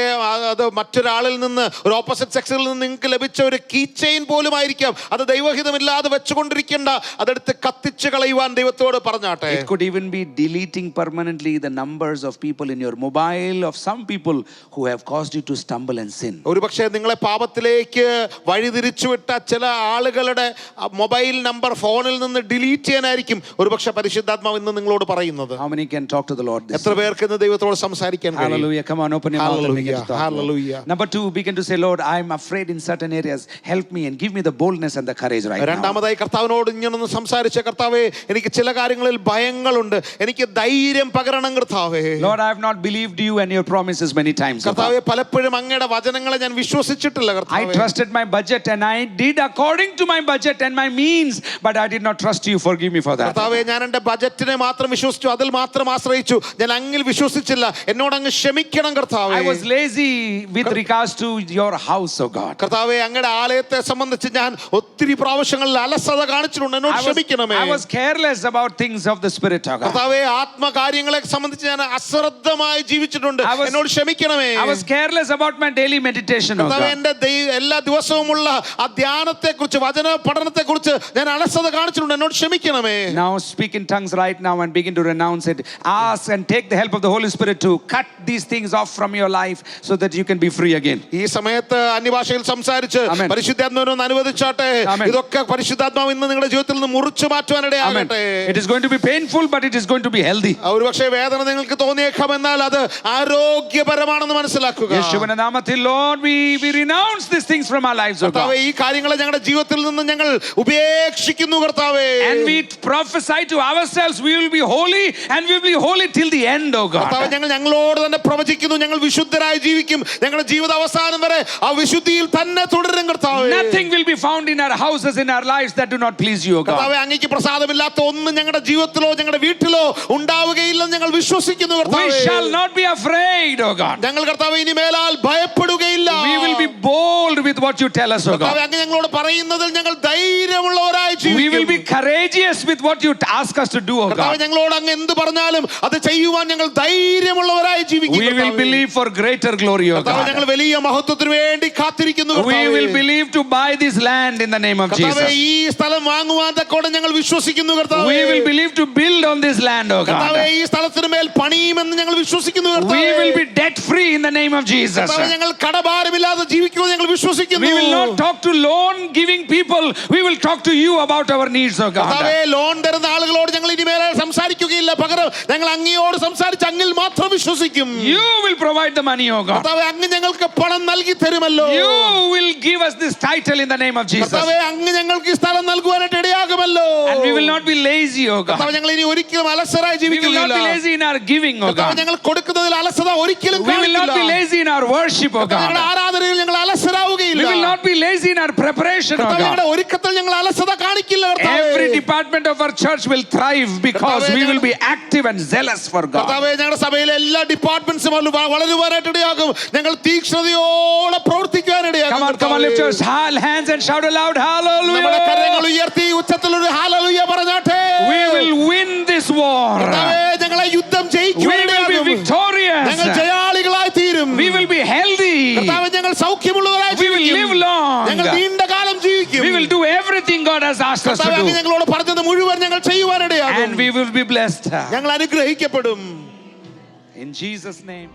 അത് മറ്റൊരാളിൽ നിന്ന്, ഒരു ഓപ്പോസിറ്റ് സെക്സിൽ നിന്ന് നിങ്ങൾക്ക് ലഭിച്ച ഒരു കീ ചെയിൻ പോലും ആയിരിക്കാം. അത് ദൈവഹിതമില്ലാതെ വെച്ചുകൊണ്ടിരിക്കേണ്ട, അതെടുത്ത് കത്തിച്ചു കളയുവാൻ ദൈവത്തോട് പറഞ്ഞാട്ടെ. It could even be deleting permanently the numbers of people in your mobile, of some people who have caused you to stumble and sin. ഒരു പക്ഷേ നിങ്ങളെ പാപത്തിലേക്ക് വഴിതിരിച്ചുവിട്ട ചില ആളുകളുടെ മൊബൈൽ നമ്പർ ഫോണിൽ നിന്ന് ഡിലീറ്റ് ചെയ്യാനായിരിക്കും ഒരു പക്ഷേ പരിശുദ്ധാത്മാവ് ഇന്ന് നിങ്ങളോട് പറയുന്നത്. How many can talk to the Lord this എത്ര പേർക്ക് ഇന്ന് ദൈവത്തോട് സംസാരിക്കാൻ കഴിയും? Hallelujah. Come on, open your mouth and begin to talk. Hallelujah. Number 2, begin to say, Lord, I'm afraid in certain areas. Help me and give me the boldness and the courage right now. രണ്ടാമതായി കർത്താവിനോട് ഇങ്ങനൊന്ന് സംസാരിച്ച, കർത്താവേ എനിക്ക് ചില കാര്യങ്ങളിൽ ഭയങ്ങളുണ്ട്, എനിക്ക് ധൈര്യം പകരണം കർത്താവേ. Lord, I have not believed believed you and your promises many times. Oh God. കർത്താവേ പലപ്പോഴും അങ്ങയുടെ വചനങ്ങളെ ഞാൻ വിശ്വസിച്ചിട്ടില്ല I കർത്താവേ. trusted my budget and I did according to my budget and my means, but I did not trust you. Forgive me for that. കർത്താവേ ഞാൻ എൻ്റെ ബജറ്റിനെ മാത്രം വിശ്വസിച്ചു, അതിൽ മാത്രം ആശ്രയിച്ചു, ഞാൻ അങ്ങിൽ വിശ്വസിച്ചില്ല, എന്നോട് അങ്ങ് ക്ഷമിക്കണം കർത്താവേ. I was lazy with regards to your house, oh God. കർത്താവേ അങ്ങയുടെ ആലയത്തെ സംബന്ധിച്ച് ഞാൻ ഒത്തിരി പ്രാവശ്യങ്ങളിൽ അലസത കാണിച്ചിട്ടുണ്ട്, എന്നോട് ക്ഷമിക്കണമേ. I was careless about things of the spirit, oh God. കർത്താവേ ആത്മകാര്യങ്ങളെ സംബന്ധിച്ച് ഞാൻ അശ്രദ്ധമായി ജീവിച്ചിട്ടുണ്ട്, എന്നോട് ക്ഷമിക്കണമേ. I was careless about my daily meditation, oh കർത്താവേ God. എൻ്റെ എല്ലാ ദിവസവുമുള്ള ആ ധ്യാനത്തെ കുറിച്ച്, വചന പഠനത്തെ കുറിച്ച് ഞാൻ അലസത കാണിച്ചിട്ടുണ്ട്, എന്നോട് ക്ഷമിക്കണമേ. Now speak in tongues right now and begin to renounce it. Ask and take the help of the Holy Spirit to cut these things off from your life so that you can be free again. ഈ സമയത്ത് അന്യഭാഷയിൽ സംസാരിച്ച് പരിശുദ്ധാത്മാവിനെ അനുവദിച്ചാട്ടെ. ഇതൊക്കെ പരിശുദ്ധാത്മാവ് ഇന്ന് നിങ്ങളുടെ ജീവിതത്തിൽ നിന്ന് മുറിച്ചു മാറ്റുവാൻ ഇടയാകട്ടെ. It is going to be painful, but it is going to be healthy. ഒരുപക്ഷേ വേദന നിങ്ങൾക്ക് തോന്നിയേക്കാം, എന്നാൽ അത് ആരോഗ്യപരമാണെന്ന് മനസ്സിലാക്കുക. യേശുവിന്റെ നാമത്തിൽ Lord, we renounce these things from our lives, oh God. ഈ കാര്യങ്ങളെ ഞങ്ങളുടെ ജീവിതത്തിൽ നിന്ന് ഞങ്ങൾ ഉപേക്ഷിക്കുന്നു കർത്താവേ. And we prophesy to ourselves, we will be holy and we will be holy till the end, oh God. കർത്താവേ ഞങ്ങൾ ഞങ്ങളോട് തന്നെ പ്രവചിക്കുന്നു, ഞങ്ങൾ വിശുദ്ധരായി ജീവിക്കും, ഞങ്ങളുടെ ജീവിത അവസാനം വരെ ആ വിശുദ്ധിയിൽ തന്നെ തുടരും കർത്താവേ. Nothing will be found in our houses, in our lives that do not please you, oh God. കർത്താവേ അങ്ങേക്ക് പ്രസാദമില്ലാത്ത ഒന്നും ഞങ്ങളുടെ ജീവിതത്തിലോ ഞങ്ങളുടെ വീട്ടിലോ ഉണ്ടാവുകയില്ലെന്ന് ഞങ്ങൾ വിശ്വസിക്കുന്നു കർത്താവേ. We shall not be afraid, oh God. ഞങ്ങൾ കർത്താവേ ഇനി മേലാൽ ഭയപ്പെടുകയില്ല. We will be bold with what you tell us, oh God. കർത്താവേ അങ്ങ് ഞങ്ങളോട് പറയുന്നതിൽ ഞങ്ങൾ ധൈര്യമുള്ളവരായി ജീവിക്കും. We will be courageous with what you ask us to do, oh കർത്താവേ God. ഞങ്ങളോട് അങ്ങ് എന്ത് പറഞ്ഞാലും അത് ചെയ്യുവാൻ ഞങ്ങൾ ധൈര്യമുള്ളവരായി ജീവിക്കും. We will believe for greater glory, oh കർത്താവേ ഞങ്ങൾ God. വലിയ മഹത്വത്തിന് വേണ്ടി കാത്തിരിക്കുന്നു We കർത്താവേ. will believe to buy this land in the name of കർത്താവേ Jesus. ഈ സ്ഥലം വാങ്ങുവാൻ തക്കോടെ ഞങ്ങൾ വിശ്വസിക്കുന്നു കർത്താവേ. We will believe to build on this land, oh കർത്താവേ God. ഈ സ്ഥലത്തിന് മേൽ പണിയുമെന്ന് ഞങ്ങൾ വിശ്വസിക്കുന്നു We കർത്താവേ. will be debt free in the name of Jesus. കർത്താവേ ഞങ്ങൾ കടഭാരമില്ലാതെ ജീവിക്കുമെന്ന് ഞങ്ങൾ വിശ്വസിക്കുന്നു. We will not talk to loan giving people. We will talk to you about our needs, oh God. കർത്താവേ ലോൺ തരുന്ന ആളുകളോട് ഞങ്ങൾ ഇനി മേലെ സംസാരിക്കുകയില്ല, പകരം ഞങ്ങൾ അങ്ങയോട് സംസാരിച്ച് അങ്ങിൽ മാത്രം വിശ്വസിക്കും. You will provide the money, oh God. കർത്താവേ അങ്ങ് ഞങ്ങൾക്ക് പണം നൽകി തരുമല്ലോ. You will give us this title in the name of Jesus. കർത്താവേ അങ്ങ് ഞങ്ങൾക്ക് ഈ സ്ഥലം നൽകുവാനായിട്ട് ഇടയാകുമല്ലോ. And we will not be lazy, oh God. കർത്താവേ ഞങ്ങൾ ഇനി ഒരിക്കലും അലസരായി We will not ജീവിക്കുകയില്ല. be lazy in our giving, oh കർത്താവേ God. ഞങ്ങൾ കൊടുക്കുന്നതിൽ അലസത ഒരിക്കലും We will not be കാണിക്കില്ല. lazy in our worship, oh ഞങ്ങളുടെ God. ആരാധനയിൽ ഞങ്ങൾ അലസരാവുകയില്ല. We will not be lazy in our preparation, oh കർത്താവേ God. ഞങ്ങളുടെ ഒരുക്കത്തിൽ ഞങ്ങൾ അലസത കാണിക്കില്ല കർത്താവേ. Every department of our church will thrive because we will be active and zealous for God. കർത്താവേ ഞങ്ങളുടെ സഭയിലെ എല്ലാ ഡിപ്പാർട്ട്മെന്റ്സും വളരുവാനായിട്ട് ഇടയാകും. ഞങ്ങൾ തീക്ഷ്ണതയോടെ പ്രവർത്തിക്കാനിടയാകും. Come on, lift your hands and shout aloud, നമ്മുടെ കരങ്ങൾ hallelujah. ഉയർത്തി ഉച്ചത്തിൽ ഒരു ഹല്ലേലൂയ പറഞ്ഞാട്ടെ. We will win this war. കർത്താവേ ഞങ്ങളെ യുദ്ധം We will be ജയിക്കുവാനിടയാകും. victorious. ഞങ്ങൾ ജയാളികളായി തീരും. We will be healthy. കർത്താവേ ഞങ്ങൾ സൗഖ്യമുള്ളവരായി We will live ജീവിക്കും. long. ഞങ്ങൾ നീണ്ട കാലം ജീവിക്കും. We will do everything God has asked us to കർത്താവേ അങ്ങ് do. ഞങ്ങളോട് പറഞ്ഞത് മുഴുവൻ ഞങ്ങൾ ചെയ്യുവാനിടയാകും. And we will be blessed. ഞങ്ങൾ അനുഗ്രഹിക്കപ്പെടും. In Jesus' name.